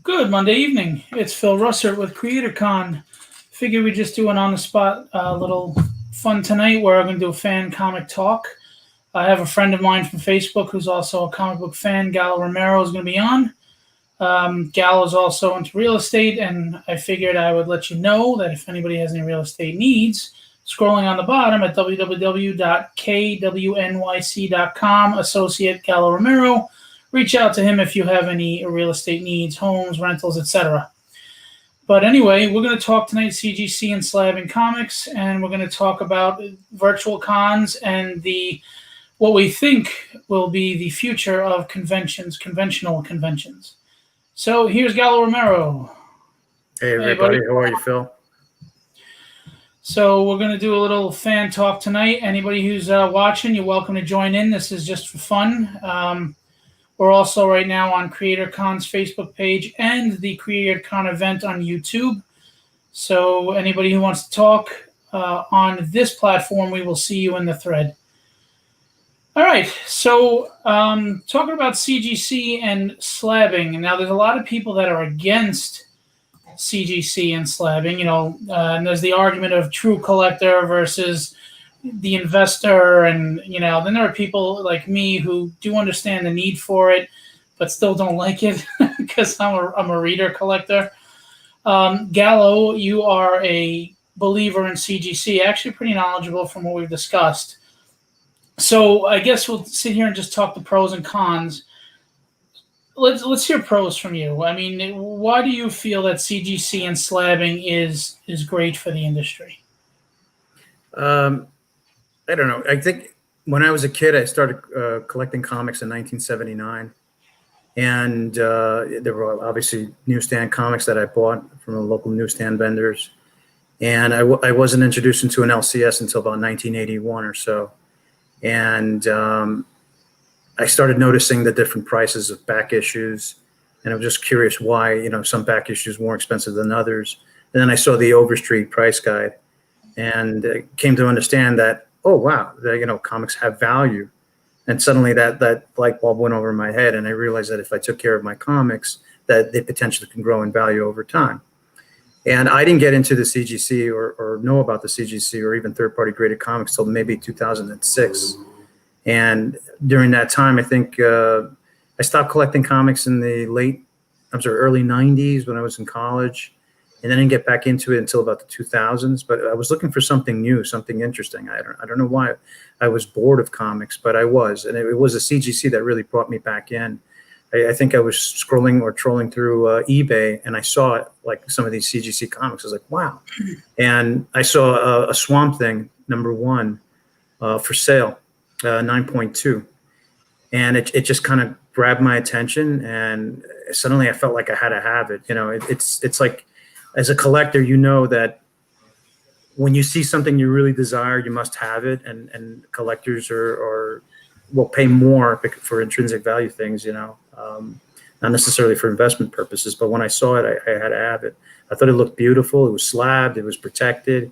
Good Monday evening. It's Phil Russert with Creatorcon. Figure we just do an on-the-spot little fun tonight where I'm going to do a fan comic talk. I have a friend of mine from Facebook who's also a comic book fan, Gallo Romero, is going to be on. Gallo is also into real estate, and I figured I would let you know that if anybody has any real estate needs, scrolling on the bottom at www.kwnyc.com, associate Gallo Romero. Reach out to him if you have any real estate needs, homes, rentals, etc. But anyway, we're going to talk tonight CGC and Slabbing comics, and we're going to talk about virtual cons and what we think will be the future of conventions, conventional conventions. So here's Gallo Romero. Hey everybody, how are you, Phil? So we're going to do a little fan talk tonight. Anybody who's watching, you're welcome to join in. This is just for fun. We're also right now on Creatorcon's Facebook page and the Creatorcon event on YouTube. So anybody who wants to talk on this platform, we will see you in the thread. All right, so talking about CGC and slabbing. Now, there's a lot of people that are against CGC and slabbing, and there's the argument of true collector versus the investor, and then there are people like me who do understand the need for it but still don't like it because I'm a reader collector. Gallo, you are a believer in CGC, actually pretty knowledgeable from what we've discussed. So I guess we'll sit here and just talk the pros and cons. Let's hear pros from you. I mean, why do you feel that CGC and slabbing is great for the industry? I don't know. I think when I was a kid, I started collecting comics in 1979. And there were obviously newsstand comics that I bought from the local newsstand vendors. And I wasn't introduced into an LCS until about 1981 or so. And I started noticing the different prices of back issues. And I was just curious why, some back issues were more expensive than others. And then I saw the Overstreet price guide and came to understand that, oh, wow, comics have value. And suddenly that light bulb went over my head, and I realized that if I took care of my comics, that they potentially can grow in value over time. And I didn't get into the CGC or know about the CGC or even third-party graded comics till maybe 2006. And during that time, I think I stopped collecting comics in the early 90s when I was in college. And then I didn't get back into it until about the 2000s. But I was looking for something new, something interesting. I don't know why I was bored of comics, but I was. And it was the CGC that really brought me back in. I think I was scrolling or trolling through eBay, and I saw like some of these CGC comics. I was like, wow. And I saw a Swamp Thing #1 for sale, 9.2. And it just kind of grabbed my attention. And suddenly I felt like I had to have it. It's like, as a collector, that when you see something you really desire, you must have it, and collectors will pay more for intrinsic value things, not necessarily for investment purposes. But when I saw it, I had to have it. I thought it looked beautiful. It was slabbed. It was protected.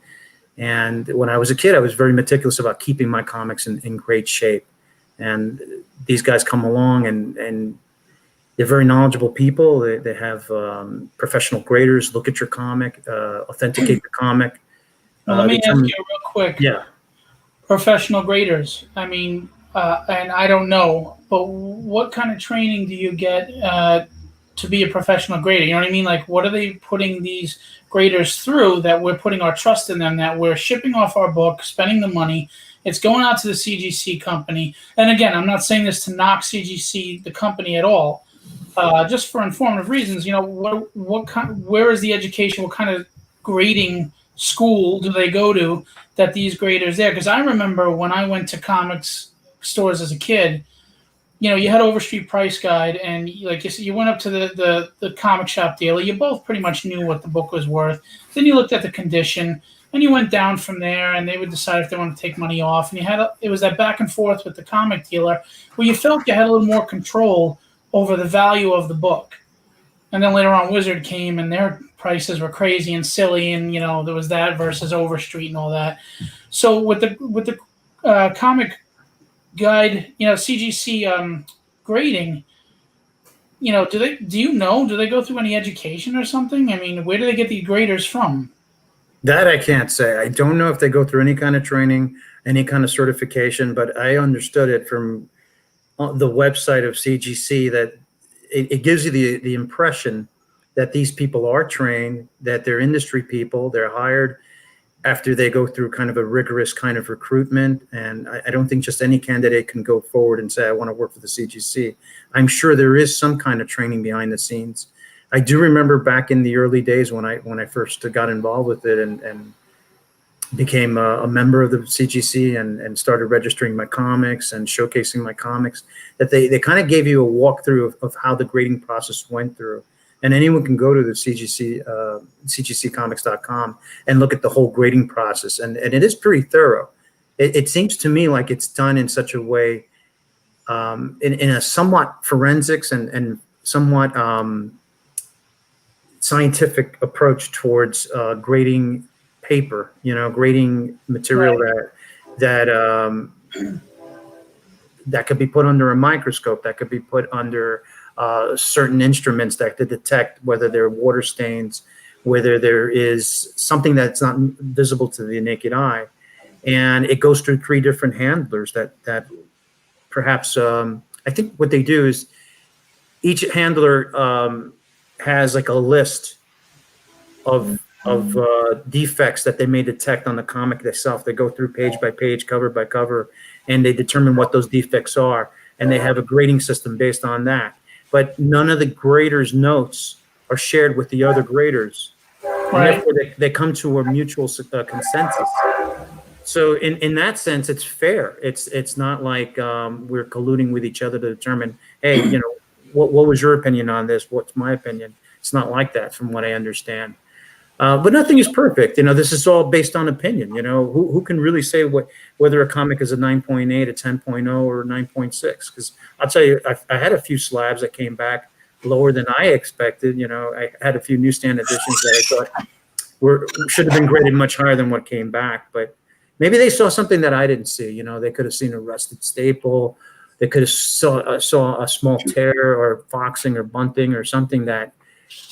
And when I was a kid, I was very meticulous about keeping my comics in great shape. And these guys come along and they're very knowledgeable people. They have professional graders look at your comic, authenticate the comic. Let me ask you real quick. Yeah. Professional graders. I mean, and I don't know, but what kind of training do you get to be a professional grader? You know what I mean? Like, what are they putting these graders through that we're putting our trust in them, that we're shipping off our book, spending the money, it's going out to the CGC company. And again, I'm not saying this to knock CGC, the company, at all. Just for informative reasons, where is the education? What kind of grading school do they go to that these graders there? Because I remember when I went to comics stores as a kid, you had Overstreet price guide, and like you said, you went up to the comic shop dealer. You both pretty much knew what the book was worth. Then you looked at the condition, and you went down from there, and they would decide if they want to take money off. And it was that back and forth with the comic dealer where you felt you had a little more control over the value of the book. And then later on, Wizard came, and their prices were crazy and silly, and there was that versus Overstreet and all that. So with the comic guide, CGC grading, do they go through any education or something? I mean, where do they get these graders from? That I can't say. I don't know if they go through any kind of training, any kind of certification, but I understood it from the website of CGC that it gives you the impression that these people are trained, that they're industry people, they're hired after they go through kind of a rigorous kind of recruitment. And I don't think just any candidate can go forward and say, I want to work for the CGC. I'm sure there is some kind of training behind the scenes. I do remember back in the early days when I first got involved with it and became a member of the CGC and started registering my comics and showcasing my comics, that they kind of gave you a walkthrough of how the grading process went through. And anyone can go to the CGC, cgccomics.com and look at the whole grading process. And it is pretty thorough. It seems to me like it's done in such a way, in a somewhat forensics and somewhat scientific approach towards grading paper, grading material that could be put under a microscope, that could be put under certain instruments that could detect whether there are water stains, whether there is something that's not visible to the naked eye. And it goes through 3 different handlers that perhaps, I think what they do is each handler has like a list of defects that they may detect on the comic itself. They go through page by page, cover by cover, and they determine what those defects are. And they have a grading system based on that. But none of the graders' notes are shared with the other graders. Right. And therefore, they come to a mutual consensus. So in that sense, it's fair. It's not like we're colluding with each other to determine, hey, what was your opinion on this? What's my opinion? It's not like that, from what I understand. But nothing is perfect. This is all based on opinion. Who can really say whether a comic is a 9.8, a 10.0, or 9.6? Because I'll tell you, I had a few slabs that came back lower than I expected. I had a few newsstand editions that I thought should have been graded much higher than what came back. But maybe they saw something that I didn't see. They could have seen a rusted staple. They could have saw a small tear or foxing or bunting or something that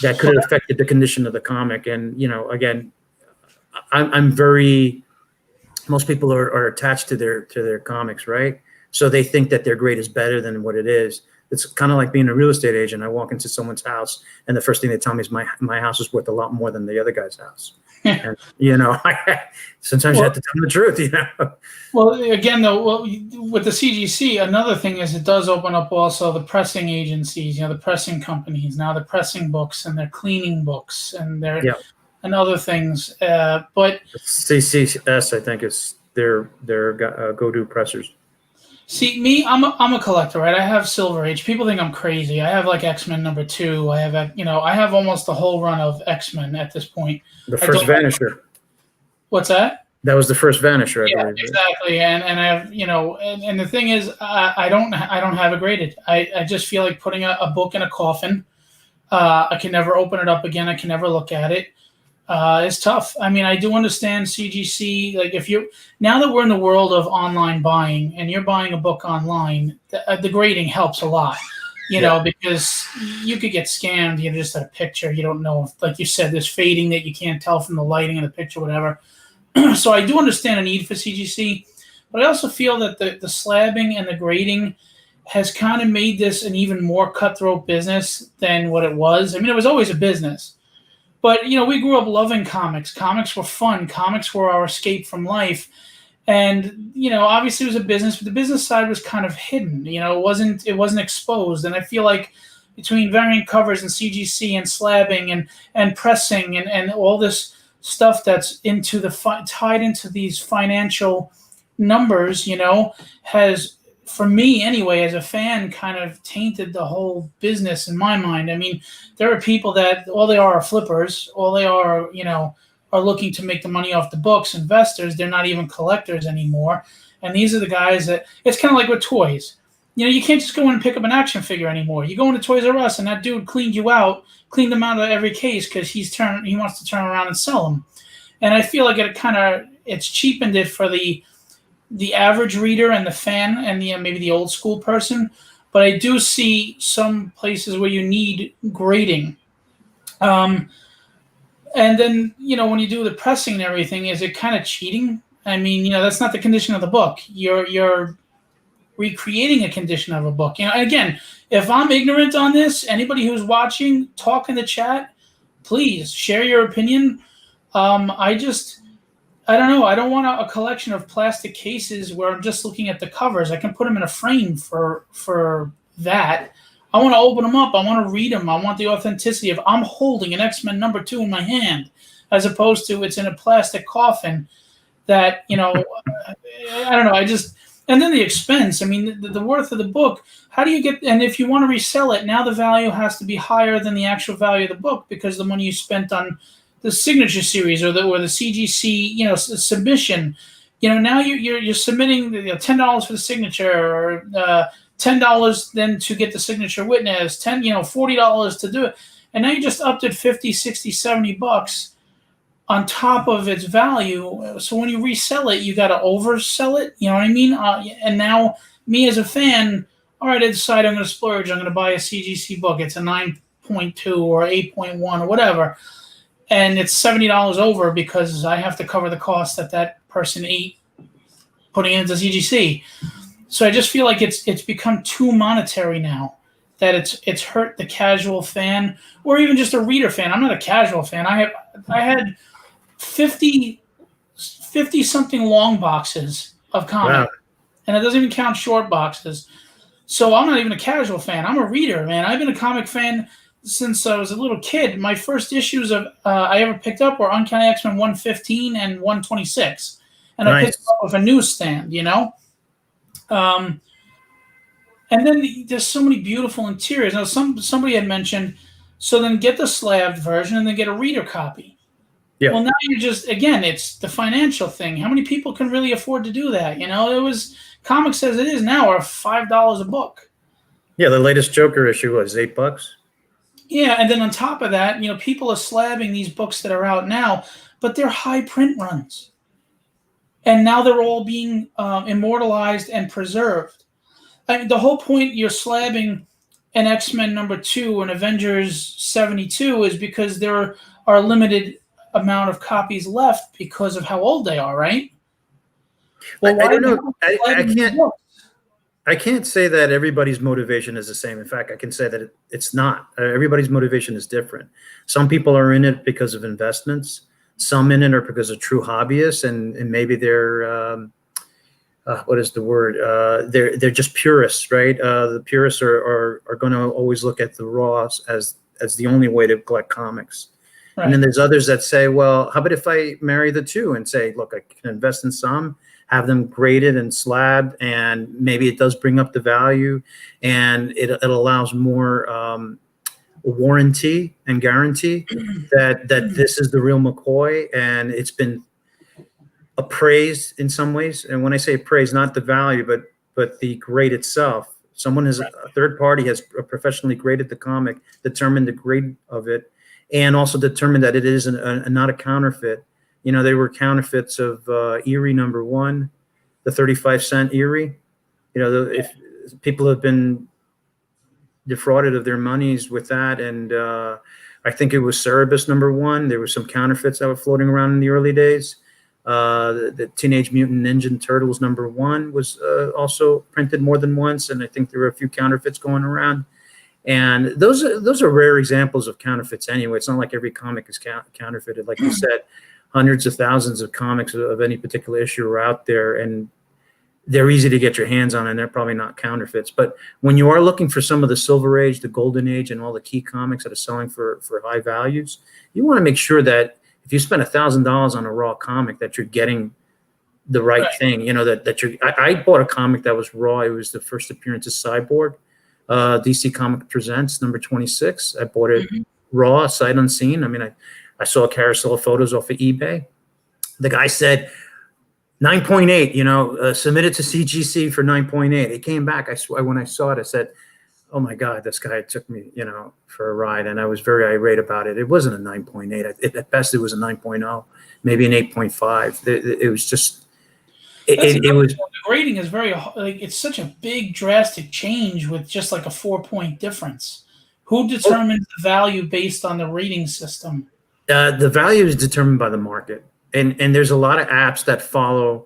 could have affected the condition of the comic. And, again, I'm very, most people are attached to their comics, right? So they think that their grade is better than what it is. It's kind of like being a real estate agent. I walk into someone's house and the first thing they tell me is my house is worth a lot more than the other guy's house. And, sometimes you have to tell them the truth, Well, again, though, with the CGC, another thing is it does open up also the pressing agencies, the pressing companies. Now they're pressing books and they're cleaning books and and other things. But CCS, I think, is their go-to pressers. See, me, I'm a collector, right? I have Silver Age. People think I'm crazy. I have like X-Men #2. I have I have almost the whole run of X-Men at this point. The first Vanisher. What's that? That was the first Vanisher, I believe. Exactly. And I have, and the thing is, I don't have it graded. I just feel like putting a book in a coffin. I can never open it up again. I can never look at it. It's tough. I mean, I do understand CGC. Like now that we're in the world of online buying and you're buying a book online, the grading helps a lot, because you could get scammed. Just at a picture. You don't know if, like you said, there's fading that you can't tell from the lighting in the picture, whatever. So I do understand a need for CGC, but I also feel that the slabbing and the grading has kind of made this an even more cutthroat business than what it was. I mean, it was always a business. But, we grew up loving comics. Comics were fun. Comics were our escape from life. And, obviously it was a business, but the business side was kind of hidden. It wasn't exposed. And I feel like between variant covers and CGC and slabbing and pressing and all this stuff that's tied into these financial numbers, has, for me anyway, as a fan, kind of tainted the whole business in my mind. I mean, there are people that all they are flippers. All they are looking to make the money off the books, investors. They're not even collectors anymore. And these are the guys that, it's kind of like with toys. You can't just go in and pick up an action figure anymore. You go into Toys R Us and that dude cleaned them out of every case because he wants to turn around and sell them. And I feel like it's cheapened it for the average reader and the fan and maybe the old school person. but I do see some places where you need grading. Um, and then, when you do the pressing and everything, is it kind of cheating? I mean, that's not the condition of the book. You're recreating a condition of a book. Again, if I'm ignorant on this, anybody who's watching, talk in the chat, please share your opinion. I don't know. I don't want a collection of plastic cases where I'm just looking at the covers. I can put them in a frame for that. I want to open them up. I want to read them. I want the authenticity of I'm holding an X-Men #2 in my hand, as opposed to it's in a plastic coffin that, I don't know. And then the expense. I mean, the worth of the book. How do you get, and if you want to resell it, now the value has to be higher than the actual value of the book because the money you spent on the signature series or the CGC, submission, now you're submitting $10 for the signature or $10 then to get the signature witness, $40 to do it. And now you just upped it 50, 60, 70 bucks on top of its value. So when you resell it, you got to oversell it. You know what I mean? And now me as a fan, all right, I decide I'm going to splurge. I'm going to buy a CGC book. It's a 9.2 or 8.1 or whatever. And it's $70 over because I have to cover the cost that person ate putting it into CGC. So I just feel like it's become too monetary now, that it's hurt the casual fan or even just a reader fan. I'm not a casual fan. I had 50 something long boxes of comics, wow. And it doesn't even count short boxes. So I'm not even a casual fan. I'm a reader, man. I've been a comic fan since I was a little kid. My first issues of I ever picked up were Uncanny X-Men 115 and 126, and nice. I picked them up with a newsstand, and then there's so many beautiful interiors. Now, somebody had mentioned, so then get the slabbed version and then get a reader copy. Yeah. Well, now you're just, again, it's the financial thing. How many people can really afford to do that? It was comics as it is now are $5 a book. Yeah, the latest Joker issue was $8. Yeah, and then on top of that, people are slabbing these books that are out now, but they're high print runs. And now they're all being immortalized and preserved. I mean, the whole point you're slabbing an X-Men #2 and Avengers 72 is because there are a limited amount of copies left because of how old they are, right? Well, I don't know. I can't say that everybody's motivation is the same. In fact, I can say that it's not. Everybody's motivation is different. Some people are in it because of investments. Some in it are because of true hobbyists, and maybe they're what is the word? They're just purists, right? The purists are going to always look at the raws as the only way to collect comics. Right. And then there's others that say, well, how about if I marry the two and say, look, I can invest in some, have them graded and slabbed, and maybe it does bring up the value, and it allows more warranty and guarantee that this is the real McCoy, and it's been appraised in some ways. And when I say appraised, not the value, but the grade itself. Someone has a third party has professionally graded the comic, determined the grade of it, and also determined that it is not a counterfeit. They were counterfeits of Erie #1, the 35-cent Erie. If people have been defrauded of their monies with that, and I think it was Cerebus #1. There were some counterfeits that were floating around in the early days. The Teenage Mutant Ninja Turtles #1 was also printed more than once, and I think there were a few counterfeits going around. And those are rare examples of counterfeits anyway. It's not like every comic is counterfeited. Like you said, hundreds of thousands of comics of any particular issue are out there, and they're easy to get your hands on, and they're probably not counterfeits. But when you are looking for some of the Silver Age, the Golden Age, and all the key comics that are selling for high values, you want to make sure that if you spend $1,000 on a raw comic, that you're getting the right thing. That you're. I bought a comic that was raw. It was the first appearance of Cyborg. DC Comic Presents #26. I bought it raw, sight unseen. I mean, I saw a carousel of photos off of eBay. The guy said 9.8, submit it to CGC for 9.8. It came back. When I saw it, I said, oh my God, this guy took me, for a ride. And I was very irate about it. It wasn't a 9.8. At best, it was a 9.0, maybe an 8.5. It was just, it was. The grading is very like it's such a big drastic change with just like a 4-point difference. Who determines the value based on the rating system? The value is determined by the market, and there's a lot of apps that follow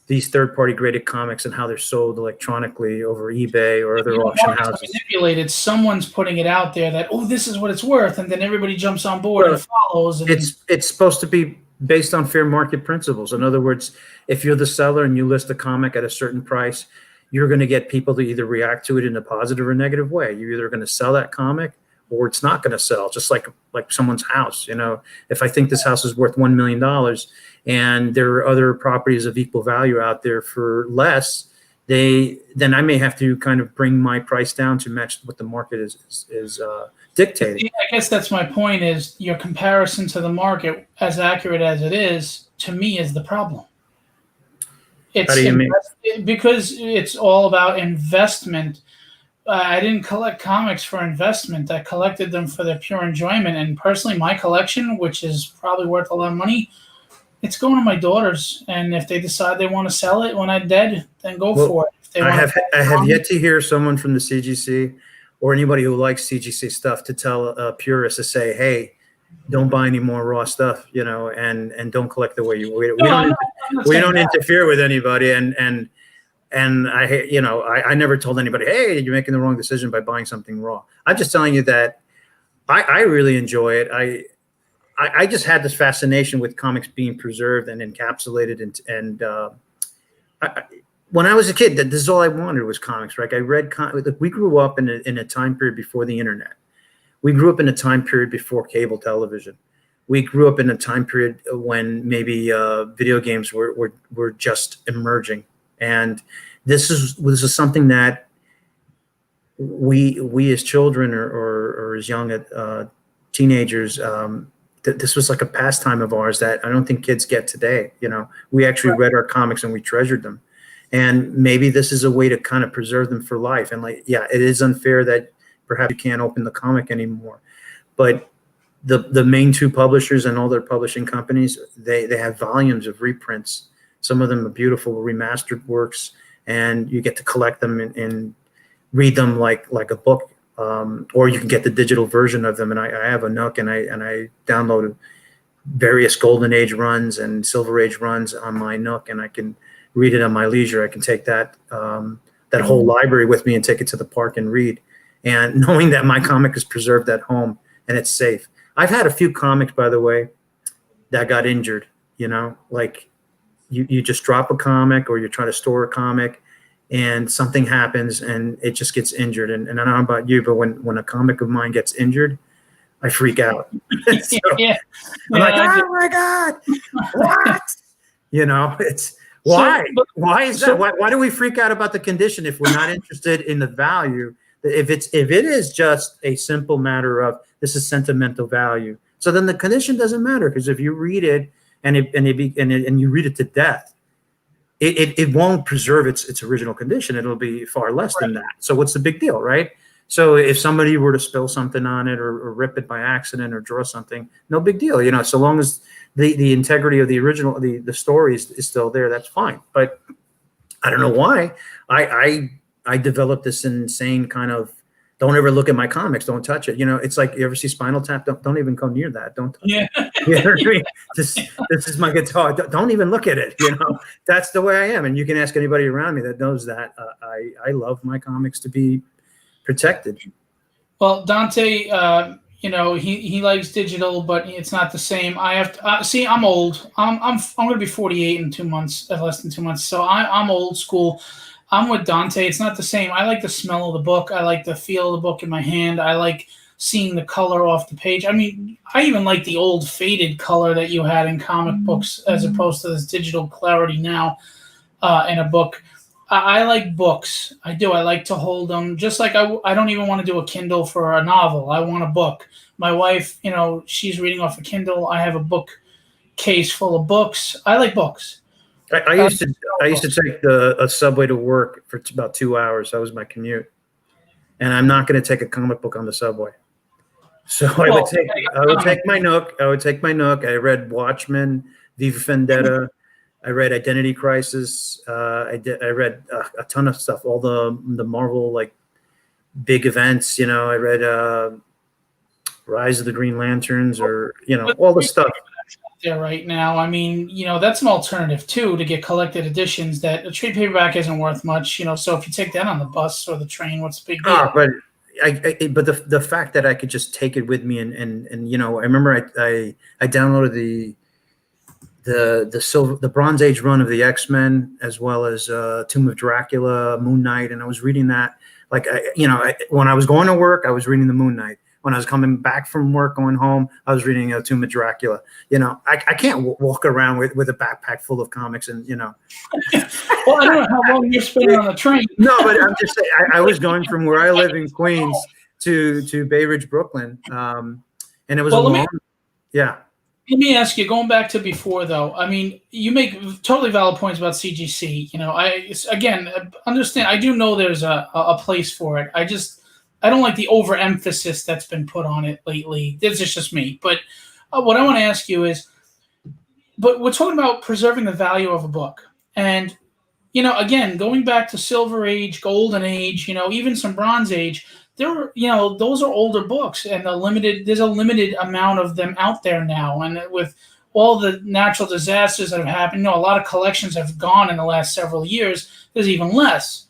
these third-party graded comics and how they're sold electronically over eBay or other auction houses. Manipulated. Someone's putting it out there that this is what it's worth, and then everybody jumps on board and follows. And it's supposed to be based on fair market principles. In other words, if you're the seller and you list a comic at a certain price, you're going to get people to either react to it in a positive or negative way. You're either going to sell that comic or it's not going to sell, just like someone's house. If I think this house is worth $1 million and there are other properties of equal value out there for less, then I may have to kind of bring my price down to match what the market is dictating. I guess that's my point, is your comparison to the market, as accurate as it is, to me is the problem. How do you mean? Because it's all about investment. I didn't collect comics for investment. I collected them for their pure enjoyment. And personally, my collection, which is probably worth a lot of money, it's going to my daughters. And if they decide they want to sell it when I'm dead, then go for it. If they I have yet to hear someone from the CGC or anybody who likes CGC stuff to tell purists to say, hey, don't buy any more raw stuff, and don't collect the way you. We don't interfere with anybody, and I never told anybody, hey, you're making the wrong decision by buying something raw. I'm just telling you that I really enjoy it. I just had this fascination with comics being preserved and encapsulated, when I was a kid, this is all I wanted was comics. Right? I read. We grew up in a time period before the internet. We grew up in a time period before cable television. We grew up in a time period when maybe video games were just emerging, and this is something that we as children or as young teenagers, this was like a pastime of ours that I don't think kids get today. We actually read our comics and we treasured them, and maybe this is a way to kind of preserve them for life. And it is unfair that perhaps you can't open the comic anymore, but the main two publishers and all their publishing companies, they have volumes of reprints. Some of them are beautiful remastered works, and you get to collect them and read them like a book, or you can get the digital version of them. And I have a Nook, and I downloaded various Golden Age runs and Silver Age runs on my Nook, and I can read it on my leisure. I can take that whole library with me and take it to the park and read. And knowing that my comic is preserved at home and it's safe. I've had a few comics, by the way, that got injured, like you just drop a comic or you're trying to store a comic and something happens and it just gets injured. And I don't know about you, but when a comic of mine gets injured, I freak out. So, I'm like, oh my God, what? It's why? Why is that? Why do we freak out about the condition if we're not interested in the value? If it is just a simple matter of this is sentimental value, so then the condition doesn't matter, because if you read it and you read it to death, it won't preserve its original condition. It'll be far less than that. So what's the big deal, right? So if somebody were to spill something on it or rip it by accident or draw something, no big deal. So long as the integrity of the original the story is still there, that's fine. But I don't know why I developed this insane kind of, don't ever look at my comics, don't touch it. It's like, you ever see Spinal Tap? Don't even go near that. Don't touch it. You know what I mean? This is my guitar. Don't even look at it. That's the way I am. And you can ask anybody around me that knows that. I love my comics to be protected. Well, Dante, he likes digital, but it's not the same. I have to see. I'm old. I'm going to be 48 in 2 months, less than 2 months. So I'm old school. I'm with Dante. It's not the same. I like the smell of the book. I like the feel of the book in my hand. I like seeing the color off the page. I mean, I even like the old faded color that you had in comic books as opposed to this digital clarity now in a book. I like books. I do. I like to hold them. Just like I don't even want to do a Kindle for a novel. I want a book. My wife, she's reading off a Kindle. I have a book case full of books. I like books. I used to take a subway to work for about 2 hours. That was my commute, and I'm not going to take a comic book on the subway. So I would take my Nook. I read Watchmen, V for Vendetta, I read Identity Crisis. I read a ton of stuff, all the Marvel like big events. You know, I read Rise of the Green Lanterns, or all the stuff. There right now, I mean, that's an alternative too to get collected editions. That a trade paperback isn't worth much. So if you take that on the bus or the train, what's the big deal? But but the fact that I could just take it with me, and I remember I downloaded the Bronze Age run of the X-Men, as well as Tomb of Dracula, Moon Knight, and I was reading that. Like when I was going to work, I was reading the Moon Knight. When I was coming back from work, going home, I was reading Tomb of Dracula. I can't walk around with a backpack full of comics, and Well, I don't know how long you're spending on the train. No, but I'm just saying, I was going from where I live in Queens to Bay Ridge, Brooklyn, and it was yeah. Let me ask you, going back to before, though. I mean, you make totally valid points about CGC. I understand. I do know there's a place for it. I don't like the overemphasis that's been put on it lately. This is just me. But what I want to ask you is, but we're talking about preserving the value of a book. And, again, going back to Silver Age, Golden Age, even some Bronze Age, those are older books, and there's a limited amount of them out there now. And with all the natural disasters that have happened, a lot of collections have gone in the last several years. There's even less.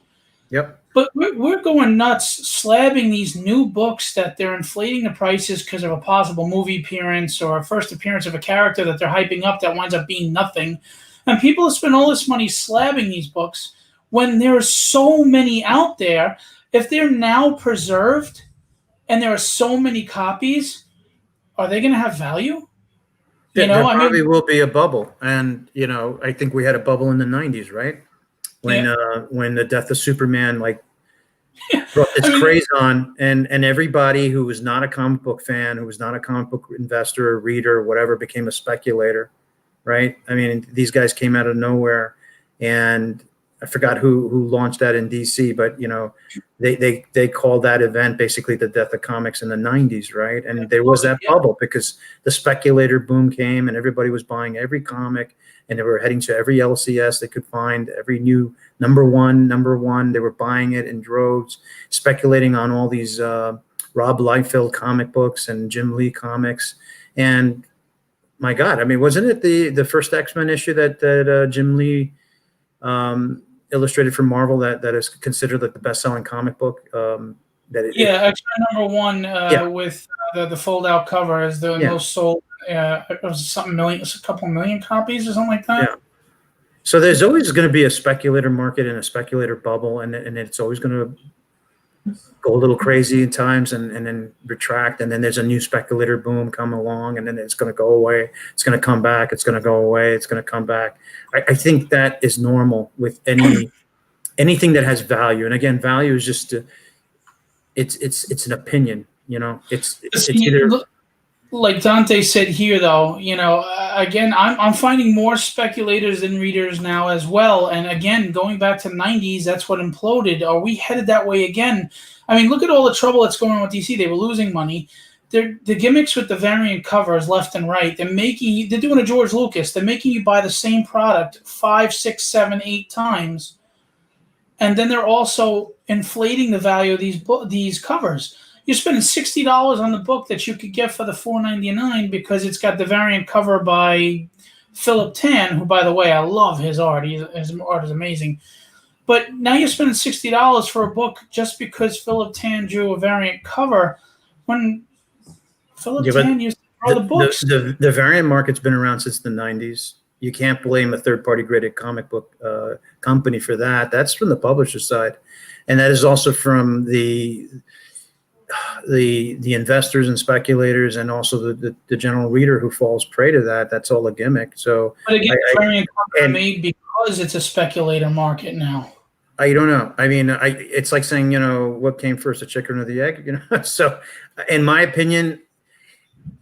Yep. But we're going nuts slabbing these new books that they're inflating the prices because of a possible movie appearance or a first appearance of a character that they're hyping up that winds up being nothing. And people have spent all this money slabbing these books when there are so many out there. If they're now preserved and there are so many copies, are they going to have value? There probably will be a bubble. And, I think we had a bubble in the 90s, right? When the death of Superman brought this craze on, and everybody who was not a comic book fan, who was not a comic book investor or reader or whatever, became a speculator, right? I mean, these guys came out of nowhere, and I forgot who launched that in DC, but they called that event basically the death of comics in the 90s, right? And there was that bubble because the speculator boom came, and everybody was buying every comic. And they were heading to every LCS they could find, every new number one. They were buying it in droves, speculating on all these Rob Liefeld comic books and Jim Lee comics. And my God, I mean, wasn't it the first X-Men issue that Jim Lee illustrated for Marvel that is considered like the best-selling comic book? X-Men number one with the fold-out cover is the most sold. It was a couple million copies or something like that. Yeah. So there's always going to be a speculator market and a speculator bubble, and it's always going to go a little crazy at times and then retract, and then there's a new speculator boom come along, and then it's going to go away. It's going to come back. It's going to go away. It's going to come back. I think that is normal with anything that has value. And again, value is just it's an opinion. It's either. Like Dante said here, though, again, I'm finding more speculators than readers now as well. And again, going back to the 90s, that's what imploded. Are we headed that way again? I mean, look at all the trouble that's going on with DC. They were losing money. The gimmicks with the variant covers left and right. They're doing a George Lucas. They're making you buy the same product 5, 6, 7, 8 times. And then they're also inflating the value of these covers. You're spending $60 on the book that you could get for the $4.99 because it's got the variant cover by Philip Tan, who, by the way, I love his art. His art is amazing. But now you're spending $60 for a book just because Philip Tan drew a variant cover when Philip Tan used to draw the books. The variant market's been around since the 90s. You can't blame a third-party graded comic book company for that. That's from the publisher side. And that is also from the investors and speculators, and also the general reader who falls prey to that. That's all a gimmick. So, but again, variant cover made because it's a speculator market now. I don't know. I mean, it's like saying, what came first, the chicken or the egg? So, in my opinion,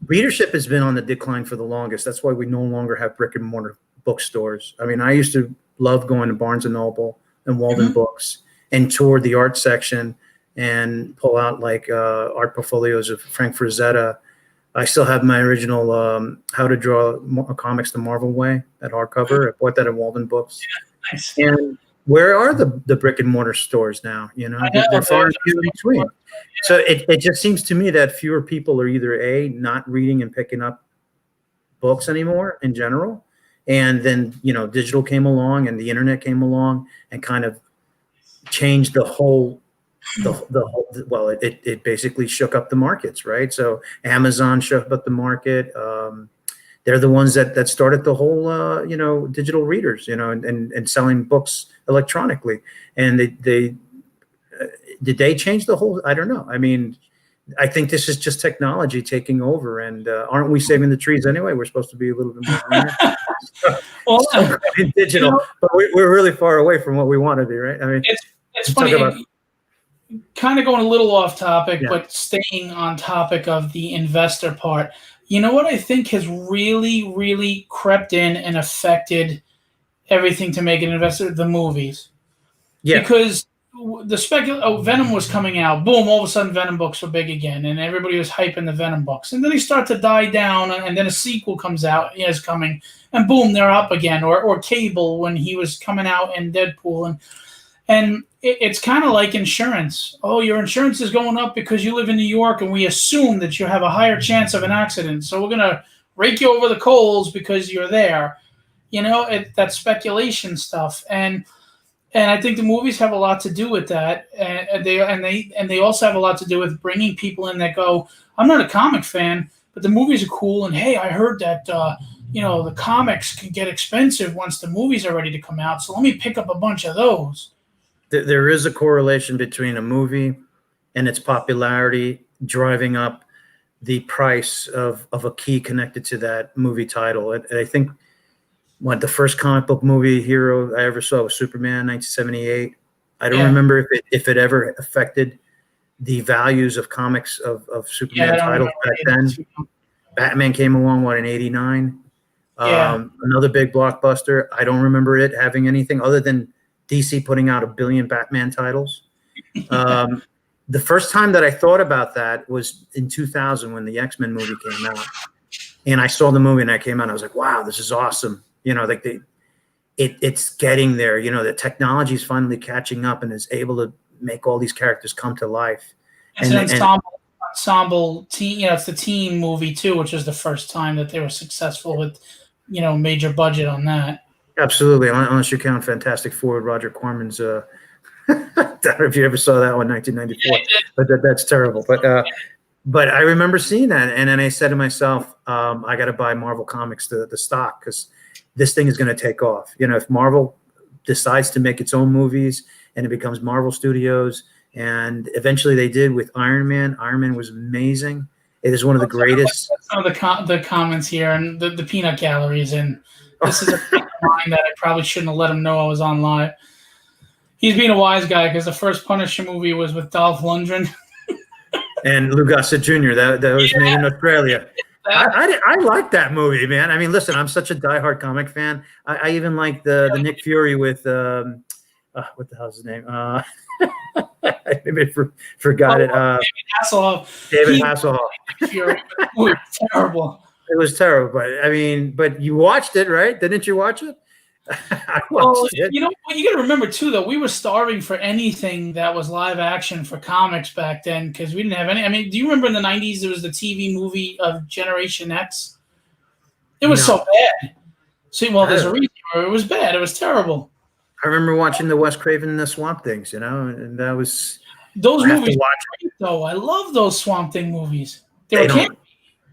readership has been on the decline for the longest. That's why we no longer have brick and mortar bookstores. I mean, I used to love going to Barnes and Noble and Walden Books and tour the art section and pull out art portfolios of Frank Frazetta, I still have my original How to Draw Comics the Marvel Way, that hardcover. I bought that at Walden Books. Nice. And where are the brick and mortar stores now? You know, they're far and few in between. So it just seems to me that fewer people are either A, not reading and picking up books anymore in general, and then, you know, digital came along and the internet came along and kind of changed the whole well, it basically shook up the markets, right? So Amazon shook up the market. They're the ones that started the whole, you know, digital readers, you know, and selling books electronically. And they did they change the whole? I don't know. I mean, I think this is just technology taking over. And aren't we saving the trees anyway? We're supposed to be a little bit more greener. Well, in digital, you know, but we're really far away from what we want to be, right? I mean, it's funny. Kind of going a little off topic, but staying on topic of the investor part. You know what I think has really, really crept in and affected everything to make an investor? The movies. Yeah. Because the Venom was coming out. Boom, all of a sudden Venom books were big again, and everybody was hyping the Venom books. And then they start to die down, and then a sequel comes out, is coming, and boom, they're up again. Or Cable when he was coming out in Deadpool. And it's kind of like insurance. Oh, your insurance is going up because you live in New York, and we assume that you have a higher chance of an accident. So we're going to rake you over the coals because you're there. You know, that speculation stuff. And I think the movies have a lot to do with that. And they also have a lot to do with bringing people in that go, I'm not a comic fan, but the movies are cool. And, hey, I heard that, you know, the comics can get expensive once the movies are ready to come out. So let me pick up a bunch of those. There is a correlation between a movie and its popularity driving up the price of a key connected to that movie title. I think the first comic book movie hero I ever saw was Superman, 1978. I don't remember if it ever affected the values of comics of Superman titles back then. Batman came along, in 89? Another big blockbuster. I don't remember it having anything other than DC putting out 1 billion Batman titles. The first time that I thought about that was in 2000 when the X-Men movie came out. And I saw the movie and I came out and I was like, wow, this is awesome. You know, like it's getting there. You know, the technology is finally catching up and is able to make all these characters come to life. It's an ensemble team. You know, it's the team movie too, which is the first time that they were successful with, you know, major budget on that. Absolutely, unless you count Fantastic Four with Roger Corman's. I don't know if you ever saw that one, 1994, but that's terrible. But I remember seeing that, and then I said to myself, I got to buy Marvel Comics, the stock, because this thing is going to take off. You know, if Marvel decides to make its own movies and it becomes Marvel Studios, and eventually they did with Iron Man. Iron Man was amazing. It is one of the greatest. Some of the comments here and the peanut galleries, and this is a friend of mine that I probably shouldn't have let him know I was on live. He's being a wise guy because the first Punisher movie was with Dolph Lundgren. And Lou Gossett Jr. That was made in Australia. I like that movie, man. I mean, listen, I'm such a diehard comic fan. I even like the Nick Fury with what the hell's his name? I forgot it. David Hasselhoff. David Hasselhoff. Fury. It was terrible. It was terrible, but I mean, but you watched it, right? Didn't you watch it? I watched it. You know, you got to remember too, though, we were starving for anything that was live action for comics back then because we didn't have any. I mean, do you remember in the '90s there was the TV movie of Generation X? It was so bad. See, well, there's a reason. It was bad. It was terrible. I remember watching the Wes Craven and the Swamp Things, you know, and that was those movies. Great, though, I love those Swamp Thing movies.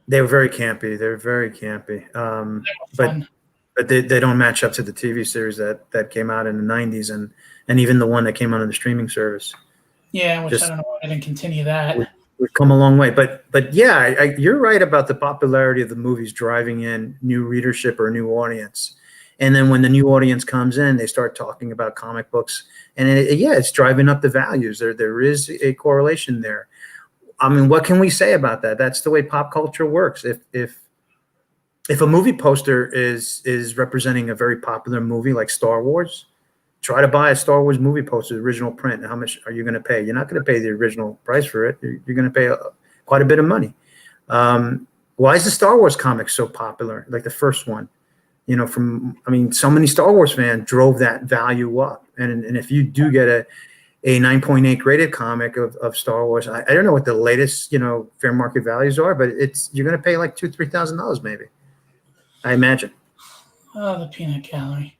They were very campy. They were very campy. But they don't match up to the TV series that came out in the 90s and even the one that came out on the streaming service. Yeah, which I don't know why I didn't continue that. We've come a long way. But yeah, you're right about the popularity of the movies driving in new readership or new audience. And then when the new audience comes in, they start talking about comic books. And it's driving up the values. There is a correlation there. I mean, what can we say about that? That's the way pop culture works. If a movie poster is representing a very popular movie like Star Wars, try to buy a Star Wars movie poster, original print. How much are you going to pay? You're not going to pay the original price for it. You're going to pay quite a bit of money. Why is the Star Wars comic so popular? Like the first one, so many Star Wars fans drove that value up. And if you do get a 9.8 graded comic of Star Wars, I don't know what the latest, fair market values are, but you're going to pay like $2,000-$3,000 maybe, I imagine. Oh, the peanut gallery.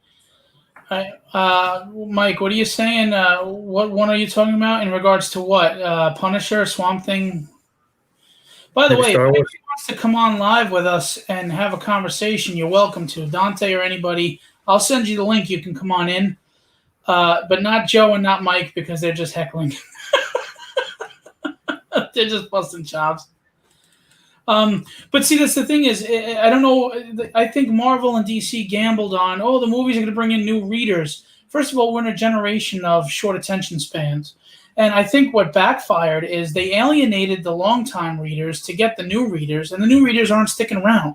Mike, what are you saying? What one are you talking about in regards to what? Punisher, Swamp Thing? By the Maybe way, if Star anybody Wars. wants to come on live with us and have a conversation, you're welcome to. Dante or anybody, I'll send you the link. You can come on in. But not Joe and not Mike because they're just heckling. They're just busting chops. But see, that's the thing is, I don't know. I think Marvel and DC gambled on, the movies are going to bring in new readers. First of all, we're in a generation of short attention spans. And I think what backfired is they alienated the longtime readers to get the new readers, and the new readers aren't sticking around.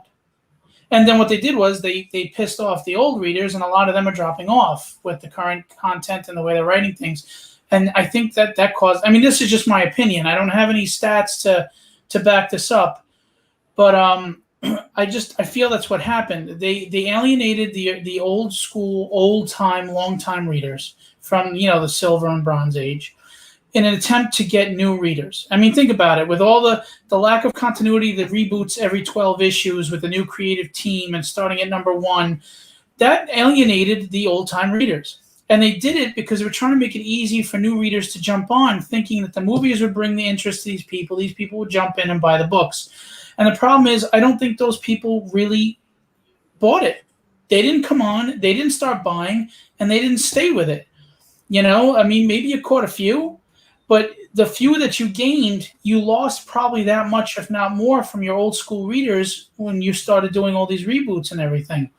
And then what they did was they pissed off the old readers, and a lot of them are dropping off with the current content and the way they're writing things. And I think that caused – I mean, this is just my opinion. I don't have any stats to back this up. But I feel that's what happened. They alienated the old school, old-time, long-time readers from, the Silver and Bronze Age in an attempt to get new readers. I mean, think about it. With all the lack of continuity, the reboots every 12 issues with a new creative team and starting at number 1, that alienated the old-time readers. And they did it because they were trying to make it easy for new readers to jump on, thinking that the movies would bring the interest to these people. These people would jump in and buy the books. And the problem is, I don't think those people really bought it. They didn't come on, they didn't start buying, and they didn't stay with it. I mean, maybe you caught a few, but the few that you gained, you lost probably that much, if not more, from your old school readers when you started doing all these reboots and everything.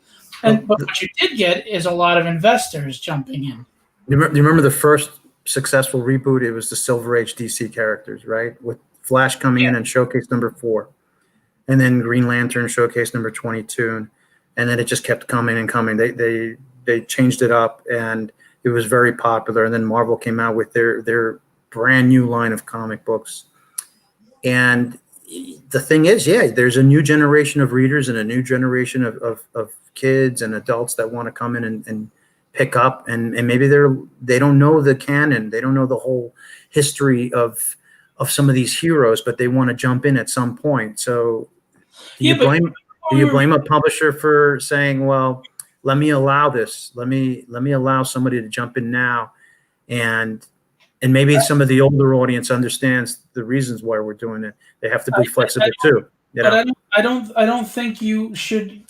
But what you did get is a lot of investors jumping in. You remember the first successful reboot? It was the Silver Age DC characters, right? With Flash coming in and showcase number 4. And then Green Lantern showcase number 22. And then it just kept coming and coming. They changed it up, and it was very popular. And then Marvel came out with their brand new line of comic books. And the thing is, there's a new generation of readers and a new generation of kids and adults that want to come in and pick up. And maybe they don't know the canon. They don't know the whole history of some of these heroes, but they want to jump in at some point. So do you blame a publisher for saying, well, let me allow this. Let me allow somebody to jump in now. And maybe some of the older audience understands the reasons why we're doing it. They have to be flexible too. But I don't think you should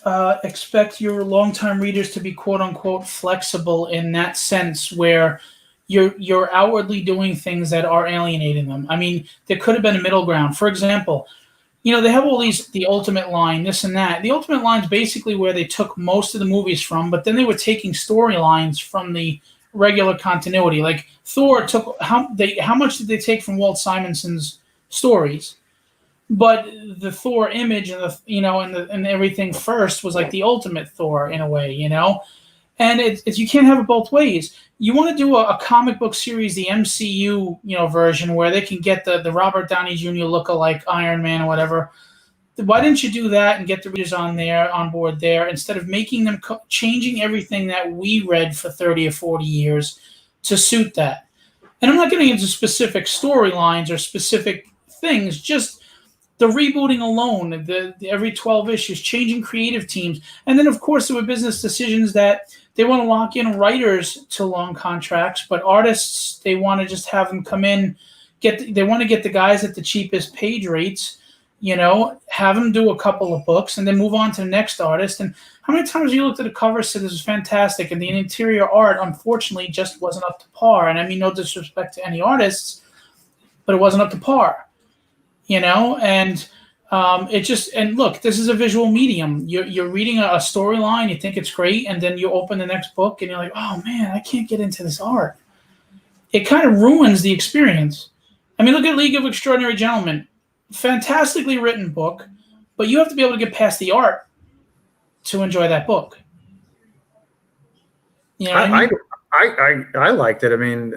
expect your longtime readers to be quote unquote flexible in that sense where you're outwardly doing things that are alienating them. I mean, there could have been a middle ground. For example, they have all the Ultimate line, this and that. The Ultimate line's basically where they took most of the movies from, but then they were taking storylines from the regular continuity. Like Thor took how much did they take from Walt Simonson's stories? But the Thor image and and everything first was like the Ultimate Thor in a way, And it's you can't have it both ways. You want to do a comic book series, the MCU, version where they can get the Robert Downey Jr. lookalike Iron Man or whatever. Why didn't you do that and get the readers on board there instead of making them changing everything that we read for 30 or 40 years to suit that? And I'm not getting into specific storylines or specific things, just the rebooting alone, the every 12 issues, changing creative teams. And then, of course, there were business decisions that they want to lock in writers to long contracts, but artists, they want to just have them come in, they want to get the guys at the cheapest page rates, have them do a couple of books and then move on to the next artist. And how many times you looked at a cover, said this was fantastic, and the interior art, unfortunately, just wasn't up to par. And I mean, no disrespect to any artists, but it wasn't up to par. And and look, this is a visual medium. You're reading a storyline, you think it's great, and then you open the next book and you're like, oh man, I can't get into this art. It kind of ruins the experience. I mean, look at League of Extraordinary Gentlemen. Fantastically written book, but you have to be able to get past the art to enjoy that book. I liked it. I mean,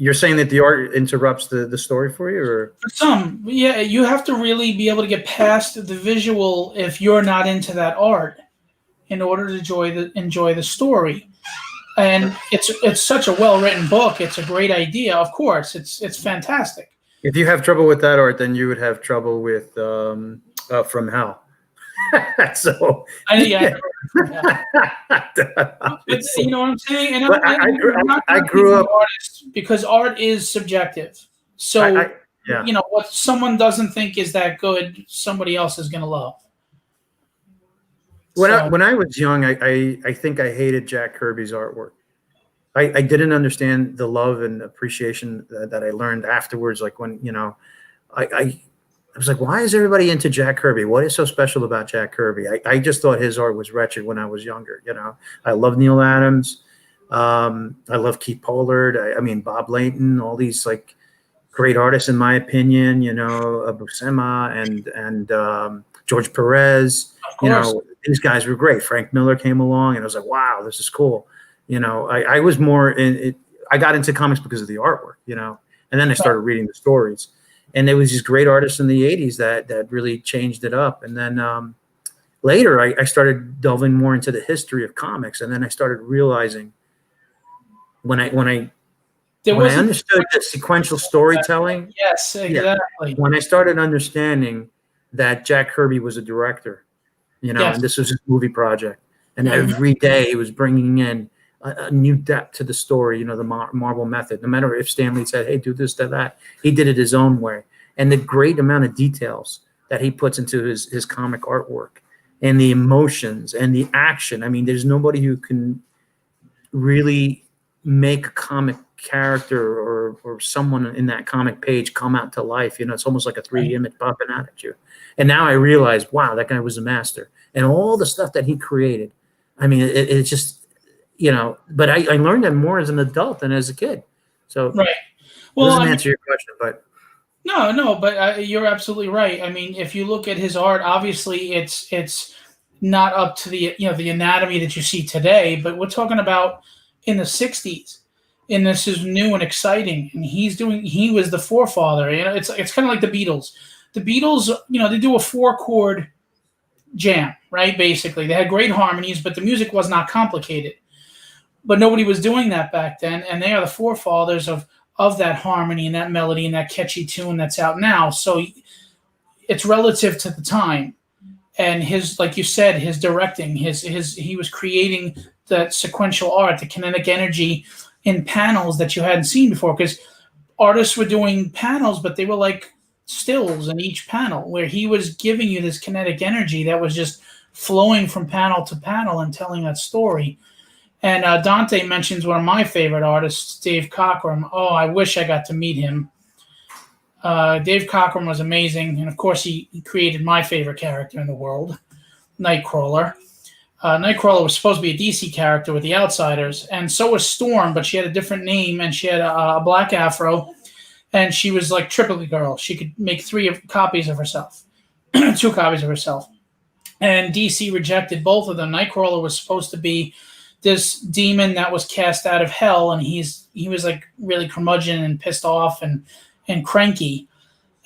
You're saying that the art interrupts the story for you, or For some, yeah, you have to really be able to get past the visual if you're not into that art in order to enjoy the story. And it's such a well written book. It's a great idea. Of course, it's fantastic. if you have trouble with that art, then you would have trouble with From Hell. So Yeah. But obviously. you know what I'm saying? And But I grew up. because art is subjective. So Yeah. you know what someone doesn't think is that good, somebody else is going to love. When I was young, I think I hated Jack Kirby's artwork. I didn't understand the love and appreciation that I learned afterwards. Like when, I was like, why is everybody into Jack Kirby? What is so special about Jack Kirby? I just thought his art was wretched when I was younger. I love Neil Adams. I love Keith Pollard. I mean, Bob Layton, all these like great artists, in my opinion, Buscema and George Perez, these guys were great. Frank Miller came along and I was like, wow, this is cool. I was more I got into comics because of the artwork, and then I started reading the stories. And there was these great artists in the 80s that really changed it up. And then later I started delving more into the history of comics. And then I started realizing when I understood the sequential storytelling. Yes, exactly. When I started understanding that Jack Kirby was a director, Yes. and this was his movie project. And every day he was bringing in a new depth to the story, the Marvel method. No matter if Stan Lee said, hey, do this, do that, he did it his own way. And the great amount of details that he puts into his comic artwork and the emotions and the action. I mean, there's nobody who can really make a comic character or someone in that comic page come out to life. It's almost like a 3D image popping out at you. And now I realize, wow, that guy was a master. And all the stuff that he created, I mean, it's just, but I learned that more as an adult than as a kid. So right. Well, doesn't answer your question, but no, but you're absolutely right. I mean, if you look at his art, obviously it's not up to the the anatomy that you see today, but we're talking about in the 60s, and this is new and exciting. And he was the forefather. It's kind of like the Beatles. The Beatles, they do a 4-chord jam, right? Basically, they had great harmonies, but the music was not complicated. But nobody was doing that back then, and they are the forefathers of that harmony and that melody and that catchy tune that's out now. So it's relative to the time. And his, like you said, his directing, he was creating that sequential art, the kinetic energy in panels that you hadn't seen before, because artists were doing panels, but they were like stills in each panel, where he was giving you this kinetic energy that was just flowing from panel to panel and telling that story. And Dante mentions one of my favorite artists, Dave Cockrum. Oh, I wish I got to meet him. Dave Cockrum was amazing. And, of course, he created my favorite character in the world, Nightcrawler. Nightcrawler was supposed to be a DC character with the Outsiders, and so was Storm, but she had a different name, and she had a black afro, and she was like Triplicate Girl. She could make 3 copies of herself, 2 copies of herself. And DC rejected both of them. Nightcrawler was supposed to be this demon that was cast out of hell, and he was like really curmudgeon and pissed off and cranky,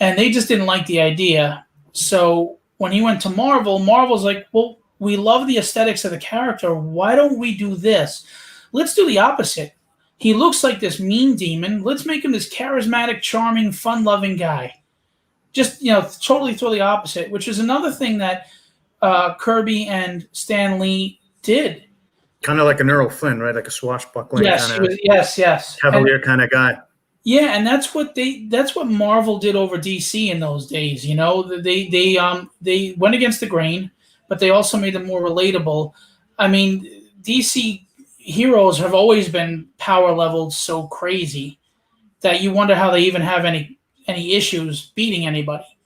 and they just didn't like the idea. So when he went to Marvel, Marvel's like, well, we love the aesthetics of the character. Why don't we do this? Let's do the opposite. He looks like this mean demon. Let's make him this charismatic, charming, fun-loving guy. Just, totally throw the opposite, which is another thing that Kirby and Stan Lee did. Kind of like an Errol Flynn, right? Like a swashbuckling kind of yes. cavalier kind of guy. Yeah, and that's what Marvel did over DC in those days. They went against the grain, but they also made them more relatable. I mean, DC heroes have always been power leveled so crazy that you wonder how they even have any issues beating anybody.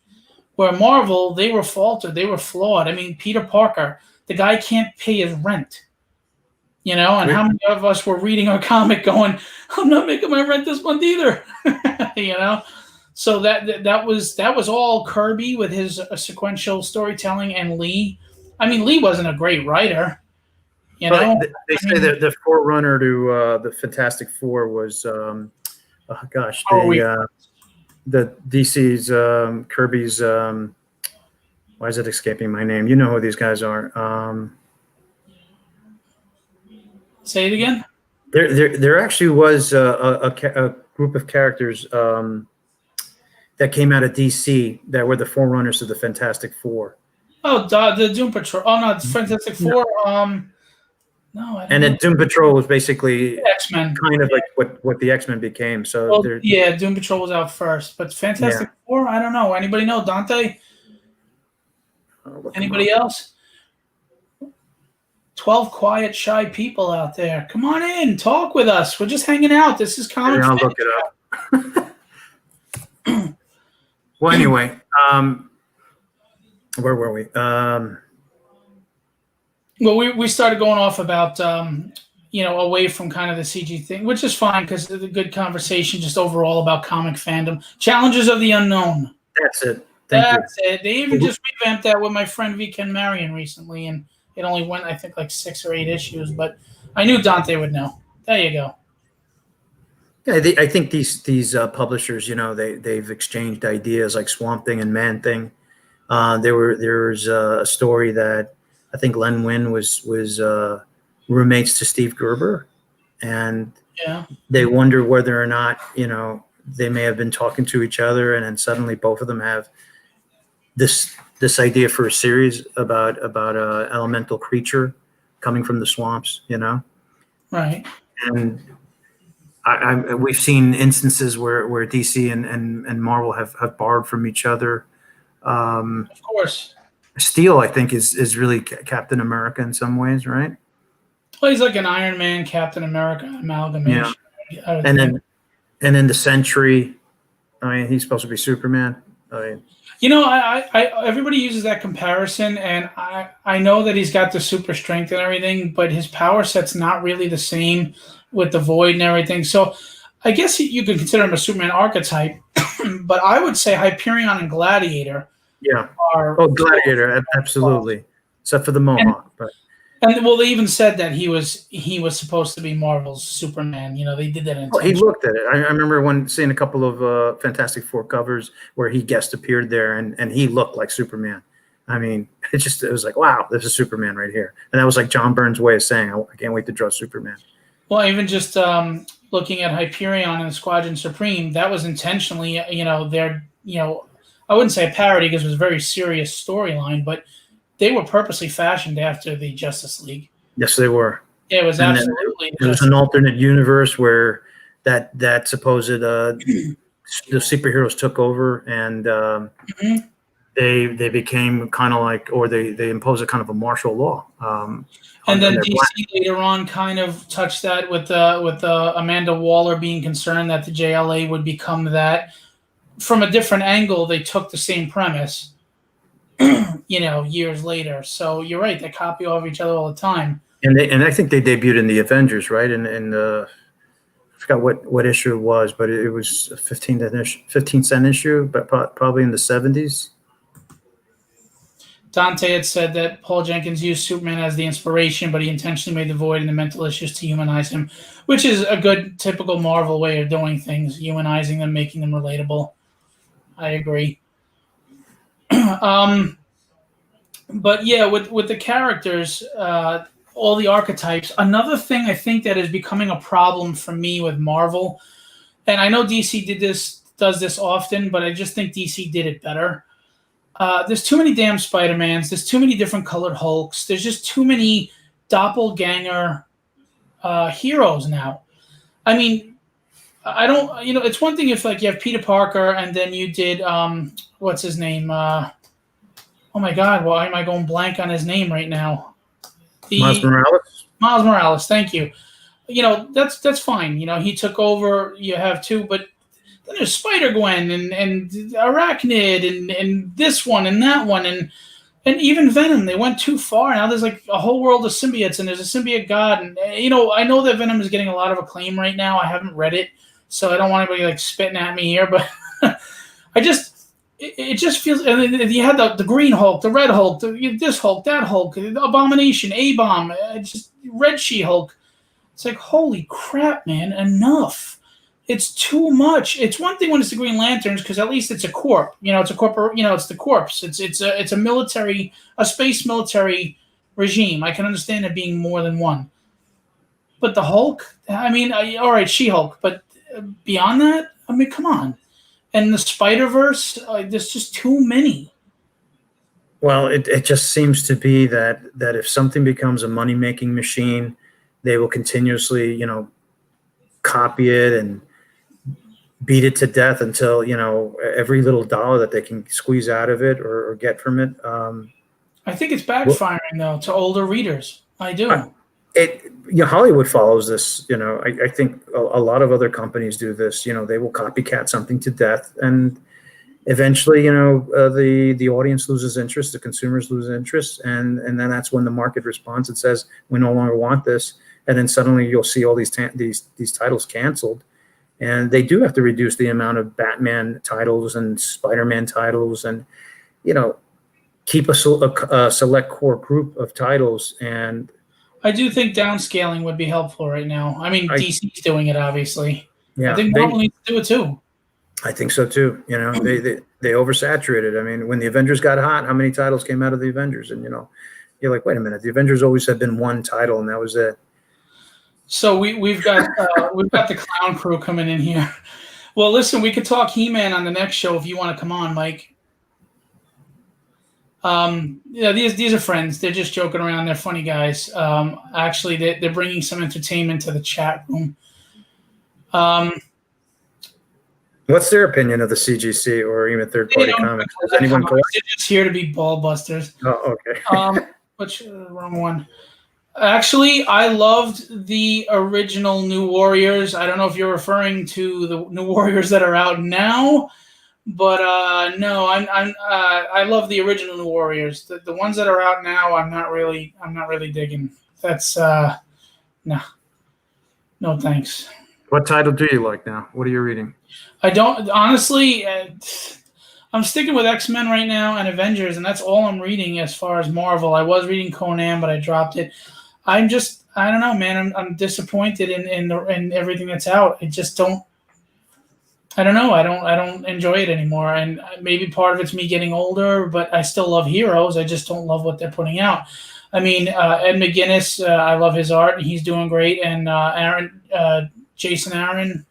Where Marvel, they were faltered, they were flawed. I mean, Peter Parker, the guy can't pay his rent. And how many of us were reading our comic going, I'm not making my rent this month either. So that was all Kirby with his sequential storytelling, and Lee. I mean, Lee wasn't a great writer. They say that the forerunner to the Fantastic Four was oh gosh, Oh, the DC's Kirby's. Why is it escaping my name? You know who these guys are. say it again. There actually was a group of characters that came out of DC that were the forerunners of the Fantastic Four. Oh, the Doom Patrol. Oh no, it's Fantastic Four. No, I don't And know. then Doom Patrol was basically X-Men. kind of like what the X-Men became. So Well, they're, yeah, Doom Patrol was out first, but Fantastic Four, I don't know. Anybody know Dante? Anybody else? 12 quiet, shy people out there. Come on in, talk with us. We're just hanging out. This is comic. I'll look it up. Well, anyway, where were we? Well, we started going off about away from kind of the CG thing, which is fine because it's a good conversation just overall about comic fandom. Challenges of the unknown. That's it. That's it. They even just revamped that with my friend V. Ken Marion recently, and it only went, I think, like 6 or 8 issues, but I knew Dante would know. There you go. Yeah, I think these publishers, they've exchanged ideas like Swamp Thing and Man Thing. There was a story that I think Len Wein was roommates to Steve Gerber, and they wonder whether or not they may have been talking to each other, and then suddenly both of them have this idea for a series about a elemental creature coming from the swamps, Right. And we've seen instances where DC and Marvel have borrowed from each other. Of course. Steel, I think, is really Captain America in some ways, right? Well, he's like an Iron Man, Captain America amalgamation. Yeah. And then the Sentry. I mean, he's supposed to be Superman. I everybody uses that comparison, and I know that he's got the super strength and everything, but his power set's not really the same with the Void and everything. So I guess you could consider him a Superman archetype, but I would say Hyperion and Gladiator. Yeah. Are Gladiator, absolutely, except for the Mohawk. And well, they even said that he was supposed to be Marvel's Superman. They did that intentionally. He looked at it. I remember seeing a couple of Fantastic Four covers where he guest appeared there, and he looked like Superman. I mean, it was like, wow, this is Superman right here. And that was like John Byrne's way of saying, I can't wait to draw Superman. Well, even just looking at Hyperion and Squadron Supreme, that was intentionally, I wouldn't say a parody because it was a very serious storyline, but they were purposely fashioned after the Justice League. Yes, they were. Yeah, it was absolutely. There was an alternate universe where that supposed the superheroes took over, and they became kind of like, or they imposed a kind of a martial law. And then DC later on kind of touched that with Amanda Waller being concerned that the JLA would become that. From a different angle, they took the same premise, years later. So you're right; they copy off each other all the time. And I think they debuted in the Avengers, right? And I forgot what issue it was, but it was a 15-cent issue, but probably in the 70s. Dante had said that Paul Jenkins used Superman as the inspiration, but he intentionally made the Void and the mental issues to humanize him, which is a good, typical Marvel way of doing things, humanizing them, making them relatable. I agree. But yeah, with the characters, all the archetypes, another thing I think that is becoming a problem for me with Marvel, and I know DC does this often, but I just think DC did it better. There's too many damn Spider-Mans. There's too many different colored Hulks. There's just too many doppelganger heroes now. I mean, I don't, it's one thing if like you have Peter Parker and then you did, what's his name? Oh my God, why am I going blank on his name right now? Miles Morales? Miles Morales, thank you. That's fine. He took over, you have two, but then there's Spider-Gwen and Arachnid and this one and that one and even Venom. They went too far. Now there's like a whole world of symbiotes and there's a symbiote god. And, I know that Venom is getting a lot of acclaim right now. I haven't read it, so I don't want anybody like spitting at me here, but it just feels, and you had the Green Hulk, the Red Hulk, this Hulk, that Hulk, the Abomination, A-Bomb, just Red She-Hulk. It's like, holy crap, man, enough. It's too much. It's one thing when it's the Green Lanterns because at least it's a corp. It's a corp. It's the corps. It's a military, a space military regime. I can understand it being more than one. But the Hulk, I mean, all right, She-Hulk, but beyond that, I mean, come on. And the Spider-Verse, there's just too many. Well, it just seems to be that if something becomes a money-making machine, they will continuously, copy it and beat it to death until, every little dollar that they can squeeze out of it or get from it. I think it's backfiring, though, to older readers. I do. Hollywood follows this. I think a lot of other companies do this. They will copycat something to death, and eventually, the audience loses interest, the consumers lose interest, and then that's when the market responds and says, we no longer want this. And then suddenly you'll see all these titles canceled, and they do have to reduce the amount of Batman titles and Spider-Man titles, and keep a select core group of titles. And I do think downscaling would be helpful right now. I mean, DC's doing it, obviously. Yeah, I think Marvel needs to do it too. I think so too. They oversaturated. I mean, when the Avengers got hot, how many titles came out of the Avengers? And you're like, wait a minute, the Avengers always had been one title, and that was it. So we've got the clown crew coming in here. Well, listen, we could talk He-Man on the next show if you want to come on, Mike. These are friends. They're just joking around. They're funny guys. Actually, they're bringing some entertainment to the chat room. What's their opinion of the CGC or even third-party comics? Does anyone collect? They're just here to be ball busters. Oh, okay. Which wrong one? Actually, I loved the original New Warriors. I don't know if you're referring to the New Warriors that are out now, but no, I love the original New Warriors. The ones that are out now, I'm not really digging. That's no thanks. What title do you like now? What are you reading? I don't honestly. I'm sticking with X-Men right now and Avengers, and that's all I'm reading as far as Marvel. I was reading Conan, but I dropped it. I don't know, man. I'm disappointed in everything that's out. I just don't. I don't know. I don't enjoy it anymore, and maybe part of it's me getting older, but I still love Heroes. I just don't love what they're putting out. I mean, Ed McGuinness, I love his art. He's doing great, and Jason Aaron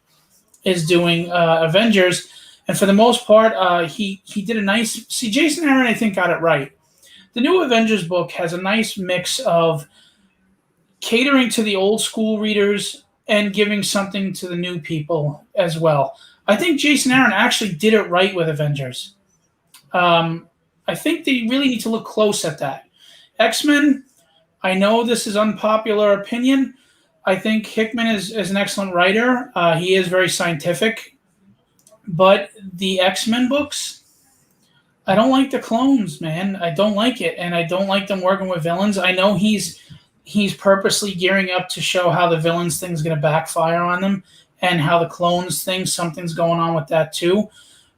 is doing Avengers. And for the most part, he did a nice. See, Jason Aaron, I think, got it right. The new Avengers book has a nice mix of catering to the old school readers and giving something to the new people as well. I think Jason Aaron actually did it right with Avengers. I think they really need to look close at that. X-Men, I know this is unpopular opinion. I think Hickman is an excellent writer. He is very scientific. But the X-Men books, I don't like the clones, man. I don't like it, and I don't like them working with villains. I know he's purposely gearing up to show how the villains thing's going to backfire on them, and how the clones thing, something's going on with that too.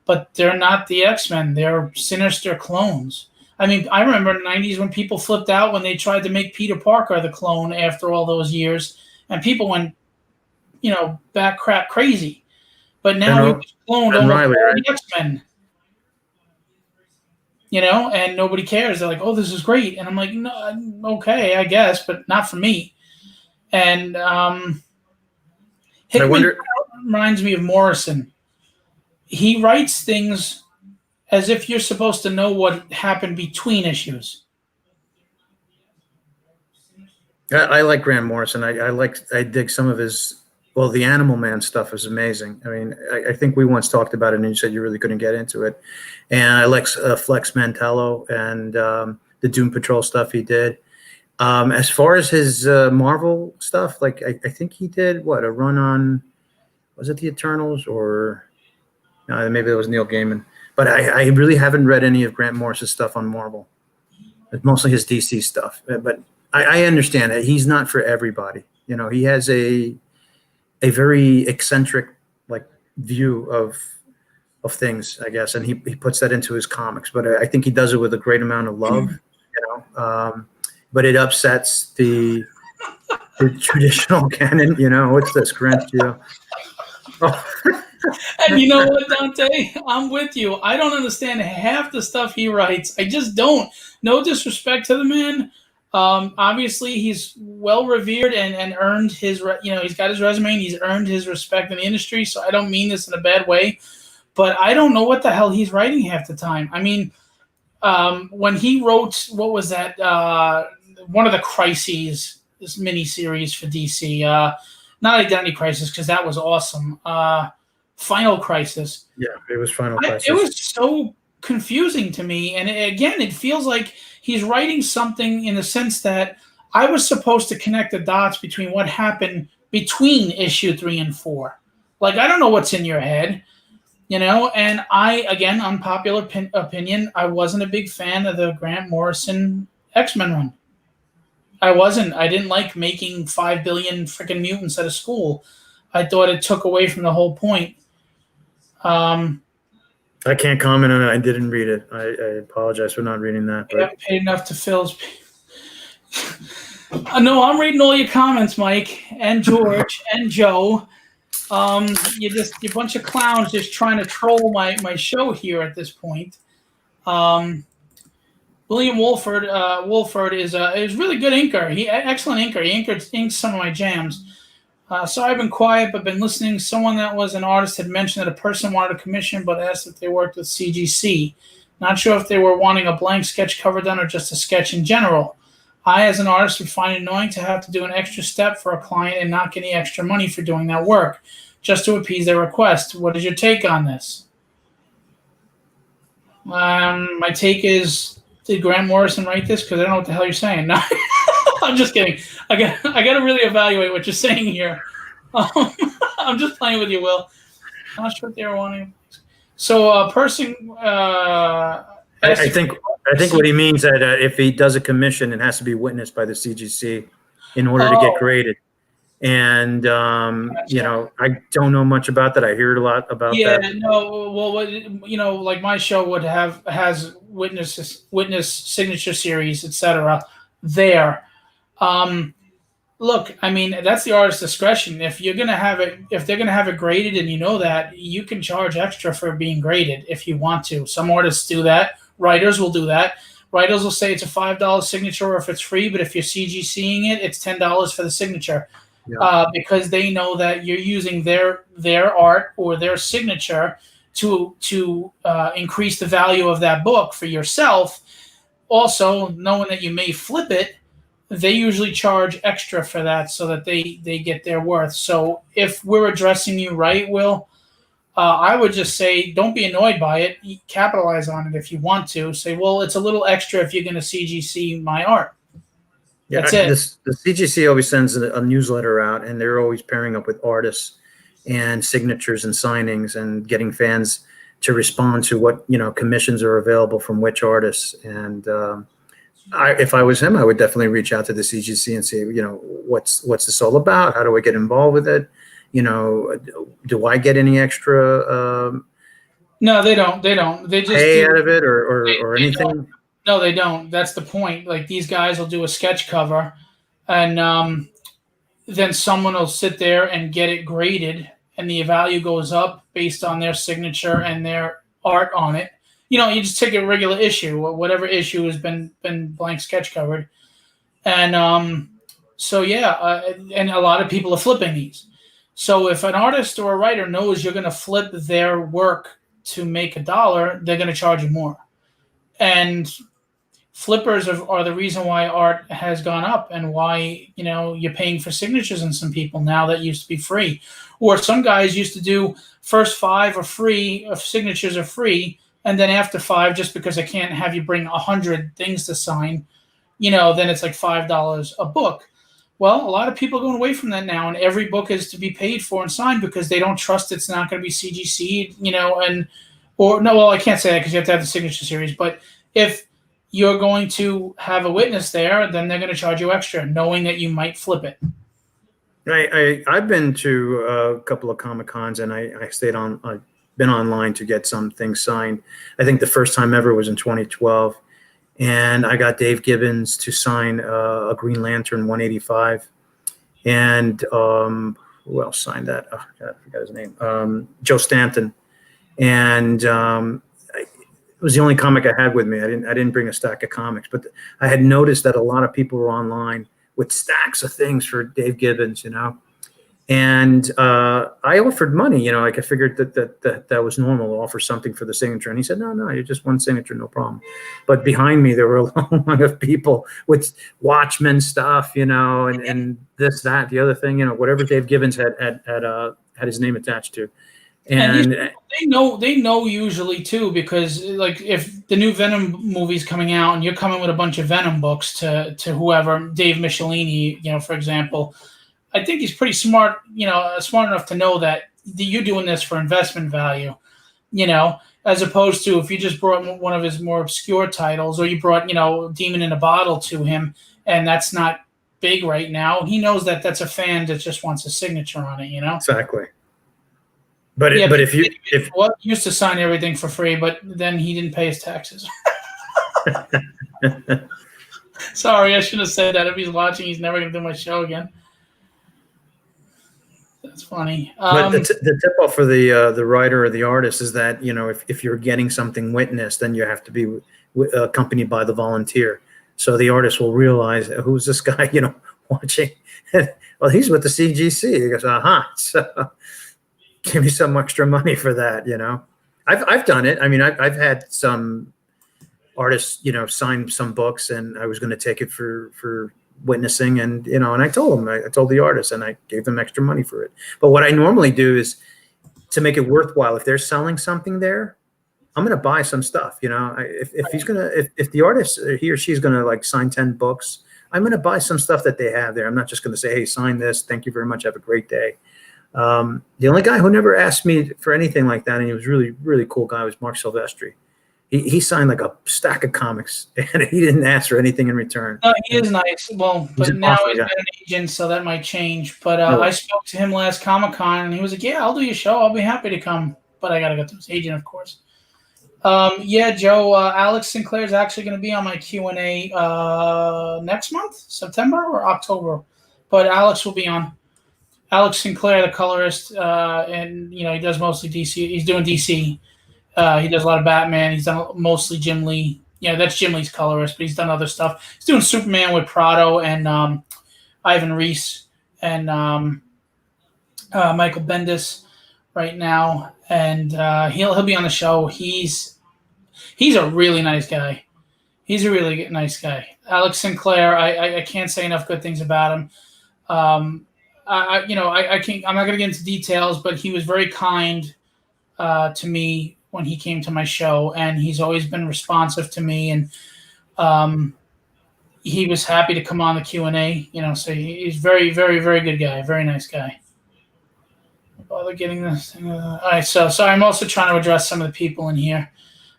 But they're not the X-Men. They're sinister clones. I mean, I remember in the 90s when people flipped out when they tried to make Peter Parker the clone after all those years, and people went, back crap crazy. But now he was cloned over the X-Men. And nobody cares. They're like, oh, this is great. And I'm like, no, okay, I guess, but not for me. And Hickman reminds me of Morrison. He writes things as if you're supposed to know what happened between issues. I like Grant Morrison. I dig some of his. Well, the Animal Man stuff is amazing. I mean, I think we once talked about it, and you said you really couldn't get into it. And I like Flex Mantello and the Doom Patrol stuff he did. As far as his Marvel stuff, like I think he did a run on, was it the Eternals or maybe it was Neil Gaiman. But I really haven't read any of Grant Morrison's stuff on Marvel. It's mostly his DC stuff. But I understand that he's not for everybody. He has a very eccentric view of things, I guess, and he puts that into his comics. But I think he does it with a great amount of love, but it upsets the traditional canon. What's this, Grant? And you know what, Dante? I'm with you. I don't understand half the stuff he writes. I just don't. No disrespect to the man. Obviously, he's well revered and earned his. He's got his resume and he's earned his respect in the industry. So I don't mean this in a bad way, but I don't know what the hell he's writing half the time. I mean, when he wrote, what was that? One of the Crises, this miniseries for DC. Not Identity Crisis, because that was awesome. Final Crisis. Yeah, it was Final Crisis. It was so confusing to me. And again, it feels like he's writing something in the sense that I was supposed to connect the dots between what happened between issue 3 and 4. Like, I don't know what's in your head, and again, unpopular opinion, I wasn't a big fan of the Grant Morrison X-Men run. I didn't like making 5 billion freaking mutants at a school. I thought it took away from the whole point. I can't comment on it. I didn't read it. I apologize for not reading that. I haven't paid enough to Phil's. No, I'm reading all your comments, Mike, and George, and Joe. You're a bunch of clowns just trying to troll my show here at this point. William Wolford is really good inker. Excellent inker. He inks some of my jams. So I've been quiet, but been listening. Someone that was an artist had mentioned that a person wanted a commission, but asked if they worked with CGC. Not sure if they were wanting a blank sketch cover done or just a sketch in general. I, as an artist, would find it annoying to have to do an extra step for a client and not get any extra money for doing that work, just to appease their request. What is your take on this? My take is, did Grant Morrison write this? Because I don't know what the hell you're saying. No, I'm just kidding. I got to really evaluate what you're saying here. I'm just playing with you, Will. I'm not sure what they were wanting. So a person. I think what he means that if he does a commission, it has to be witnessed by the CGC in order to get graded. And I don't know much about that. I hear a lot about that. Yeah, no. Well, like my show has witness signature series, etc. There. Look, I mean, that's the artist's discretion. If they're gonna have it graded, and you know that, you can charge extra for being graded if you want to. Some artists do that. Writers will do that. Writers will say it's a $5 signature, or if it's free, but if you're CGCing it, it's $10 for the signature. Yeah. Because they know that you're using their art or their signature to increase the value of that book for yourself. Also, knowing that you may flip it, they usually charge extra for that so that they get their worth. So if we're addressing you right, Will, I would just say don't be annoyed by it. Capitalize on it if you want to. Say, well, it's a little extra if you're going to CGC my art. Yeah, that's it. The CGC always sends a newsletter out, and they're always pairing up with artists and signatures and signings and getting fans to respond to what commissions are available from which artists. And if I was him, I would definitely reach out to the CGC and say, what's this all about? How do I get involved with it? Do I get any extra? No, they don't. They just pay out of it or anything. Don't. No, they don't. That's the point. Like, these guys will do a sketch cover, and then someone will sit there and get it graded, and the value goes up based on their signature and their art on it. You just take a regular issue, or whatever issue has been blank sketch covered, and and a lot of people are flipping these. So if an artist or a writer knows you're going to flip their work to make $1, they're going to charge you more. And flippers are the reason why art has gone up, and why you're paying for signatures in some people now that used to be free. Or some guys used to do first 5 are free, signatures are free, and then after 5, just because I can't have you bring 100 things to sign, then it's like $5 a book. Well, a lot of people are going away from that now, and every book is to be paid for and signed because they don't trust it's not going to be CGC'd, I can't say that because you have to have the signature series. But if you're going to have a witness there, then they're going to charge you extra, knowing that you might flip it. I've been to a couple of Comic-Cons, and I've been online to get some things signed. I think the first time ever was in 2012. And I got Dave Gibbons to sign a Green Lantern 185. And who else signed that? Oh God, I forgot his name. Joe Stanton, and it was the only comic I had with me. I didn't bring a stack of comics, but I had noticed that a lot of people were online with stacks of things for Dave Gibbons, And I offered money, like I figured that was normal to offer something for the signature. And he said, no, you're just one signature, no problem. But behind me, there were a long line of people with Watchmen stuff, and this, that, the other thing, whatever Dave Gibbons had his name attached to. And they know usually too, because like if the new Venom movie's coming out and you're coming with a bunch of Venom books to whoever, Dave Michelini, for example, I think he's pretty smart, smart enough to know that you're doing this for investment value, as opposed to if you just brought one of his more obscure titles, or you brought, Demon in a Bottle to him, and that's not big right now. He knows that that's a fan that just wants a signature on it, Exactly. But if he used to sign everything for free, but then he didn't pay his taxes. Sorry, I shouldn't have said that. If he's watching, he's never going to do my show again. That's funny. But the tip off for the writer or the artist is that if you're getting something witnessed, then you have to be accompanied by the volunteer. So the artist will realize, who's this guy watching? Well, he's with the CGC. He goes, so give me some extra money for that. I've done it. I mean, I've had some artists sign some books, and I was going to take it for witnessing, and and I told the artist, and I gave them extra money for it. But what I normally do is, to make it worthwhile, if they're selling something there, I'm going to buy some stuff. If the artist, he or she's going to sign 10 books, I'm going to buy some stuff that they have there. I'm not just going to say, hey, sign this, thank you very much, have a great day. The only guy who never asked me for anything like that, and he was really, really cool guy, was Mark Silvestri. He signed like a stack of comics, and he didn't ask for anything in return. He is nice. Well, but now he's got an agent, so that might change. But I spoke to him last Comic-Con, and he was like, yeah, I'll do your show. I'll be happy to come. But I got to go to his agent, of course. Yeah, Joe, Alex Sinclair is actually going to be on my Q&A next month, September or October. But Alex will be on. Alex Sinclair, the colorist, and he does mostly DC. He's doing DC. He does a lot of Batman. He's done mostly Jim Lee. That's Jim Lee's colorist, but he's done other stuff. He's doing Superman with Prado and Ivan Reis and Michael Bendis right now, and he'll be on the show. He's a really nice guy. He's a really nice guy. Alex Sinclair. I can't say enough good things about him. I can't. I'm not going to get into details, but he was very kind to me when he came to my show, and he's always been responsive to me, and he was happy to come on the Q&A, so he's very, very, very good guy, very nice guy. Bother getting this thing. All right, so I'm also trying to address some of the people in here.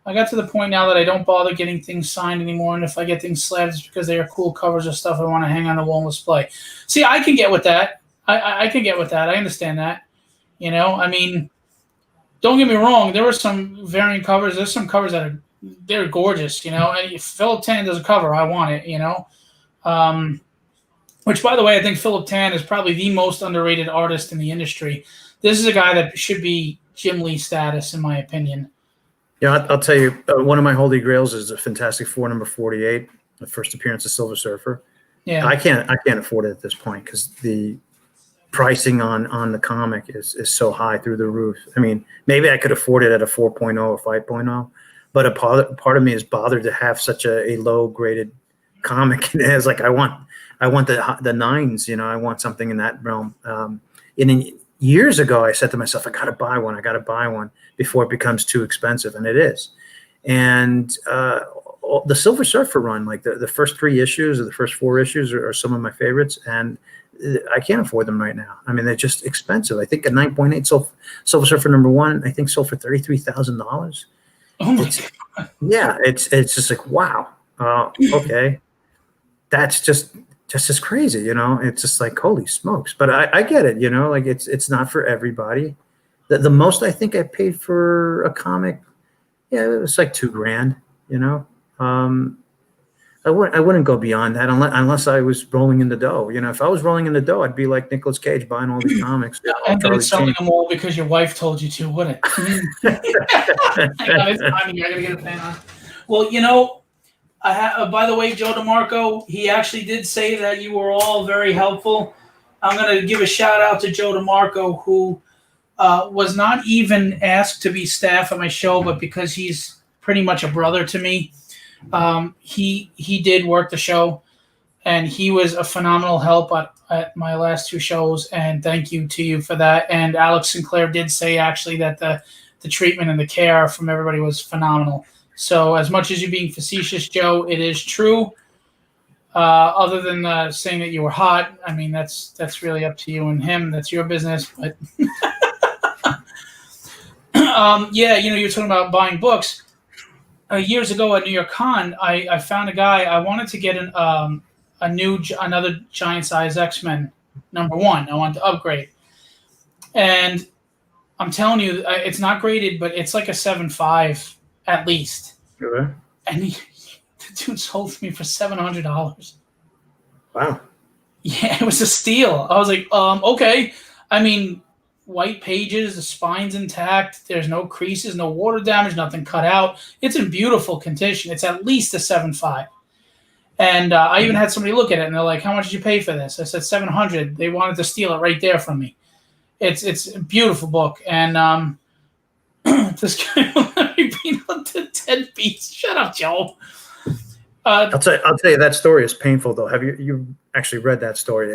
I got to the point now that I don't bother getting things signed anymore, and if I get things slabbed, it's because they are cool covers or stuff I want to hang on the wall and display. See, I can get with that. I can get with that. I understand that. I mean, don't get me wrong. There were some variant covers. There's some covers that they're gorgeous, And if Philip Tan does a cover, I want it, Which, by the way, I think Philip Tan is probably the most underrated artist in the industry. This is a guy that should be Jim Lee status, in my opinion. Yeah, I'll tell you, one of my holy grails is a Fantastic Four number 48, the first appearance of Silver Surfer. Yeah, I can't afford it at this point because the pricing on the comic is so high through the roof. I mean, maybe I could afford it at a 4.0 or 5.0, but a part of me is bothered to have such a low graded comic. And it's like I want the nines, I want something in that realm. And years ago, I said to myself, I got to buy one before it becomes too expensive, and it is. And the Silver Surfer run, like the first 3 issues or the first 4 issues are some of my favorites, and I can't afford them right now. I mean, they're just expensive. I think a 9.8 Silver Surfer number 1, I think sold for $33,000. Oh my God. Yeah, it's just like, wow. Okay, that's just as crazy, It's just like, holy smokes. But I get it, like it's not for everybody. The most I think I paid for a comic, yeah, it was like $2,000, I wouldn't go beyond that unless I was rolling in the dough. You know, if I was rolling in the dough, I'd be like Nicolas Cage buying all these comics. And then Charlie selling Sheen. them all because your wife told you to, wouldn't it? Hang on, it's timing. I gotta get a fan on. Well, you know, by the way, Joe DeMarco, he actually did say that you were all very helpful. I'm gonna give a shout out to Joe DeMarco, who was not even asked to be staff at my show, but because he's pretty much a brother to me, he did work the show, and he was a phenomenal help at my last two shows, and thank you to you for that. And Alex Sinclair did say actually that the treatment and the care from everybody was phenomenal. So as much as you're being facetious, Joe, it is true. Other than saying that you were hot, I mean, that's really up to you and him. That's your business. But yeah, you know, you're talking about buying books. Years ago at New York Con, I found a guy. I wanted to get another giant size X-Men #1. I wanted to upgrade, and I'm telling you, it's not graded, but it's like a 7.5 at least. Okay. And the dude sold to me for $700. Wow. Yeah, it was a steal. I was like, okay. I mean, white pages, the spine's intact. There's no creases, no water damage, nothing cut out. It's in beautiful condition. It's at least a 7.5. And I even had somebody look at it, and they're like, "How much did you pay for this?" I said $700. They wanted to steal it right there from me. It's a beautiful book, and this guy will let me beat up to 10 beats. Shut up, Joe. I'll tell you that story is painful though. Have you actually read that story?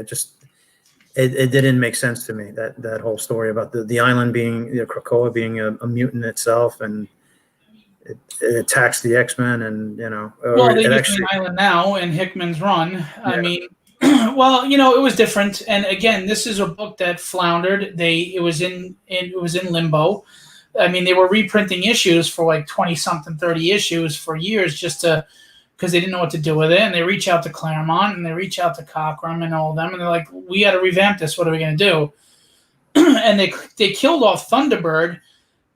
It didn't make sense to me, that whole story about the island being, Krakoa being a mutant itself, and it attacks the X-Men, and well, they use the island now in Hickman's run. Yeah. I mean, well, it was different. And again, this is a book that floundered. It was in limbo. I mean, they were reprinting issues for like 20-something, 30 issues for years because they didn't know what to do with it. And they reach out to Claremont, and they reach out to Cockrum and all of them, and they're like, "We got to revamp this. What are we going to do?" And they killed off Thunderbird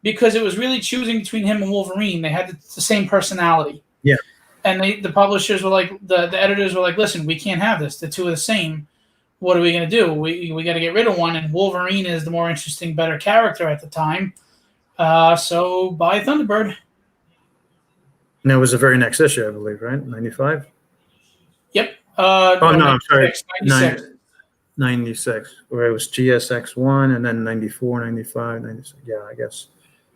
because it was really choosing between him and Wolverine. They had the same personality. Yeah. And the publishers were like, the editors were like, "Listen, we can't have this. The two are the same. What are we going to do? We got to get rid of one." And Wolverine is the more interesting, better character at the time. So buy Thunderbird. And that was the very next issue, I believe, right? 95? Yep. No, I'm sorry. 96. 96, where it was GSX1, and then 94, 95, 96. Yeah, I guess.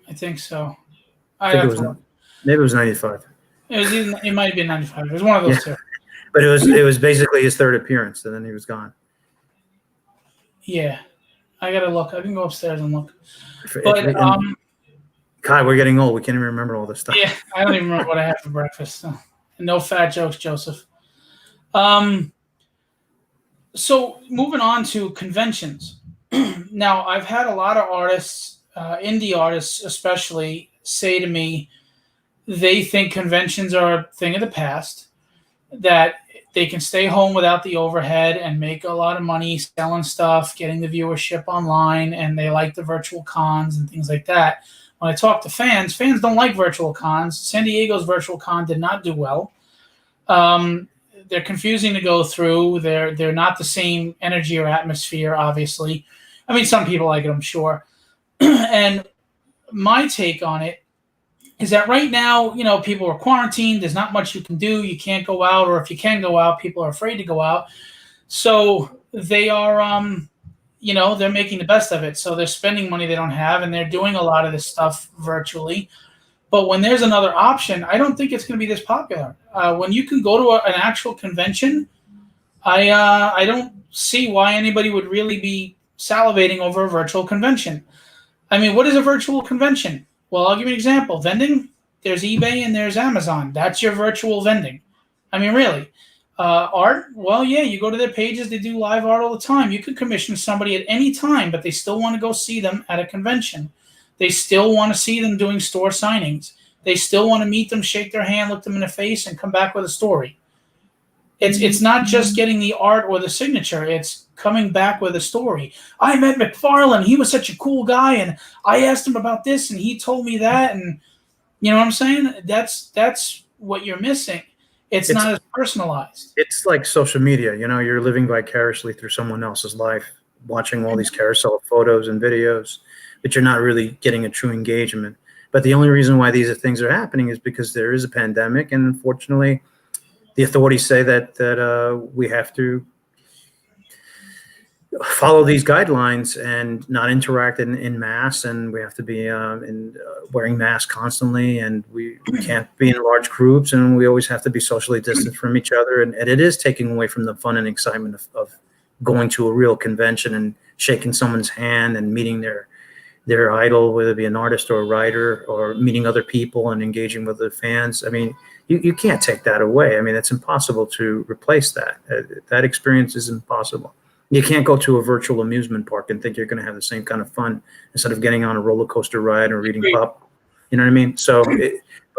I think so. Maybe it was 95. It might have been 95. It was one of those two. But it was basically his third appearance, and then he was gone. Yeah. I got to look. I can go upstairs and look. Kai, we're getting old. We can't even remember all this stuff. Yeah, I don't even remember what I had for breakfast. So. No fat jokes, Joseph. So moving on to conventions. Now, I've had a lot of artists, indie artists especially, say to me they think conventions are a thing of the past, that they can stay home without the overhead and make a lot of money selling stuff, getting the viewership online, and they like the virtual cons and things like that. When I talk to fans don't like virtual cons. San Diego's virtual con did not do well. They're confusing to go through. They're not the same energy or atmosphere, obviously. I mean, some people like it, I'm sure. And my take on it is that right now, people are quarantined. There's not much you can do. You can't go out, or if you can go out, people are afraid to go out. So they are, they're making the best of it. So they're spending money they don't have, and they're doing a lot of this stuff virtually. But when there's another option, I don't think it's going to be this popular. When you can go to an actual convention, I don't see why anybody would really be salivating over a virtual convention. I mean, what is a virtual convention? Well, I'll give you an example. Vending, there's eBay and there's Amazon. That's your virtual vending. I mean, really. Art, well, yeah, you go to their pages. They do live art all the time. You could commission somebody at any time, but they still want to go see them at a convention. They still want to see them doing store signings. They still want to meet them, shake their hand, look them in the face, and come back with a story. It's not just getting the art or the signature. It's coming back with a story. I met McFarlane. He was such a cool guy, and I asked him about this, and he told me that. And you know what I'm saying? That's what you're missing. It's not as personalized. It's like social media. You're living vicariously through someone else's life, watching all these carousel photos and videos, but you're not really getting a true engagement. But the only reason why these things are happening is because there is a pandemic, and unfortunately, the authorities say that we have to follow these guidelines and not interact in mass, and we have to be wearing masks constantly, and we can't be in large groups, and we always have to be socially distant from each other, and it is taking away from the fun and excitement of going to a real convention and shaking someone's hand and meeting their idol, whether it be an artist or a writer, or meeting other people and engaging with the fans. I mean, you can't take that away. I mean, it's impossible to replace that. That experience is impossible. You can't go to a virtual amusement park and think you're going to have the same kind of fun instead of getting on a roller coaster ride or reading pop. You know what I mean? So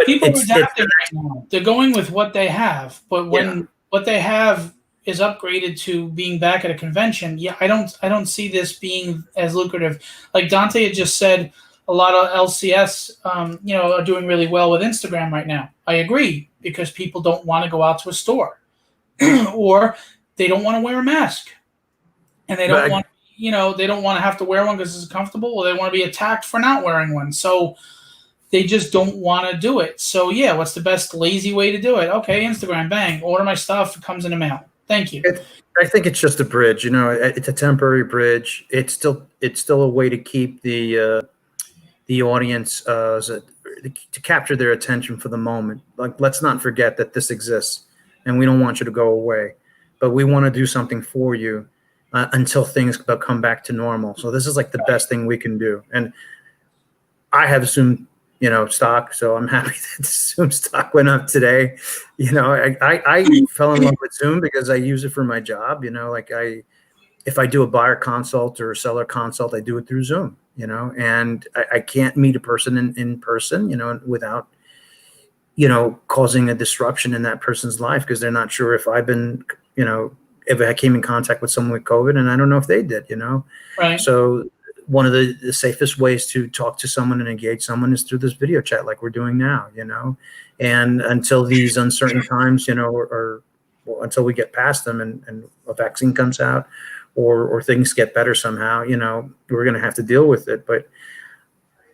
people are adapting right now. They're going with what they have, but when what they have is upgraded to being back at a convention, I don't see this being as lucrative. Like Dante had just said, a lot of LCS, are doing really well with Instagram right now. I agree, because people don't want to go out to a store, or they don't want to wear a mask. And they don't want, they don't want to have to wear one because it's comfortable, or they want to be attacked for not wearing one. So they just don't want to do it. So what's the best lazy way to do it? Okay, Instagram, bang, order my stuff, it comes in the mail. Thank you. I think it's just a bridge. It's a temporary bridge. It's still a way to keep the audience to capture their attention for the moment. Like, let's not forget that this exists, and we don't want you to go away, but we want to do something for you. Until things come back to normal. So this is like the best thing we can do. And I have Zoom, stock, so I'm happy that Zoom stock went up today. I fell in love with Zoom because I use it for my job. If I do a buyer consult or a seller consult, I do it through Zoom, and I can't meet a person in person, without, causing a disruption in that person's life, because they're not sure if I've been, if I came in contact with someone with COVID, and I don't know if they did, Right. So one of the safest ways to talk to someone and engage someone is through this video chat like we're doing now, and until these uncertain times, or until we get past them and a vaccine comes out or things get better somehow, we're going to have to deal with it. But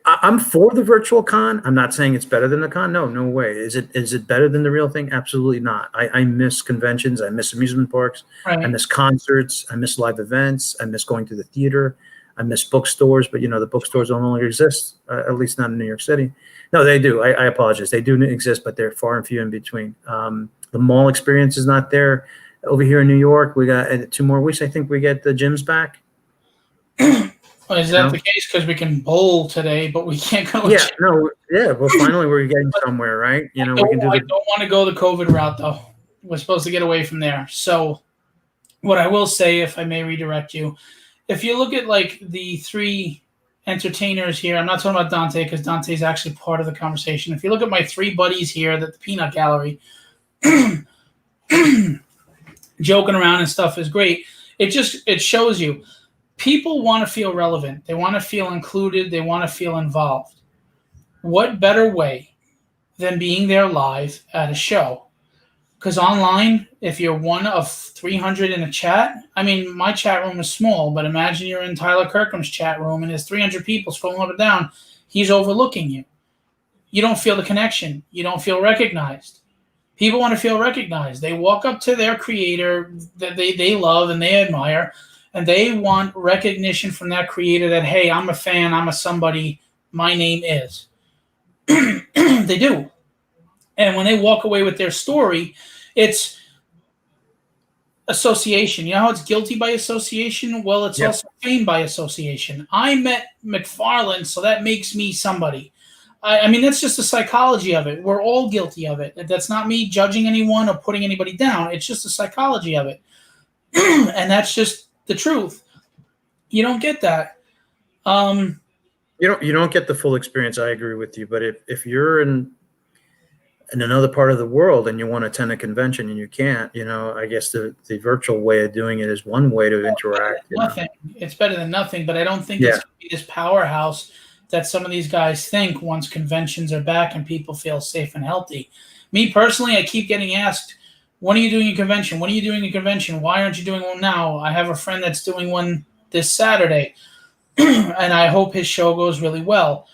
I'm for the virtual con. I'm not saying it's better than the con. No way. Is it better than the real thing? Absolutely not. I miss conventions. I miss amusement parks. Right. I miss concerts. I miss live events. I miss going to the theater. I miss bookstores. But the bookstores don't longer exist, at least not in New York City. No, they do. I apologize. They do exist, but they're far and few in between. The mall experience is not there. Over here in New York, we got 2 more weeks. I think we get the gyms back. Well, is that the case? Because we can bowl today, but we can't go. Well, finally we're getting somewhere, right? We can do. I don't want to go the COVID route, though. We're supposed to get away from there. So, what I will say, if I may redirect you, if you look at like the 3 entertainers here, I'm not talking about Dante because Dante's actually part of the conversation. If you look at my 3 buddies here, the Peanut Gallery, joking around and stuff is great. It shows you. People want to feel relevant. They want to feel included. They want to feel involved. What better way than being there live at a show? Because online, if you're one of 300 in a chat, I mean, my chat room is small, but imagine you're in Tyler Kirkham's chat room and there's 300 people scrolling up and down. He's overlooking you. You don't feel the connection. You don't feel recognized. People want to feel recognized. They walk up to their creator that they love and they admire, and they want recognition from that creator that, hey, I'm a fan, I'm a somebody, my name is. They do. And when they walk away with their story, it's association. You know how it's guilty by association? Well, it's also fame by association. I met McFarlane, so that makes me somebody. I mean, that's just the psychology of it. We're all guilty of it. That's not me judging anyone or putting anybody down. It's just the psychology of it. And that's just the truth. You don't get that. You don't get the full experience. I agree with you. But if you're in another part of the world and you want to attend a convention and you can't, I guess the virtual way of doing it is one way to interact. Nothing. It's better than nothing, but I don't think it's going to be this powerhouse that some of these guys think once conventions are back and people feel safe and healthy. Me personally, I keep getting asked, when are you doing a convention? When are you doing a convention? Why aren't you doing one now? I have a friend that's doing one this Saturday, and I hope his show goes really well.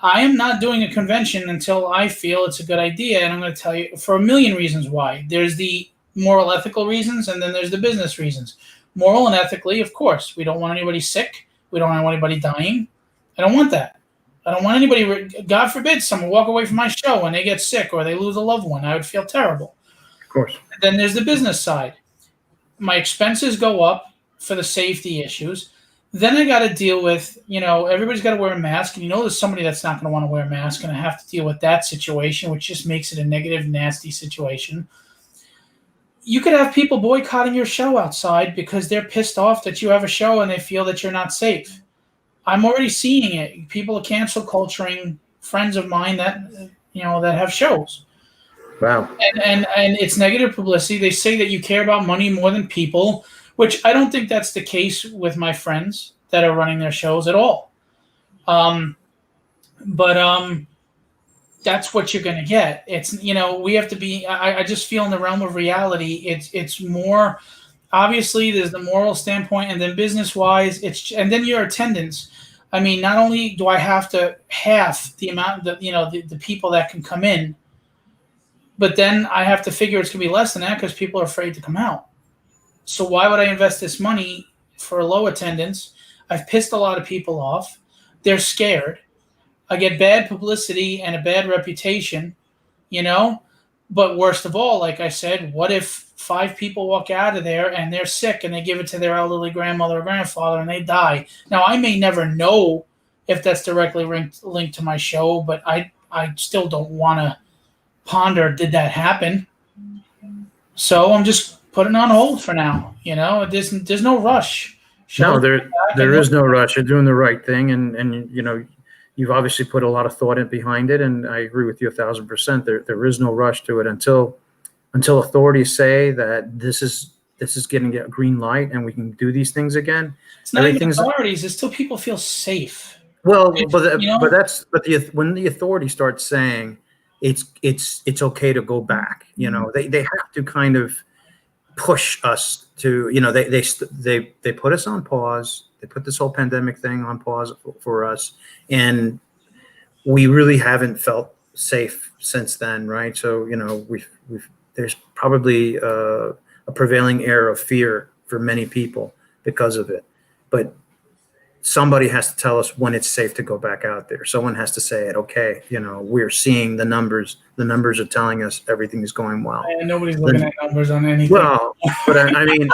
I am not doing a convention until I feel it's a good idea, and I'm going to tell you for a million reasons why. There's the moral, ethical reasons, and then there's the business reasons. Moral and ethically, of course, we don't want anybody sick. We don't want anybody dying. I don't want that. I don't want anybody, God forbid, someone walk away from my show and they get sick or they lose a loved one. I would feel terrible. Of course. And then there's the business side. My expenses go up for the safety issues. Then I got to deal with, everybody's got to wear a mask. And there's somebody that's not going to want to wear a mask, and I have to deal with that situation, which just makes it a negative, nasty situation. You could have people boycotting your show outside because they're pissed off that you have a show and they feel that you're not safe. I'm already seeing it. People are cancel culturing friends of mine that have shows. Wow. And it's negative publicity. They say that you care about money more than people, which I don't think that's the case with my friends that are running their shows at all. But that's what you're going to get. It's, we have to be, I just feel in the realm of reality, it's more, obviously there's the moral standpoint, and then business wise, and then your attendance. I mean, not only do I have to half the amount that, the people that can come in, but then I have to figure it's going to be less than that because people are afraid to come out. So why would I invest this money for a low attendance? I've pissed a lot of people off. They're scared. I get bad publicity and a bad reputation, But worst of all, like I said, what if 5 people walk out of there and they're sick and they give it to their elderly grandmother or grandfather and they die? Now, I may never know if that's directly linked to my show, but I still don't want to ponder, did that happen? So I'm just putting on hold for now. There's no rush. No, there is no rush. You're doing the right thing, and you've obviously put a lot of thought in behind it, and I agree with you 1,000%. There is no rush to it until authorities say that this is getting a green light and we can do these things again. It's not even authorities. It's till people feel safe. Well, when the authorities start saying it's okay to go back, they have to kind of push us to, they put us on pause. They put this whole pandemic thing on pause for us, and we really haven't felt safe since then, right? So there's probably a prevailing air of fear for many people because of it, but somebody has to tell us when it's safe to go back out there. Someone has to say it. Okay, we're seeing the numbers. The numbers are telling us everything is going well. And nobody's looking at numbers on anything. Well, but I mean,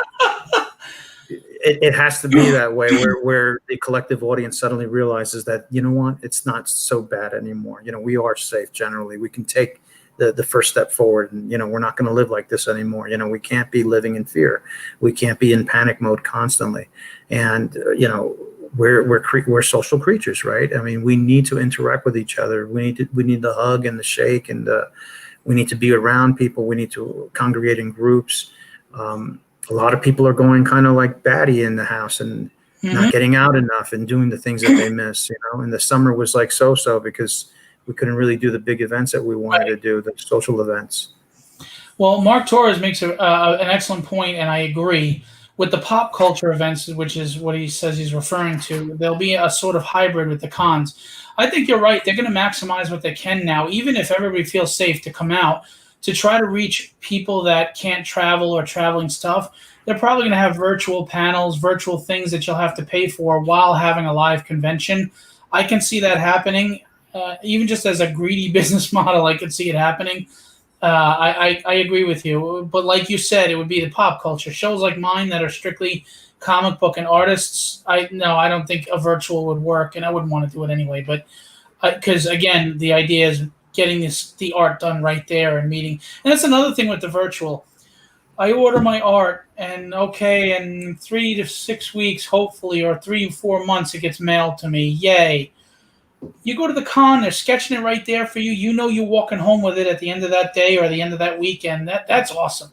it has to be that way, where the collective audience suddenly realizes that, what, it's not so bad anymore. We are safe generally. We can take the first step forward, and we're not going to live like this anymore. We can't be living in fear. We can't be in panic mode constantly, and we're social creatures, right? I mean, we need to interact with each other. We need the hug and the shake, and we need to be around people. We need to congregate in groups. A lot of people are going kind of like batty in the house and not getting out enough and doing the things that they miss, And the summer was like so because we couldn't really do the big events that we wanted to do, the social events. Well, Mark Torres makes an excellent point, and I agree. With the pop culture events, which is what he says he's referring to, there'll be a sort of hybrid with the cons. I think you're right. They're going to maximize what they can now, even if everybody feels safe to come out, to try to reach people that can't travel or traveling stuff. They're probably going to have virtual panels, virtual things that you'll have to pay for while having a live convention. I can see that happening, even just as a greedy business model. I can see it happening. I agree with you, but like you said, it would be the pop culture shows like mine that are strictly comic book and artists. I don't think a virtual would work, and I wouldn't want to do it anyway. But because again, the idea is getting the art done right there and meeting. And that's another thing with the virtual. I order my art, and in 3 to 6 weeks, hopefully, or 3 or 4 months, it gets mailed to me. Yay. You go to the con, they're sketching it right there for you. You're walking home with it at the end of that day or the end of that weekend. That's awesome.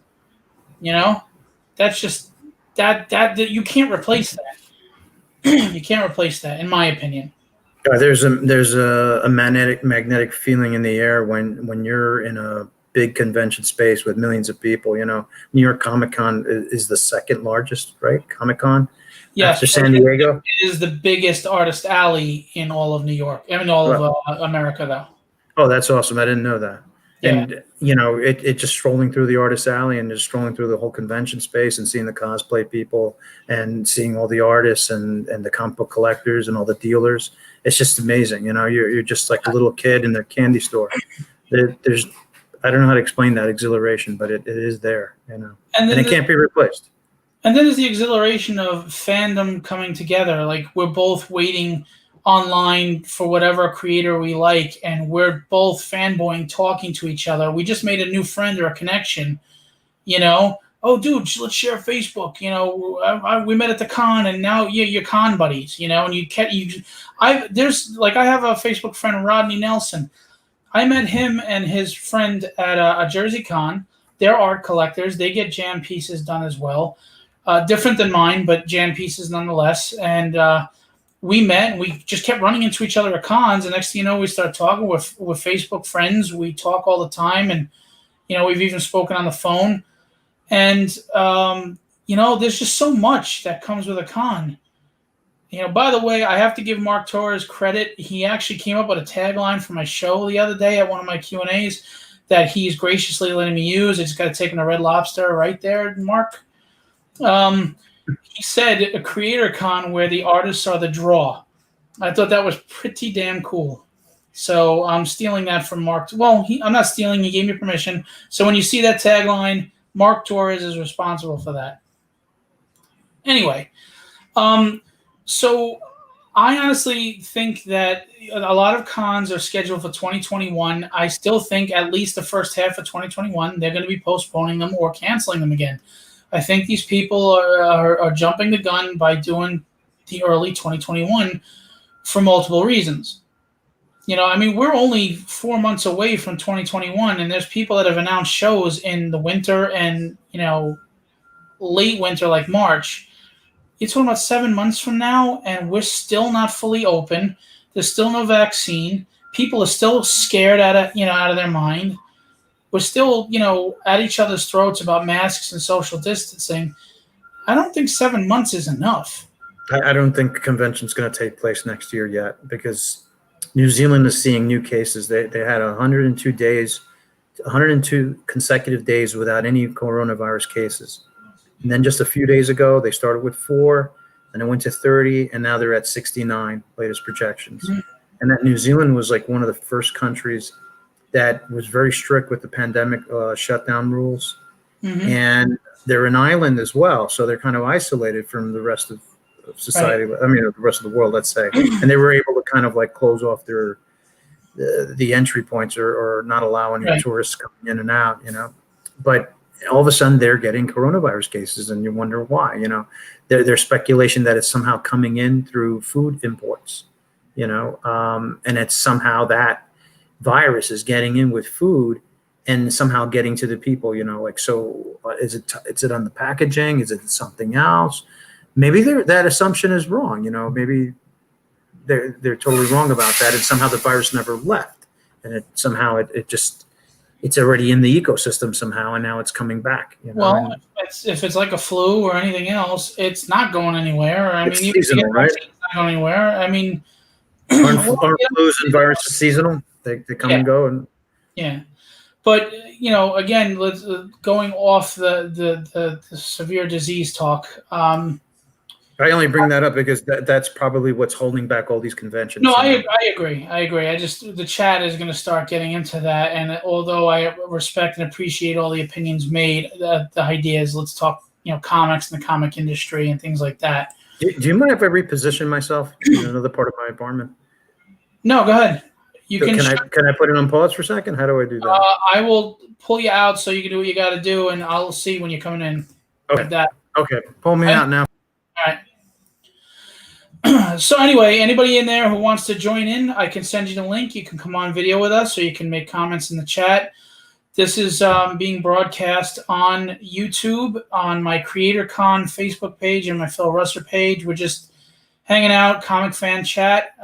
That's just that you can't replace that. You can't replace that, in my opinion. There's a magnetic feeling in the air when you're in big convention space with millions of people. New York Comic Con is the second largest, right? Comic Con Yes, after San Diego. it is the biggest artist alley in all of New York. I mean, all of America, though. Oh, that's awesome. I didn't know that. Yeah. And, it just strolling through the artist alley and just strolling through the whole convention space and seeing the cosplay people and seeing all the artists and the comic book collectors and all the dealers. It's just amazing. You're just like a little kid in their candy store. There's, I don't know how to explain that exhilaration, but it is there, and it can't be replaced. And then there's the exhilaration of fandom coming together. Like, we're both waiting online for whatever creator we like, and we're both fanboying, talking to each other. We just made a new friend or a connection, Oh, dude, let's share Facebook. We met at the con, and now you're con buddies. And I have a Facebook friend, Rodney Nelson. I met him and his friend at a Jersey con. They're art collectors. They get jam pieces done as well. Different than mine, but jam pieces nonetheless. And we met, and we just kept running into each other at cons. And next thing you know, we started talking with Facebook friends. We talk all the time, and we've even spoken on the phone. And there's just so much that comes with a con. By the way, I have to give Mark Torres credit. He actually came up with a tagline for my show the other day at one of my Q&As that he's graciously letting me use. I just got to take in a Red Lobster right there, Mark. He said a creator con where the artists are the draw. I thought that was pretty damn cool. So I'm stealing that from Mark. Well, I'm not stealing. He gave me permission. So when you see that tagline, Mark Torres is responsible for that. Anyway, so I honestly think that a lot of cons are scheduled for 2021. I still think at least the first half of 2021, they're going to be postponing them or canceling them again. I think these people are jumping the gun by doing the early 2021 for multiple reasons. We're only 4 months away from 2021, and there's people that have announced shows in the winter and, late winter like March. You're talking about 7 months from now, and we're still not fully open. There's still no vaccine. People are still scared out of their mind. We're still, at each other's throats about masks and social distancing. I don't think 7 months is enough. I don't think the convention's going to take place next year yet, because New Zealand is seeing new cases. They had 102 days, 102 consecutive days without any coronavirus cases. And then just a few days ago, they started with 4, and it went to 30, and now they're at 69, latest projections. Mm-hmm. And that New Zealand was like one of the first countries that was very strict with the pandemic shutdown rules. Mm-hmm. And they're an island as well, so they're kind of isolated from the rest of society. Right. I mean, the rest of the world, let's say. And they were able to kind of like close off their the entry points or not allow any tourists coming in and out, But all of a sudden they're getting coronavirus cases, and you wonder why. There's speculation that it's somehow coming in through food imports, and it's somehow that virus is getting in with food and somehow getting to the people, so is it on the packaging? Is it something else? Maybe that assumption is wrong. Maybe they're totally wrong about that, and somehow the virus never left, and it's already in the ecosystem somehow, and now it's coming back. Well, if it's like a flu or anything else, it's not going anywhere. It's seasonal, right? It's not going anywhere. Aren't flus and viruses seasonal? They come and go, and But again, let's going off the severe disease talk. I only bring that up because that's probably what's holding back all these conventions. No, I agree. The chat is going to start getting into that, and although I respect and appreciate all the opinions made, the idea is let's talk, comics and the comic industry and things like that. Do you mind if I reposition myself in another part of my apartment? No, go ahead. Can I put it on pause for a second? How do I do that? I will pull you out so you can do what you got to do, and I'll see when you're coming in. Okay. Like that. Okay. Pull me out now. All right. So anyway, anybody in there who wants to join in, I can send you the link. You can come on video with us, or you can make comments in the chat. This is being broadcast on YouTube, on my Creatorcon Facebook page and my Phil Russer page. We're just hanging out, comic fan chat.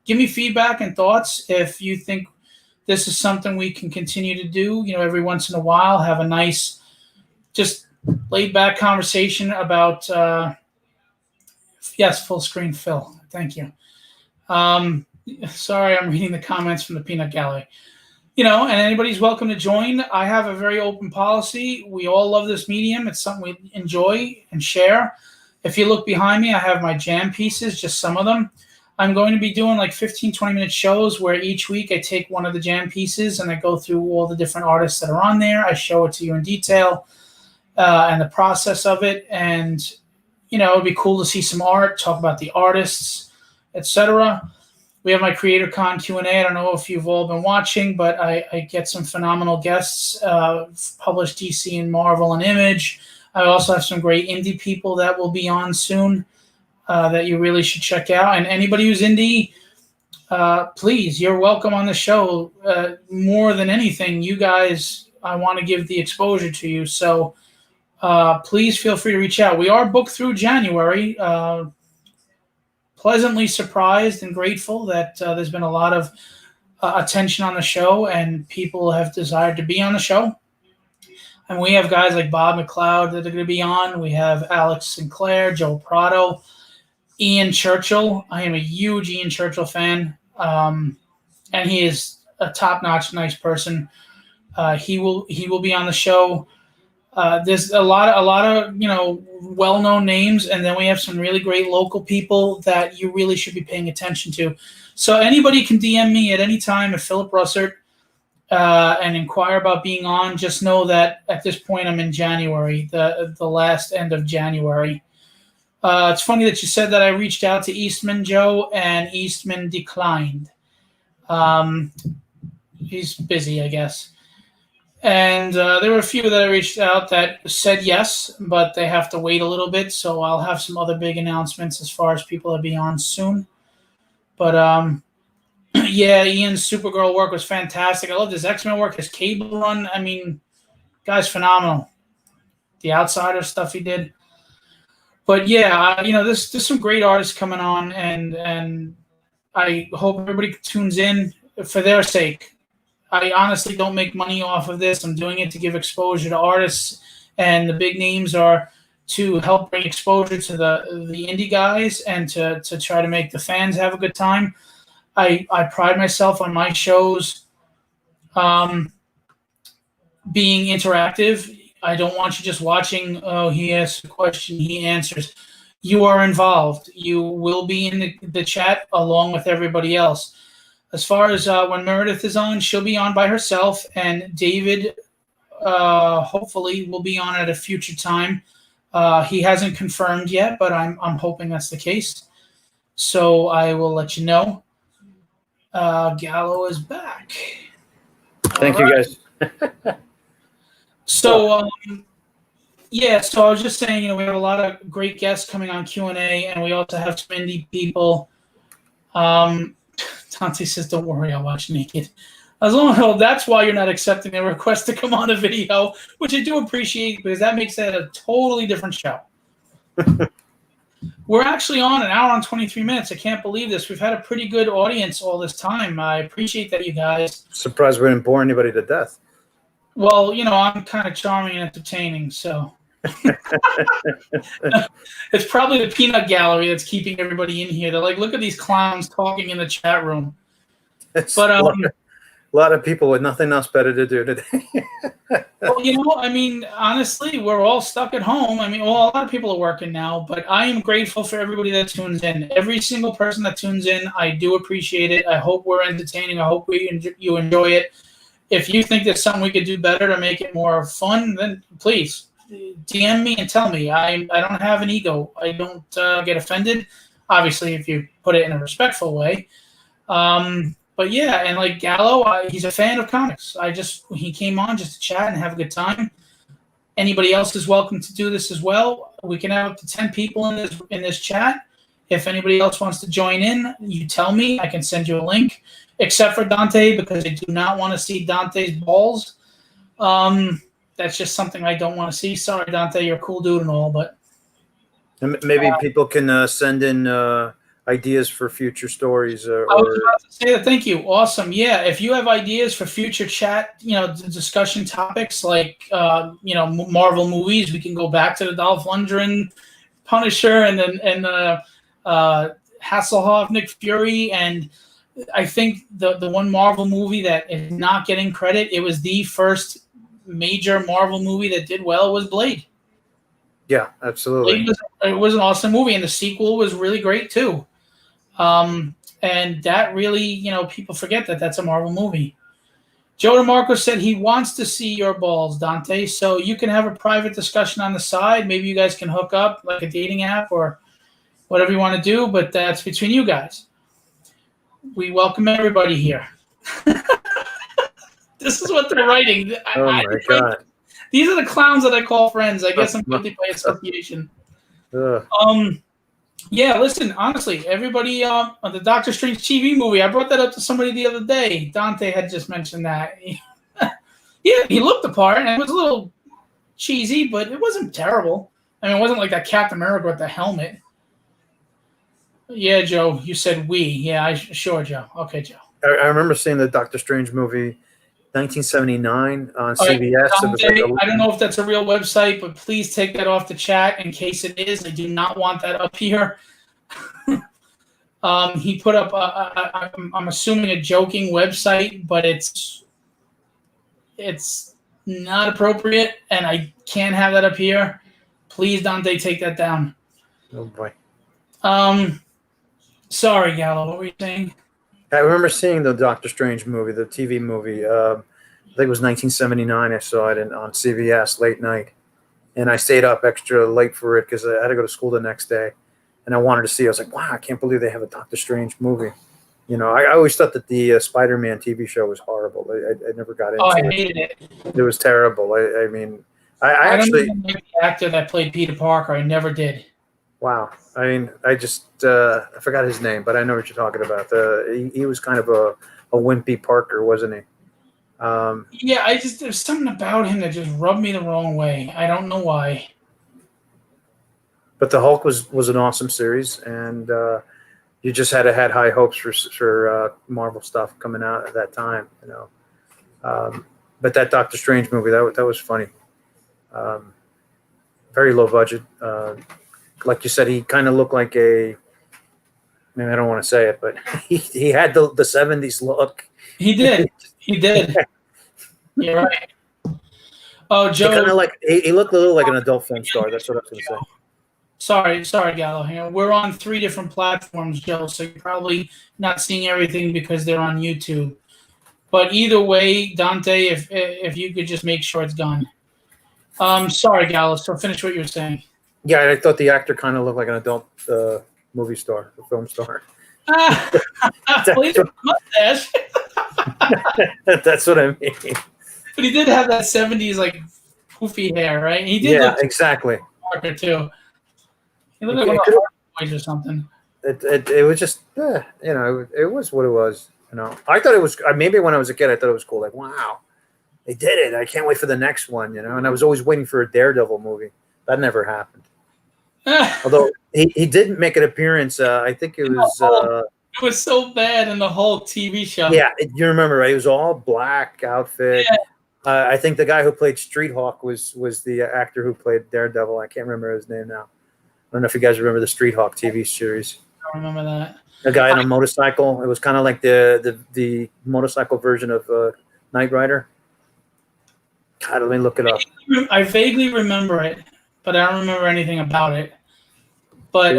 Give me feedback and thoughts if you think this is something we can continue to do, every once in a while, have a nice, just laid back conversation about, yes, full screen Phil. Thank you. Sorry, I'm reading the comments from the Peanut Gallery. And anybody's welcome to join. I have a very open policy. We all love this medium. It's something we enjoy and share. If you look behind me, I have my jam pieces, just some of them. I'm going to be doing like 15, 20-minute shows where each week I take one of the jam pieces and I go through all the different artists that are on there. I show it to you in detail and the process of it. And, it'd be cool to see some art, talk about the artists, etc. We have my Creatorcon Q&A. I don't know if you've all been watching, but I get some phenomenal guests, published DC and Marvel and Image. I also have some great indie people that will be on soon. That you really should check out. And anybody who's indie, please, you're welcome on the show. More than anything, you guys, I want to give the exposure to you. So please feel free to reach out. We are booked through January. Pleasantly surprised and grateful that there's been a lot of attention on the show and people have desired to be on the show. And we have guys like Bob McLeod that are going to be on. We have Alex Sinclair, Joe Prado, Ian Churchill. I am a huge Ian Churchill fan, and he is a top-notch, nice person. He will be on the show. There's a lot of well-known names, and then we have some really great local people that you really should be paying attention to. So anybody can DM me at any time at Philip Russert and inquire about being on. Just know that at this point I'm in January, the last end of January. It's funny that you said that. I reached out to Eastman, Joe, and Eastman declined. He's busy, I guess. And there were a few that I reached out that said yes, but they have to wait a little bit. So I'll have some other big announcements as far as people that be on soon. But yeah, Ian's Supergirl work was fantastic. I loved his X-Men work, his Cable run. I mean, guy's phenomenal. The Outsider stuff he did. But yeah, there's some great artists coming on, and I hope everybody tunes in for their sake. I honestly don't make money off of this. I'm doing it to give exposure to artists, and the big names are to help bring exposure to the indie guys and to try to make the fans have a good time. I pride myself on my shows being interactive. I don't want you just watching, oh, he asks a question, he answers. You are involved. You will be in the chat along with everybody else. As far as when Meredith is on, she'll be on by herself, and David hopefully will be on at a future time. He hasn't confirmed yet, but I'm hoping that's the case. So I will let you know. Gallo is back. Thank you, guys. So, yeah, so I was just saying, we have a lot of great guests coming on Q&A, and we also have some indie people. Tante says, don't worry, I'll watch naked. As long as that's why you're not accepting a request to come on a video, which I do appreciate because that makes that a totally different show. We're actually on an hour and 23 minutes. I can't believe this. We've had a pretty good audience all this time. I appreciate that, you guys. Surprised we didn't bore anybody to death. Well, I'm kind of charming and entertaining, so. It's probably the peanut gallery that's keeping everybody in here. They're like, look at these clowns talking in the chat room. But a lot of people with nothing else better to do today. Well, honestly, we're all stuck at home. A lot of people are working now, but I am grateful for everybody that tunes in. Every single person that tunes in, I do appreciate it. I hope we're entertaining. I hope you enjoy it. If you think there's something we could do better to make it more fun, then please DM me and tell me. I don't have an ego. I don't get offended. Obviously, if you put it in a respectful way. But yeah, and like Gallo, he's a fan of comics. He came on just to chat and have a good time. Anybody else is welcome to do this as well. We can have up to 10 people in this chat. If anybody else wants to join in, you tell me. I can send you a link. Except for Dante, because I do not want to see Dante's balls. That's just something I don't want to see. Sorry, Dante, you're a cool dude and all, but Maybe people can send in a ideas for future stories I was about to say that. Thank you. Awesome. Yeah. If you have ideas for future chat, discussion topics like, Marvel movies, we can go back to the Dolph Lundgren Punisher and then Hasselhoff, Nick Fury. And I think the one Marvel movie that is not getting credit, it was the first major Marvel movie that did well, was Blade. Yeah, absolutely. It was an awesome movie, and the sequel was really great too. And that really, people forget that that's a Marvel movie. Joe DeMarco said he wants to see your balls, Dante. So you can have a private discussion on the side. Maybe you guys can hook up like a dating app or whatever you want to do, but that's between you guys. We welcome everybody here. This is what they're writing. Oh my God. These are the clowns that I call friends. I guess I'm guilty by association. Yeah, listen, honestly, everybody on the Doctor Strange TV movie, I brought that up to somebody the other day. Dante had just mentioned that. Yeah, he looked the part, and it was a little cheesy, but it wasn't terrible. I mean, it wasn't like that Captain America with the helmet. Yeah, Joe, you said we. Yeah, sure, Joe. Okay, Joe. I remember seeing the Doctor Strange movie 1979 on CBS. I don't know if that's a real website, but please take that off the chat in case it is. I do not want that up here. He put up, I'm assuming, a joking website, but it's not appropriate, and I can't have that up here. Please, Dante, take that down. Oh, boy. Sorry, Gallo. What were you saying? I remember seeing the Doctor Strange movie, the TV movie. I think it was 1979. I saw it on CBS late night, and I stayed up extra late for it because I had to go to school the next day, and I wanted to see. I was like, "Wow, I can't believe they have a Doctor Strange movie." I always thought that the Spider-Man TV show was horrible. I never got into it. I hated it. It was terrible. I mean, I actually don't even like the actor that played Peter Parker. I never did. Wow. I mean, I just I forgot his name, but I know what you're talking about. He was kind of a wimpy Parker, wasn't he? Yeah, there's something about him that just rubbed me the wrong way. I don't know why. But the Hulk was an awesome series, and you just had high hopes for Marvel stuff coming out at that time, But that Doctor Strange movie, that was funny. Very low budget. Like you said, he kind of looked like I don't want to say it, but he had the 70s look. He did. You're right. Oh, Joe. Kind of like he looked a little like an adult film star. That's what I was going to say. Sorry, Gallo. We're on 3 different platforms, Joe, so you're probably not seeing everything because they're on YouTube. But either way, Dante, if you could just make sure it's gone. Sorry, Gallo. So finish what you were saying. Yeah, I thought the actor kind of looked like an adult movie star, a film star. That's what I mean. But he did have that 70s like poofy hair, right? He did. Yeah, exactly. Parker too. He looked like one of the Boys or something. It was just, it was what it was. I thought it was. Maybe when I was a kid, I thought it was cool. Like, wow, they did it! I can't wait for the next one. And I was always waiting for a Daredevil movie. That never happened. Although he did make an appearance. I think it was. It was so bad in the whole TV show. Yeah, you remember, right? It was all black outfit. Yeah. I think the guy who played Street Hawk was the actor who played Daredevil. I can't remember his name now. I don't know if you guys remember the Street Hawk TV series. I don't remember that. A guy on a motorcycle. It was kind of like the motorcycle version of Knight Rider. God, let me look it up. I vaguely remember it, but I don't remember anything about it. But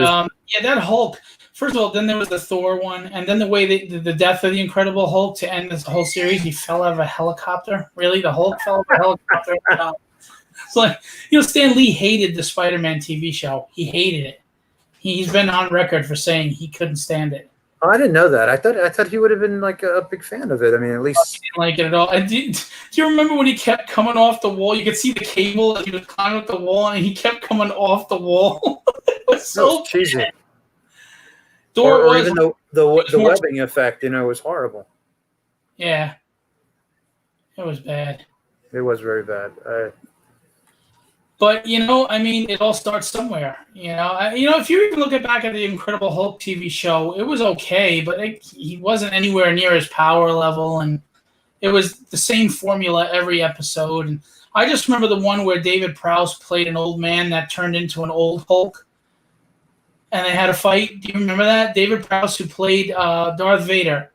that Hulk. First of all, then there was the Thor one, and then the way the death of the Incredible Hulk to end this whole series, he fell out of a helicopter. Really, the Hulk fell out of a helicopter. It's like, Stan Lee hated the Spider-Man TV show. He hated it. He's been on record for saying he couldn't stand it. Oh, I didn't know that. I thought he would have been like a big fan of it. I mean, at least he didn't like it at all. Do you remember when he kept coming off the wall? You could see the cable as he was climbing up the wall, and he kept coming off the wall. It was so cheesy. Or even the webbing effect, was horrible. Yeah, it was bad. It was very bad. But I mean, it all starts somewhere. If you even look back at the Incredible Hulk TV show, it was okay, but he wasn't anywhere near his power level, and it was the same formula every episode. And I just remember the one where David Prowse played an old man that turned into an old Hulk, and they had a fight. Do you remember that? David Prowse, who played Darth Vader.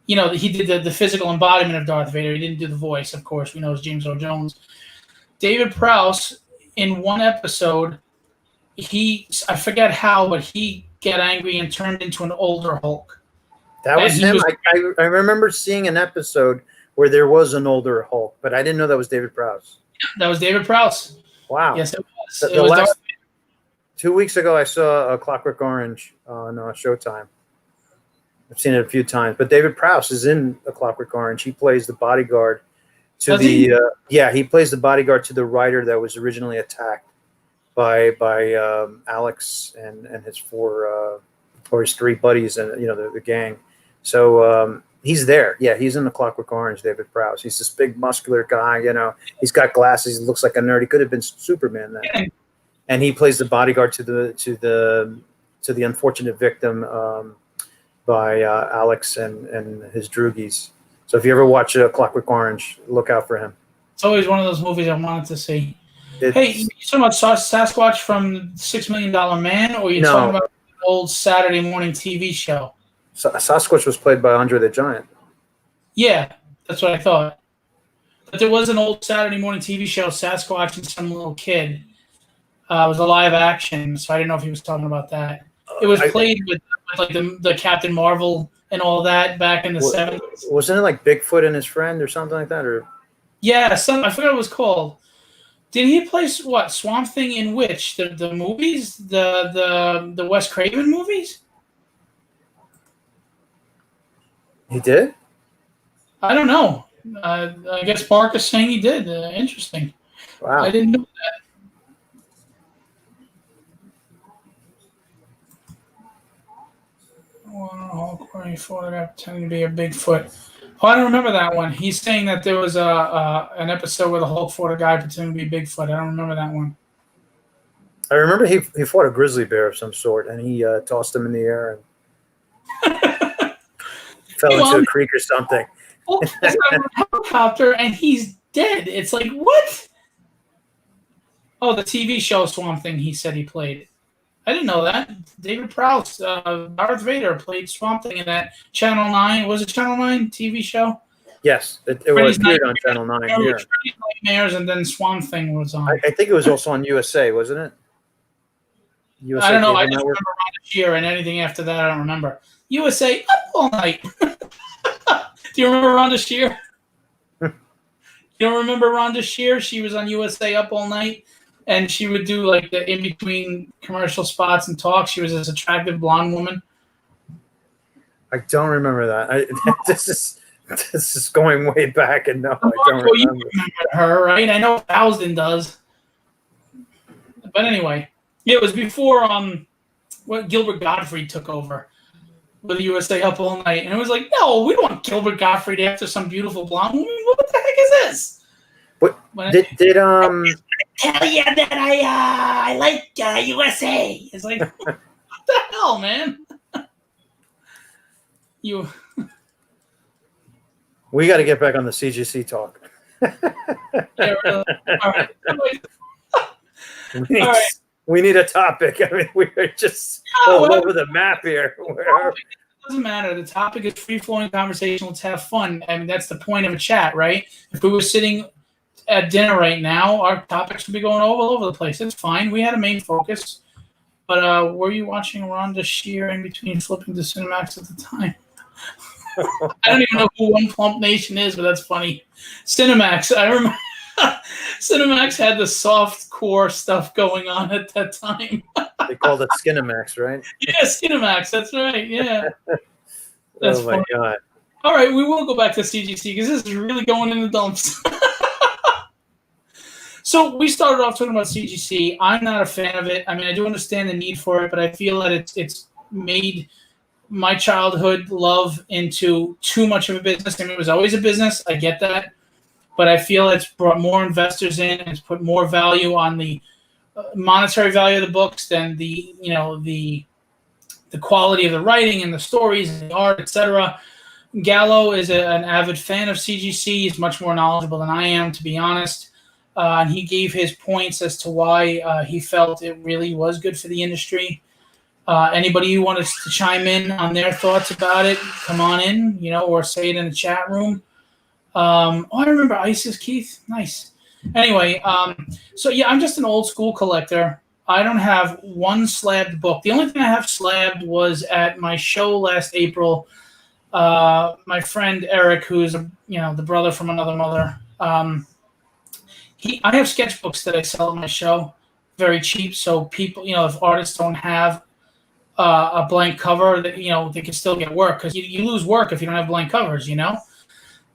He did the physical embodiment of Darth Vader. He didn't do the voice, of course. We know it's James Earl Jones. David Prowse, in one episode, I forget how, but he got angry and turned into an older Hulk. That was him. I remember seeing an episode where there was an older Hulk, but I didn't know that was David Prowse. Yeah, that was David Prowse. Wow. Yes, it was. Last 2 weeks ago, I saw a Clockwork Orange on Showtime. I've seen it a few times, but David Prowse is in a Clockwork Orange. He plays the bodyguard to he plays the bodyguard to the writer that was originally attacked by Alex and his or his three buddies and the gang. So he's there. Yeah, he's in the Clockwork Orange. David Prowse. He's this big muscular guy. He's got glasses. He looks like a nerd. He could have been Superman then. And he plays the bodyguard to the unfortunate victim by Alex and his droogies. So if you ever watch Clockwork Orange, look out for him. It's always one of those movies I wanted to see. Hey, you talking about Sasquatch from $6 Million Man, or you talking about an old Saturday morning TV show? Sasquatch was played by Andre the Giant. Yeah, that's what I thought. But there was an old Saturday morning TV show, Sasquatch and some little kid. It was a live action, so I didn't know if he was talking about that. It was played with like the Captain Marvel and all that back in the 70s. Wasn't it like Bigfoot and his friend or something like that? Or yeah, I forgot what it was called. Did he play Swamp Thing in which the movies, the Wes Craven movies? He did? I don't know. I guess Mark is saying he did. Interesting. Wow. I didn't know that. Hulk where he photographed pretending to be a Bigfoot. Oh, I don't remember that one. He's saying that there was an episode where the Hulk fought a guy pretending to be Bigfoot. I don't remember that one. I remember he fought a grizzly bear of some sort, and he tossed him in the air and fell into a creek or something. Hulk has a helicopter, and he's dead. It's like, what? Oh, the TV show Swamp Thing he said he played. I didn't know that. David Prowse, Darth Vader, played Swamp Thing in that Channel 9. Was it Channel 9 TV show? Yes, it was appeared on Channel 9. Yeah. Nightmares, and then Swamp Thing was on. I think it was also on USA, wasn't it? USA I don't know. I Network? just remember Rhonda Shear, and anything after that I don't remember. USA Up All Night. Do you remember Rhonda Shear? You don't remember Rhonda Shear? She was on USA Up All Night. And she would do like the in-between commercial spots and talk. She was this attractive blonde woman. I don't remember that. This is going way back, and no, I don't remember. You remember her, right? I know Thousand does. But anyway, it was before Gilbert Gottfried took over with USA Up All Night, and it was like, no, we don't want Gilbert Gottfried after some beautiful blonde woman. What the heck is this? What did tell you that I like USA. It's like, what the hell, man? We got to get back on the CGC talk. Yeah, really. All right. We need a topic. I mean, we're just all over the map here. It doesn't matter. The topic is free-flowing conversation. Let's have fun. I mean, that's the point of a chat, right? If we were sitting at dinner right now, our topics would be going all over the place. It's fine. We had a main focus. But were you watching Rhonda Shear in between flipping to Cinemax at the time? I don't even know who One Plump Nation is, but that's funny. Cinemax. I remember Cinemax had the soft core stuff going on at that time. They called it Skinemax, right? Yeah, Skinemax. That's right. Yeah. That's oh, my funny. God. All right, we will go back to CGC because this is really going in the dumps. So we started off talking about CGC. I'm not a fan of it. I mean, I do understand the need for it, but I feel that it's made my childhood love into too much of a business. I mean, it was always a business. I get that. but I feel it's brought more investors in and it's put more value on the monetary value of the books than the the quality of the writing and the stories and the art, etc. Gallo is an avid fan of CGC. He's much more knowledgeable than I am, to be honest. And he gave his points as to why he felt it really was good for the industry. Anybody who wanted to chime in on their thoughts about it, come on in, or say it in the chat room. I remember ISIS, Keith. Nice. Anyway, so yeah, I'm just an old school collector. I don't have one slabbed book. The only thing I have slabbed was at my show last April. My friend Eric, who's the brother from another mother, I have sketchbooks that I sell at my show, very cheap. So people, if artists don't have a blank cover, that they can still get work, because you lose work if you don't have blank covers,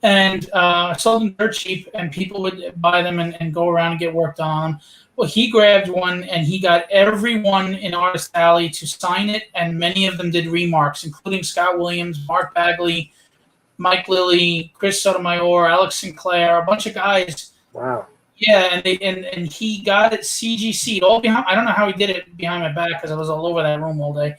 And I sold them dirt cheap, and people would buy them and go around and get work done on them. Well, he grabbed one, and he got everyone in Artist Alley to sign it, and many of them did remarks, including Scott Williams, Mark Bagley, Mike Lilly, Chris Sotomayor, Alex Sinclair, a bunch of guys. Wow. Yeah, and he got it CGC'd all behind. I don't know how he did it behind my back, because I was all over that room all day.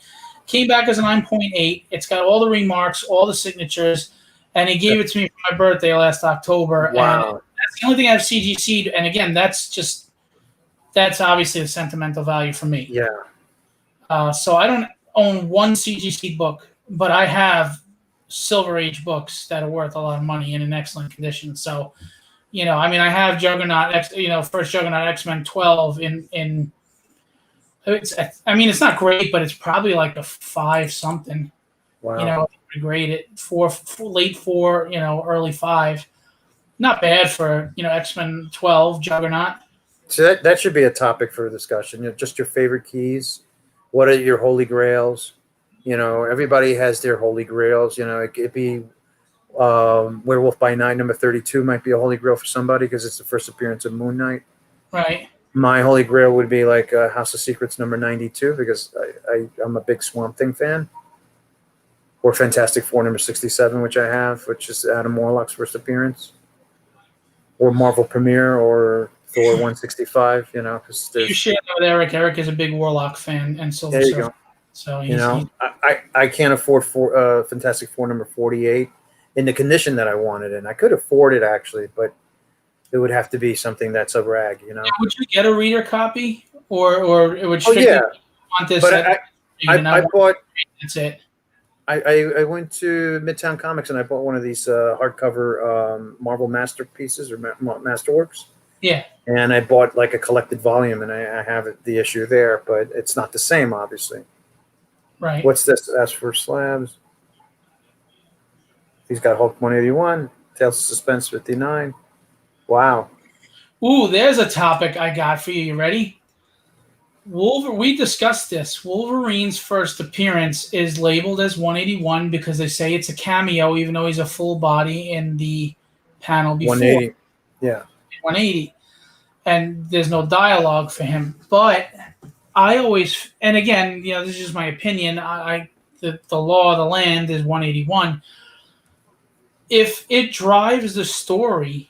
Came back as a 9.8. It's got all the remarks, all the signatures. And he gave it to me for my birthday last October. Wow. And that's the only thing I've CGC'd. And again, that's obviously the sentimental value for me. Yeah. So I don't own one CGC book, but I have Silver Age books that are worth a lot of money and in excellent condition. So, I have Juggernaut, first Juggernaut X-Men 12 in it's not great, but it's probably like a 5 something. Wow. Grade it late 4, early 5. Not bad for X-Men 12 Juggernaut. So that should be a topic for discussion. Just your favorite keys. What are your holy grails? Everybody has their holy grails. It could be Werewolf by Night number 32 might be a holy grail for somebody because it's the first appearance of Moon Knight. Right. My holy grail would be like House of Secrets number 92 because I'm a big Swamp Thing fan. Or Fantastic Four number 67, which I have, which is Adam Warlock's first appearance. Or Marvel Premiere or Thor 165, because you share that with Eric. Eric is a big Warlock fan and Silver There you Surfer. go. So I can't afford Fantastic Four number 48 in the condition that I wanted it. I could afford it actually, but it would have to be something that's a rag, Would you get a reader copy, or it would? Oh yeah, want this? but I bought. That's it. I went to Midtown Comics and I bought one of these hardcover Marvel masterpieces or masterworks. Yeah. And I bought like a collected volume, and I have the issue there, but it's not the same, obviously. Right. What's this? That's for slabs. He's got Hulk 181, Tales of Suspense 59. Wow. Ooh, there's a topic I got for you. You ready? We discussed this. Wolverine's first appearance is labeled as 181 because they say it's a cameo, even though he's a full body in the panel before. 180. Yeah. 180. And there's no dialogue for him. But I always, and again, this is just my opinion. The law of the land is 181. If it drives the story,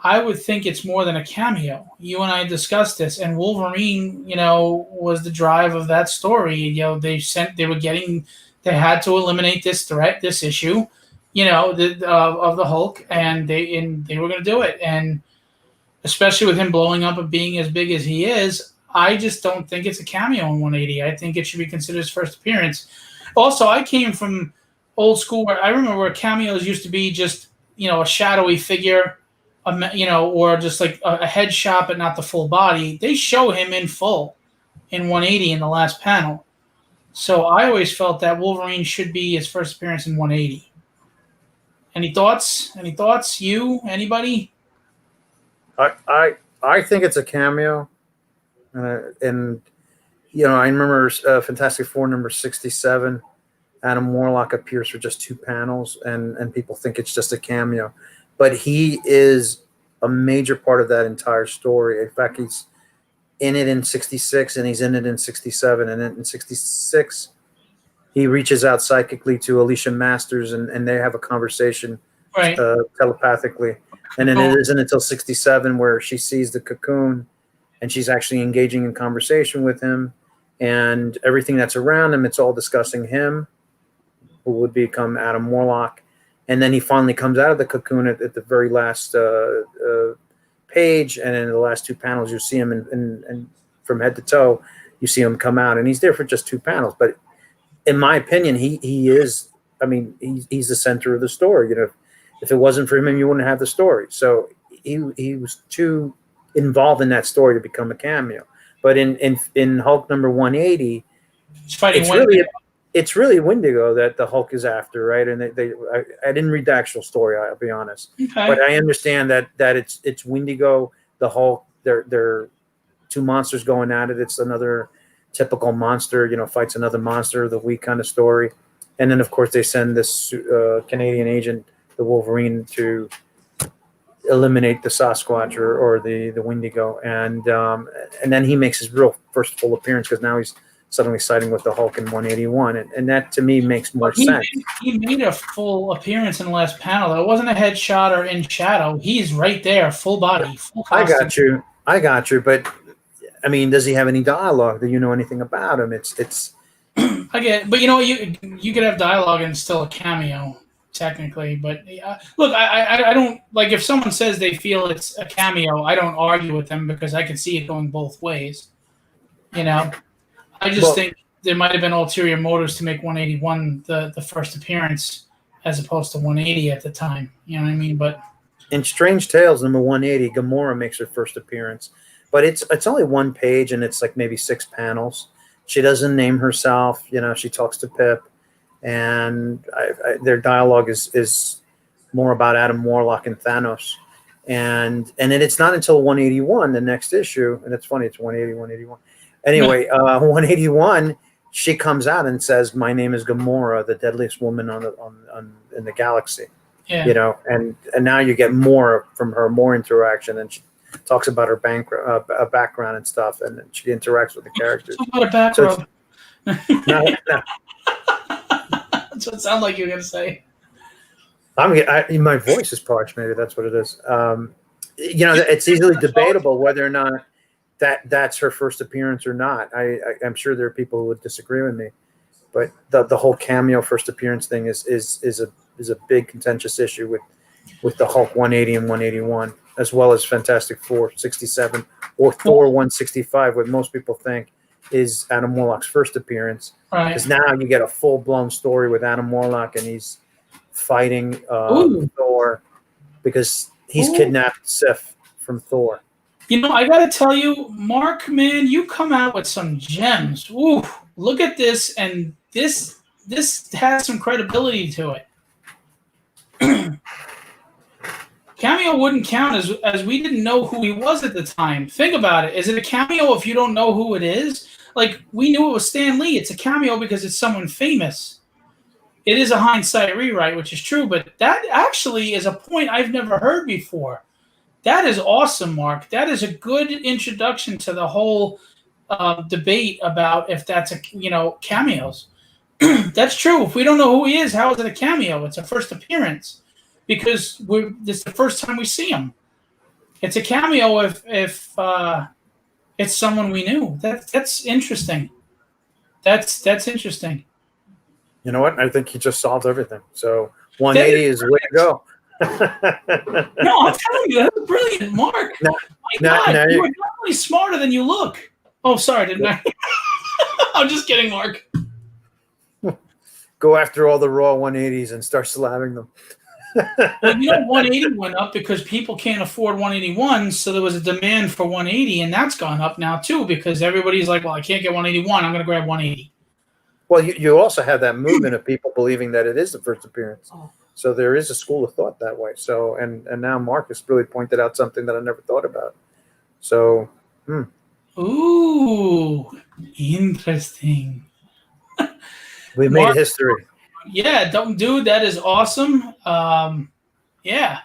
I would think it's more than a cameo. You and I discussed this, and Wolverine, was the drive of that story. They had to eliminate this threat, this issue, of the Hulk, and they were going to do it. And especially with him blowing up and being as big as he is, I just don't think it's a cameo in 180. I think it should be considered his first appearance. Also, I came from old school where I remember where cameos used to be just, a shadowy figure, or just like a head shot, but not the full body. They show him in full in 180 in the last panel. So I always felt that Wolverine should be his first appearance in 180. Any thoughts? You? Anybody? I think it's a cameo. And I remember Fantastic Four number 67. Adam Warlock appears for just 2 panels, and people think it's just a cameo. But he is a major part of that entire story. In fact, he's in it in 66, and he's in it in 67. And in 66, he reaches out psychically to Alicia Masters, and they have a conversation right. Telepathically. And then it isn't until 67 where she sees the cocoon and she's actually engaging in conversation with him, and everything that's around him, it's all discussing him, who would become Adam Warlock. And then he finally comes out of the cocoon at the very last page, and in the last 2 panels, you see him and from head to toe, you see him come out, and he's there for just 2 panels. But in my opinion, he is. I mean, he's the center of the story. You know, if it wasn't for him, you wouldn't have the story. So he was too involved in that story to become a cameo. But in Hulk number 180, it's really Wendigo that the Hulk is after, right? And I didn't read the actual story, I'll be honest, but I understand that it's Wendigo, the Hulk. They're 2 monsters going at it. It's another typical monster, you know, fights another monster of the week kind of story. And then, of course, they send this Canadian agent, the Wolverine, to eliminate the Sasquatch or the Wendigo. And then he makes his real first full appearance, because now he's suddenly siding with the Hulk in 181. And that, to me, makes more sense. He made a full appearance in the last panel. It wasn't a headshot or in shadow. He's right there, full body, full costume. I got you. But, I mean, does he have any dialogue? Do you know anything about him? It's I get it. But you know, you could have dialogue and still a cameo, technically. But look, I don't like, if someone says they feel it's a cameo, I don't argue with them, because I can see it going both ways. You know, I just think there might have been ulterior motives to make 181 the first appearance as opposed to 180 at the time. You know what I mean? But in Strange Tales number 180, Gamora makes her first appearance, but it's only 1 page, and it's like maybe 6 panels. She doesn't name herself. You know, she talks to Pip, and their dialogue is more about Adam Warlock and Thanos. And then it's not until 181, the next issue, and it's funny, it's 180, 181. Anyway, 181, she comes out and says, "My name is Gamora, the deadliest woman in the galaxy." Yeah. You know, and now you get more from her, more interaction, and she talks about her background and stuff, and she interacts with the characters. Talk about a background. No. That's what it sounded like you were going to say. My voice is parched. Maybe that's what it is. You know, it's easily debatable whether or not that's her first appearance or not. I'm sure there are people who would disagree with me, but the whole cameo first appearance thing is a big contentious issue with the Hulk 180 and 181, as well as Fantastic Four 67 or Thor 165, what most people think is Adam Warlock's first appearance. Because now you get a full-blown story with Adam Warlock, and he's fighting Thor because he's kidnapped Sif from Thor. You know, I got to tell you, Mark, man, you come out with some gems. Ooh, look at this, and this has some credibility to it. Cameo wouldn't count as we didn't know who he was at the time. Think about it. Is it a cameo if you don't know who it is? Like, we knew it was Stan Lee. It's a cameo because it's someone famous. It is a hindsight rewrite, which is true, but that actually is a point I've never heard before. That is awesome, Mark. That is a good introduction to the whole debate about if that's cameos. That's true. If we don't know who he is, how is it a cameo? It's a first appearance because this is the first time we see him. It's a cameo if it's someone we knew. That's interesting. That's interesting. You know what? I think he just solved everything. So 180 is the way to go. No, I'm telling you, that's brilliant, Mark. God, you are definitely smarter than you look. Oh, sorry, didn't I? I'm just kidding, Mark. Go after all the raw 180s and start slabbing them. Well, 180 went up because people can't afford 181, so there was a demand for 180, and that's gone up now too because everybody's like, well, I can't get 181, I'm going to grab 180. Well, you also have that movement of people believing that it is the first appearance. Oh. So there is a school of thought that way. So and now Marcus really pointed out something that I never thought about. So, Ooh, interesting. We made history. Yeah, dude, that is awesome. Yeah,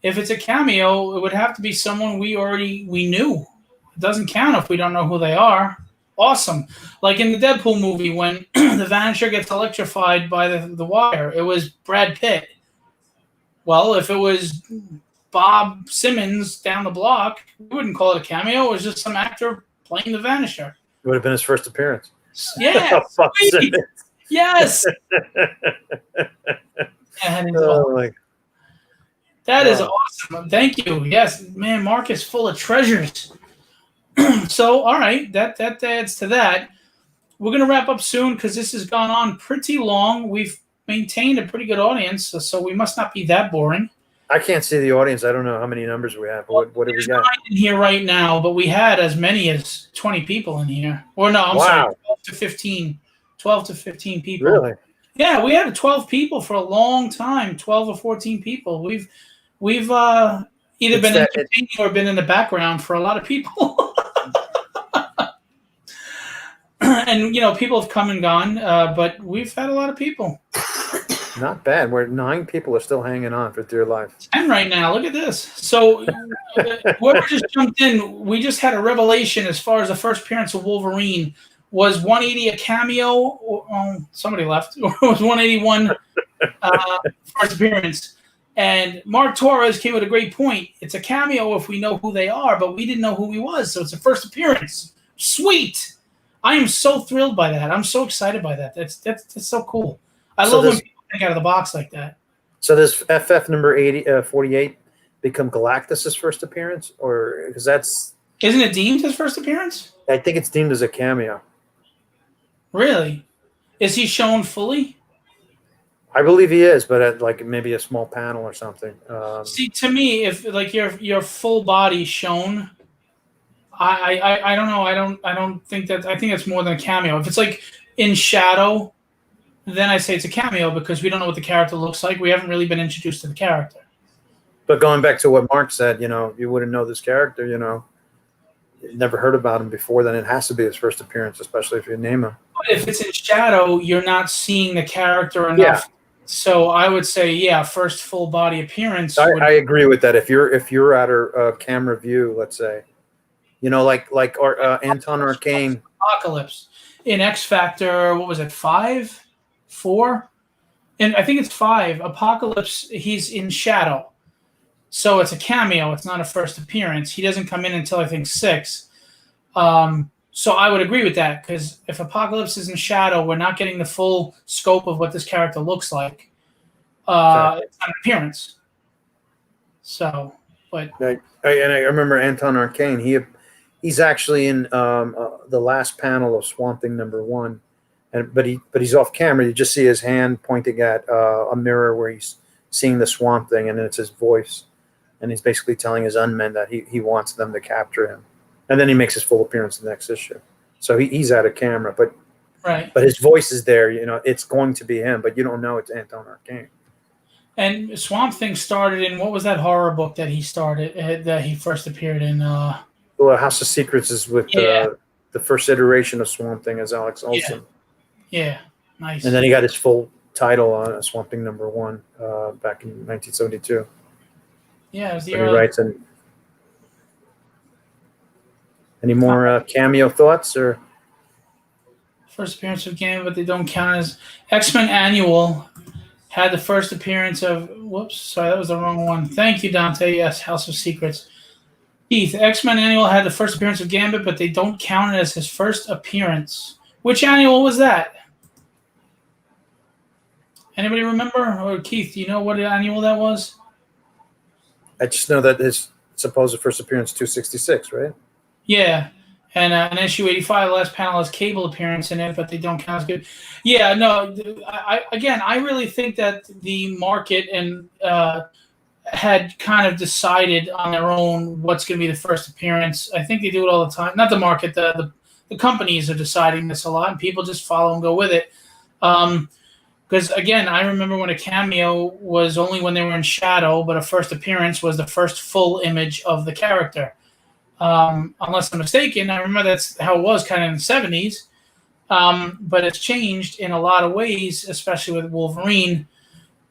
if it's a cameo, it would have to be someone we knew. It doesn't count if we don't know who they are. Awesome. Like in the Deadpool movie when the Vanisher gets electrified by the wire, it was Brad Pitt. Well, if it was Bob Simmons down the block, we wouldn't call it a cameo. It was just some actor playing the Vanisher. It would have been his first appearance. Yeah, sweet. Yes. Oh, my. That is awesome. Thank you. Yes, man, Mark is full of treasures. So, all right, that adds to that. We're going to wrap up soon because this has gone on pretty long. We've maintained a pretty good audience, so we must not be that boring. I can't see the audience. I don't know how many numbers we have. What have we got? 9 in here right now, but we had as many as 20 people in here. Or no, I'm sorry, 12 to 15. 12 to 15 people. Really? Yeah, we had 12 people for a long time. 12 or 14 people. We've either been entertaining or been in the background for a lot of people. And people have come and gone, but we've had a lot of people. Not bad. Where 9 people are still hanging on for dear life. 10 right now. Look at this. So whoever just jumped in, we just had a revelation as far as the first appearance of Wolverine. Was 180 a cameo? Somebody left. It was 181 first appearance. And Mark Torres came with a great point. It's a cameo if we know who they are, but we didn't know who he was, so it's a first appearance. Sweet. I am so thrilled by that. I'm so excited by that. That's so cool. I love when people think out of the box like that. So does FF number 48 become Galactus' first appearance? Or because isn't it deemed his first appearance? I think it's deemed as a cameo. Really? Is he shown fully? I believe he is, but at like maybe a small panel or something. See, to me, if like your full body shown, I don't know. I don't think that. I think it's more than a cameo. If it's like in shadow, then I say it's a cameo because we don't know what the character looks like. We haven't really been introduced to the character. But going back to what Mark said, you wouldn't know this character. You never heard about him before. Then it has to be his first appearance, especially if you name him. But if it's in shadow, you're not seeing the character enough. Yeah. So I would say, first full body appearance. I agree with that. If you're at a camera view, let's say, like Anton Arcane. Apocalypse in X Factor. What was it? 5, 4, and I think it's 5. Apocalypse. He's in shadow, so it's a cameo. It's not a first appearance. He doesn't come in until I think 6. So I would agree with that because if Apocalypse is in shadow, we're not getting the full scope of what this character looks like. It's not an appearance. So, but I remember Anton Arcane. He's actually in the last panel of Swamp Thing #1, but he's off camera. You just see his hand pointing at a mirror where he's seeing the Swamp Thing, and it's his voice, and he's basically telling his unmen that he wants them to capture him. And then he makes his full appearance in the next issue. So he's out of camera, but his voice is there. It's going to be him, but you don't know it's Anton Arcane. And Swamp Thing started in, what was that horror book that he started, that he first appeared in? Well, House of Secrets is with the first iteration of Swamp Thing as Alex Olsen. Yeah, nice. And then he got his full title on Swamp Thing #1 back in 1972. Yeah, it was the he writes in. Any more cameo thoughts or? First appearance of Gambit, but they don't count as X-Men Annual. Had the first appearance of. Whoops, sorry, that was the wrong one. Thank you, Dante. Yes, House of Secrets. Keith, X-Men Annual had the first appearance of Gambit, but they don't count it as his first appearance. Which annual was that? Anybody remember? Or Keith, do you know what annual that was? I just know that his supposed first appearance 266, right? Yeah, and in issue 85, the last panel has Cable appearance in it, but they don't count as good. Yeah, no, I really think that the market and had kind of decided on their own what's going to be the first appearance. I think they do it all the time. Not the market, the companies are deciding this a lot, and people just follow and go with it. Because, again, I remember when a cameo was only when they were in shadow, but a first appearance was the first full image of the character. Unless I'm mistaken, I remember that's how it was kind of in the 70s. But it's changed in a lot of ways, especially with Wolverine.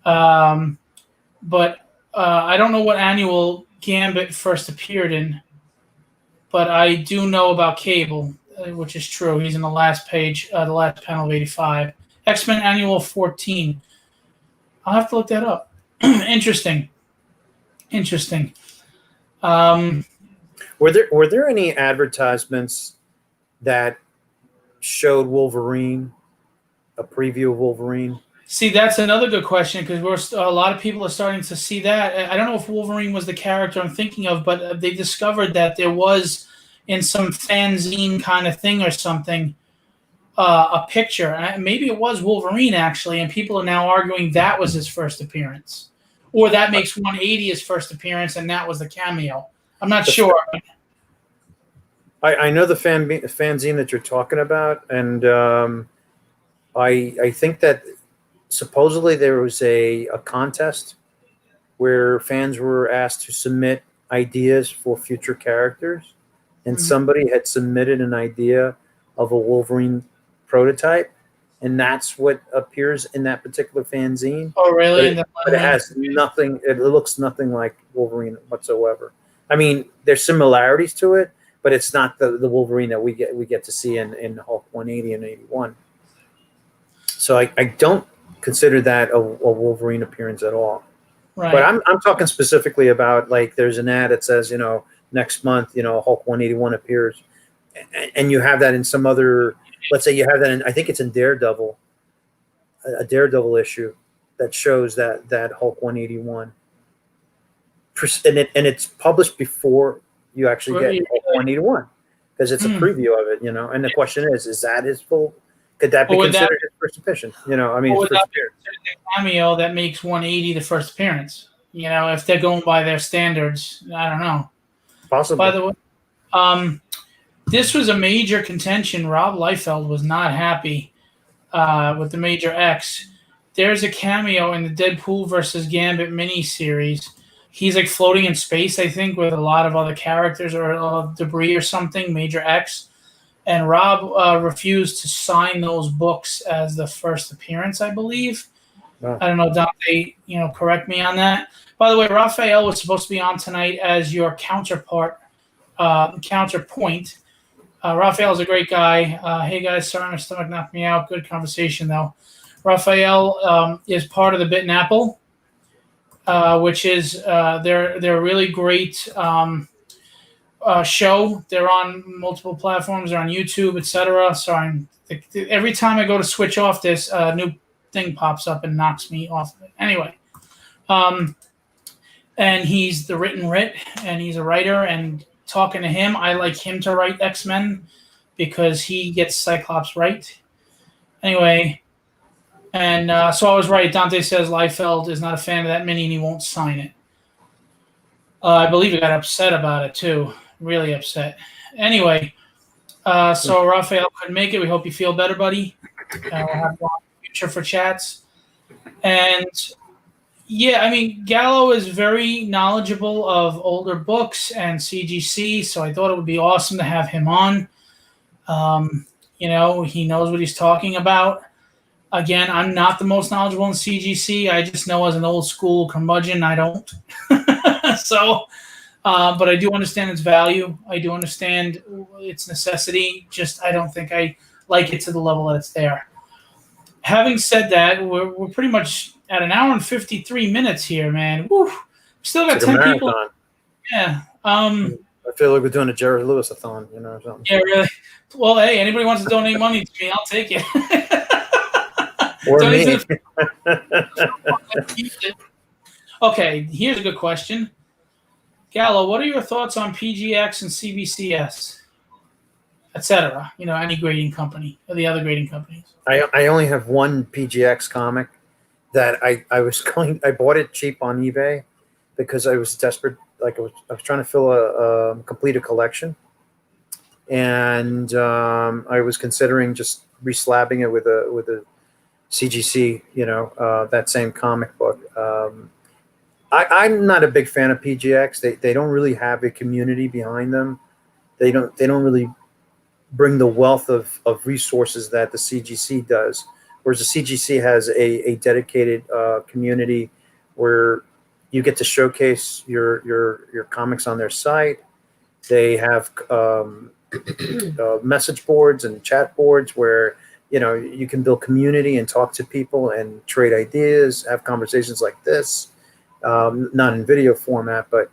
But I don't know what annual Gambit first appeared in, but I do know about Cable, which is true. He's in the last page, the last panel of 85. X-Men Annual 14. I'll have to look that up. Interesting. Interesting. Were there any advertisements that showed Wolverine, a preview of Wolverine? See, that's another good question because a lot of people are starting to see that. I don't know if Wolverine was the character I'm thinking of, but they discovered that there was in some fanzine kind of thing or something a picture. Maybe it was Wolverine actually, and people are now arguing that was his first appearance, or that makes 180 his first appearance, and that was the cameo. I'm not sure. I know the fanzine that you're talking about, and I think that supposedly there was a contest where fans were asked to submit ideas for future characters, and somebody had submitted an idea of a Wolverine prototype, and that's what appears in that particular fanzine. Oh, really? But it has nothing. It looks nothing like Wolverine whatsoever. I mean, there's similarities to it, but it's not the Wolverine that we get to see in Hulk 180 and 81. So I don't consider that a Wolverine appearance at all. Right. But I'm talking specifically about, like, there's an ad that says, next month, Hulk 181 appears, and you have that in some other. Let's say you have that in, I think it's in Daredevil, a Daredevil issue that shows that Hulk 181, and it's published before you actually get Hulk 181 because it's a preview of it, And the question is that his full? Could that be considered his first appearance? I mean, would that be the cameo that makes 180 the first appearance? If they're going by their standards, I don't know. Possibly. By the way, this was a major contention. Rob Liefeld was not happy with the Major X. There's a cameo in the Deadpool versus Gambit miniseries. He's like floating in space, I think, with a lot of other characters or debris or something, Major X. And Rob refused to sign those books as the first appearance, I believe. Wow. I don't know, Dante, correct me on that. By the way, Raphael was supposed to be on tonight as your counterpoint. Raphael's a great guy. Hey, guys, sorry my stomach knocked me out. Good conversation, though. Raphael is part of the Bit and Apple, which is they're a really great show. They're on multiple platforms. They're on YouTube, etc. So every time I go to switch off this, new thing pops up and knocks me off of it. Anyway, and he's the written writ, and he's a writer. And talking to him, I like him to write X-Men because he gets Cyclops right. Anyway, and so I was right. Dante says Liefeld is not a fan of that mini and he won't sign it. I believe he got upset about it too. Really upset. Anyway, so Raphael couldn't make it. We hope you feel better, buddy. We'll have a long future for chats. And yeah, I mean, Gallo is very knowledgeable of older books and CGC, so I thought it would be awesome to have him on. He knows what he's talking about. Again, I'm not the most knowledgeable in CGC. I just know as an old school curmudgeon, I don't. So, but I do understand its value. I do understand its necessity. Just I don't think I like it to the level that it's there. Having said that, we're pretty much at an hour and 53 minutes here, man. Woo. Still got 10 people. Yeah. I feel like we're doing a Jerry Lewis-a-thon, or something. Yeah, really. Well, hey, anybody wants to donate money to me, I'll take it. Or me. Okay, here's a good question. Gallo, what are your thoughts on PGX and CBCS, etc.? Any grading company or the other grading companies. I only have one PGX comic that I bought it cheap on eBay because I was desperate. Like I was trying to complete a collection, and I was considering just reslabbing it with a CGC, that same comic book. I'm not a big fan of PGX. They don't really have a community behind them. They don't really bring the wealth of resources that the CGC does. Whereas the CGC has a dedicated community where you get to showcase your comics on their site. They have message boards and chat boards where you can build community and talk to people and trade ideas, have conversations like this. not in video format, but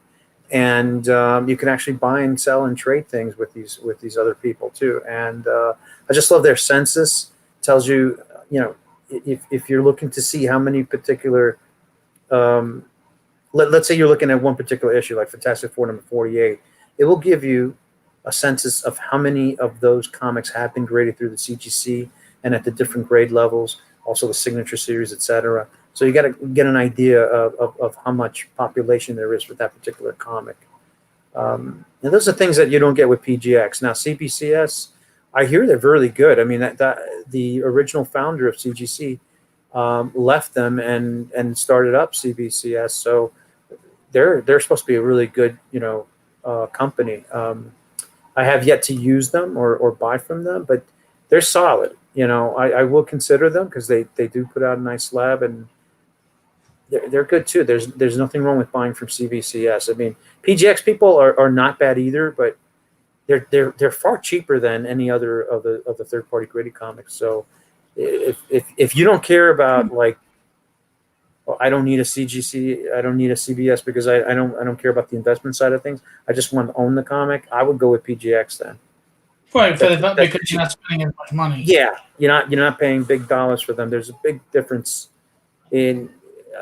you can actually buy and sell and trade things with these other people too. And I just love their census. Tells you, if you're looking to see how many particular, let's say you're looking at one particular issue, like Fantastic Four number 48, it will give you a census of how many of those comics have been graded through the CGC and at the different grade levels, also the signature series, etc. So you got to get an idea of how much population there is for that particular comic. And those are things that you don't get with PGX. Now, CBCS, I hear they're really good. I mean, that the original founder of CGC left them and started up CBCS. So they're supposed to be a really good, company. I have yet to use them or buy from them, but they're solid. I will consider them because they do put out a nice slab, and they're good too. There's nothing wrong with buying from CBCS. I mean, PGX people are not bad either, but they're far cheaper than any other of the third party graded comics. So if you don't care about I don't need a CGC, I don't need a CBS because I don't care about the investment side of things. I just want to own the comic. I would go with PGX then. Right, because you're not spending as much money. Yeah, you're not paying big dollars for them. There's a big difference, in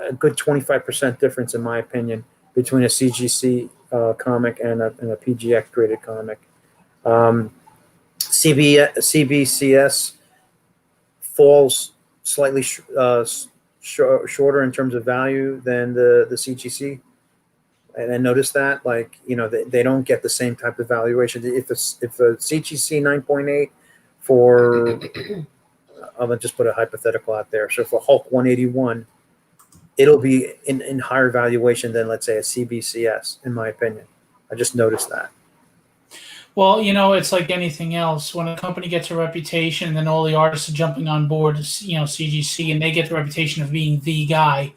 a good 25% difference in my opinion, between a CGC comic and a PGX graded comic. CBCS falls slightly shorter in terms of value than the CGC. And I noticed that, they don't get the same type of valuation. If a CGC 9.8 for, I'm gonna just put a hypothetical out there. So for Hulk 181, it'll be in higher valuation than, let's say, a CBCS, in my opinion. I just noticed that. Well, it's like anything else. When a company gets a reputation, then all the artists are jumping on board, CGC, and they get the reputation of being the guy.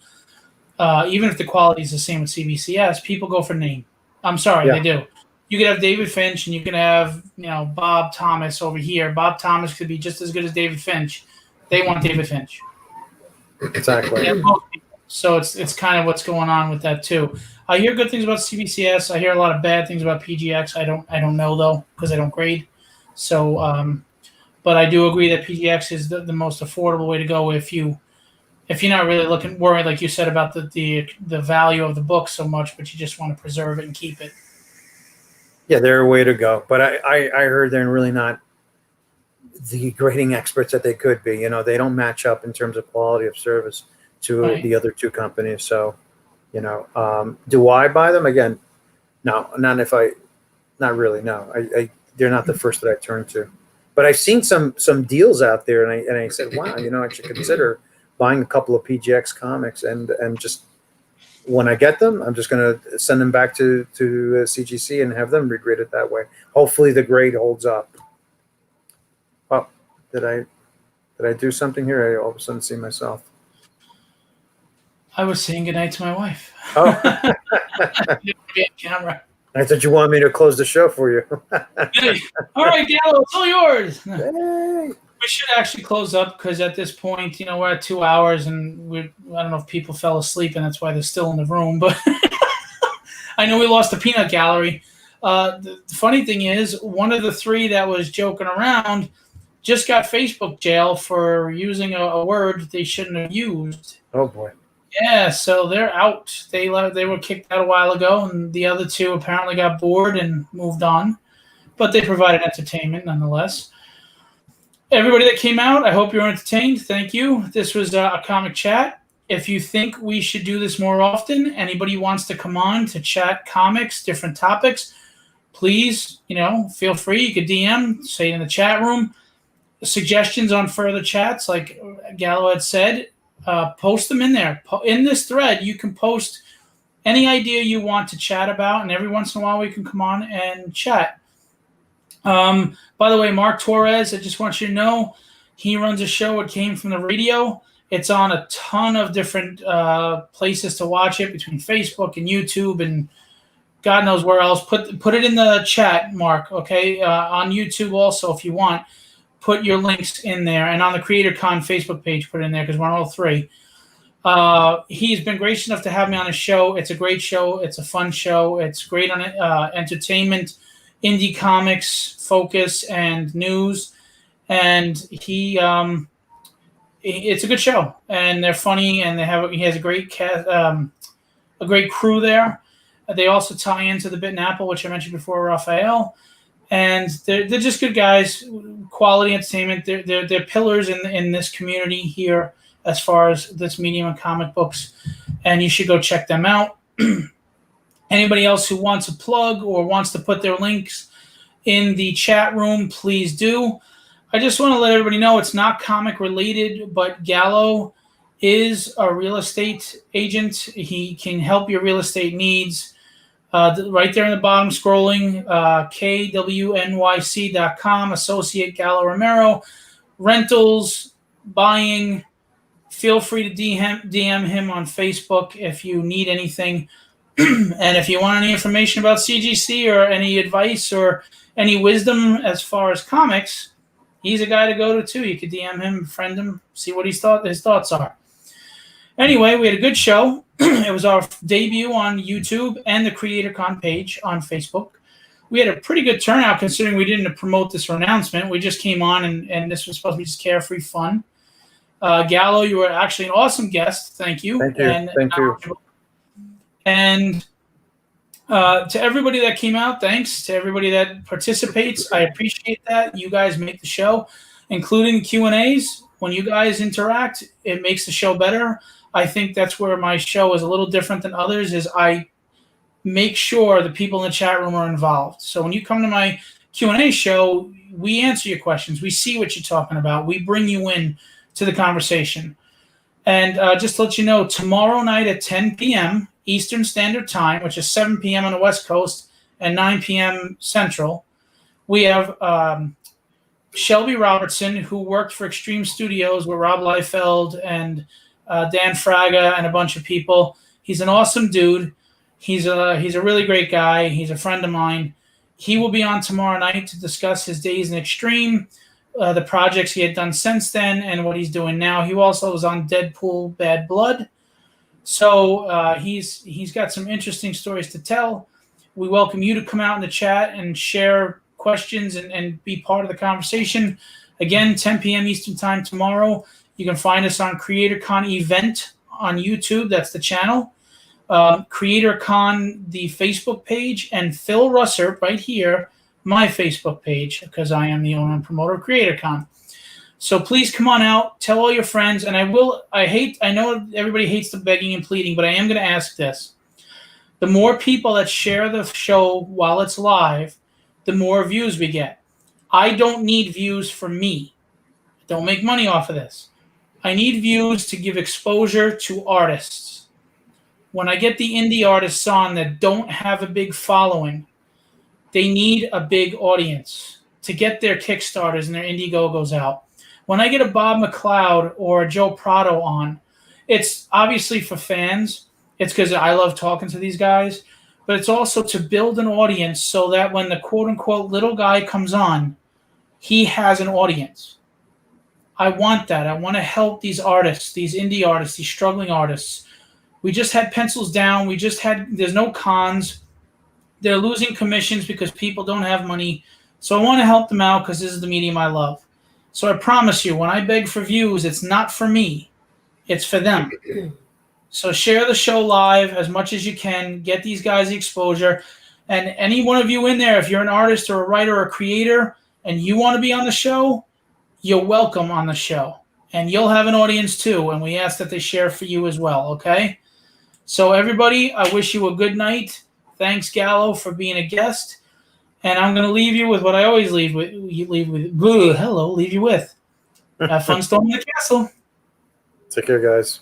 Even if the quality is the same with CBCS, people go for name. I'm sorry, They do. You could have David Finch, and you can have Bob Thomas over here. Bob Thomas could be just as good as David Finch. They want David Finch. Exactly. So it's kind of what's going on with that too. I hear good things about CBCS. I hear a lot of bad things about PGX. I don't know though because I don't grade. So, but I do agree that PGX is the most affordable way to go if you're not really worried, like you said, about the value of the book so much, but you just want to preserve it and keep it. Yeah, they're a way to go. But I heard they're really not the grading experts that they could be. They don't match up in terms of quality of service to the other two companies. So, do I buy them again? No, not really. No, they're not the first that I turn to. But I've seen some deals out there, and I said, wow, I should consider buying a couple of PGX comics, and just when I get them, I'm just going to send them back to CGC and have them regraded that way. Hopefully, the grade holds up. Oh, did I do something here? I all of a sudden see myself. I was saying goodnight to my wife. Oh. Camera. I thought you wanted me to close the show for you. Hey, all right, Gallo, it's all yours. Hey. We should actually close up because at this point, we're at 2 hours, and I don't know if people fell asleep, and that's why they're still in the room. But I know we lost the peanut gallery. The funny thing is, one of the three that was joking around just got Facebook jail for using a word they shouldn't have used. Oh boy. Yeah, so they're out. They were kicked out a while ago, and the other two apparently got bored and moved on. But they provided entertainment nonetheless. Everybody that came out, I hope you're entertained. Thank you. This was a comic chat. If you think we should do this more often, anybody wants to come on to chat comics, different topics, please, feel free. You could DM, say in the chat room. Suggestions on further chats, like Gallo had said, post them in there. In this thread, you can post any idea you want to chat about, and every once in a while we can come on and chat. By the way, Mark Torres, I just want you to know, he runs a show. It came from the radio. It's on a ton of different places to watch it, between Facebook and YouTube and God knows where else. Put it in the chat, Mark, okay? On YouTube also, if you want. Put your links in there. And on the Creatorcon Facebook page, put it in there because we're on all three. He's been gracious enough to have me on his show. It's a great show. It's a fun show. It's great on entertainment, indie comics, focus, and news. And it's a good show. And they're funny, and he has a great cast, a great crew there. They also tie into the Bit and Apple, which I mentioned before, Raphael. And they're just good guys, quality entertainment. They're pillars in this community here as far as this medium of comic books, and you should go check them out. Anybody else who wants a plug or wants to put their links in the chat room, please do. I just want to let everybody know it's not comic related, but Gallo is a real estate agent. He can help your real estate needs. Right there in the bottom scrolling, KWNYC.com, Associate Gallo Romero. Rentals, buying, feel free to DM him on Facebook if you need anything. And if you want any information about CGC or any advice or any wisdom as far as comics, he's a guy to go to too. You could DM him, friend him, see what his thoughts are. Anyway, we had a good show. It was our debut on YouTube and the Creatorcon page on Facebook. We had a pretty good turnout considering we didn't promote this announcement. We just came on and this was supposed to be just carefree fun. Gallo, you were actually an awesome guest. Thank you. Thank you. Thank you. And to everybody that came out, thanks. To everybody that participates, I appreciate that. You guys make the show, including the Q&As. When you guys interact, it makes the show better. I think that's where my show is a little different than others, is I make sure the people in the chat room are involved. So when you come to my Q&A show, we answer your questions. We see what you're talking about. We bring you in to the conversation. And just to let you know, tomorrow night at 10 p.m. Eastern Standard Time, which is 7 p.m. on the West Coast and 9 p.m. Central, we have Shelby Robertson, who worked for Extreme Studios with Rob Liefeld and Dan Fraga and a bunch of people. He's an awesome dude. He's a really great guy. He's a friend of mine. He will be on tomorrow night to discuss his days in Extreme, the projects he had done since then, and what he's doing now. He also was on Deadpool Bad Blood. So he's got some interesting stories to tell. We welcome you to come out in the chat and share questions and be part of the conversation. Again, 10 p.m. Eastern Time tomorrow. You can find us on Creatorcon Event on YouTube. That's the channel. Creatorcon, the Facebook page, and Phil Russert right here, my Facebook page, because I am the owner and promoter of Creatorcon. So please come on out, tell all your friends, and I know everybody hates the begging and pleading, but I am going to ask this. The more people that share the show while it's live, the more views we get. I don't need views for me. I don't make money off of this. I need views to give exposure to artists. When I get the indie artists on that don't have a big following, they need a big audience to get their Kickstarters and their Indiegogos out. When I get a Bob McLeod or a Joe Prado on, it's obviously for fans. It's because I love talking to these guys. But it's also to build an audience so that when the quote-unquote little guy comes on, he has an audience. I want that. I want to help these artists, these indie artists, these struggling artists. We just had Pencils Down. There's no cons. They're losing commissions because people don't have money. So I want to help them out because this is the medium I love. So I promise you, when I beg for views, it's not for me. It's for them. So share the show live as much as you can. Get these guys the exposure. And any one of you in there, if you're an artist or a writer or a creator and you want to be on the show, you're welcome on the show. And you'll have an audience too. And we ask that they share for you as well, okay? So everybody, I wish you a good night. Thanks, Gallo, for being a guest. And I'm going to leave you with what I always leave you with. Have fun storming the castle. Take care, guys.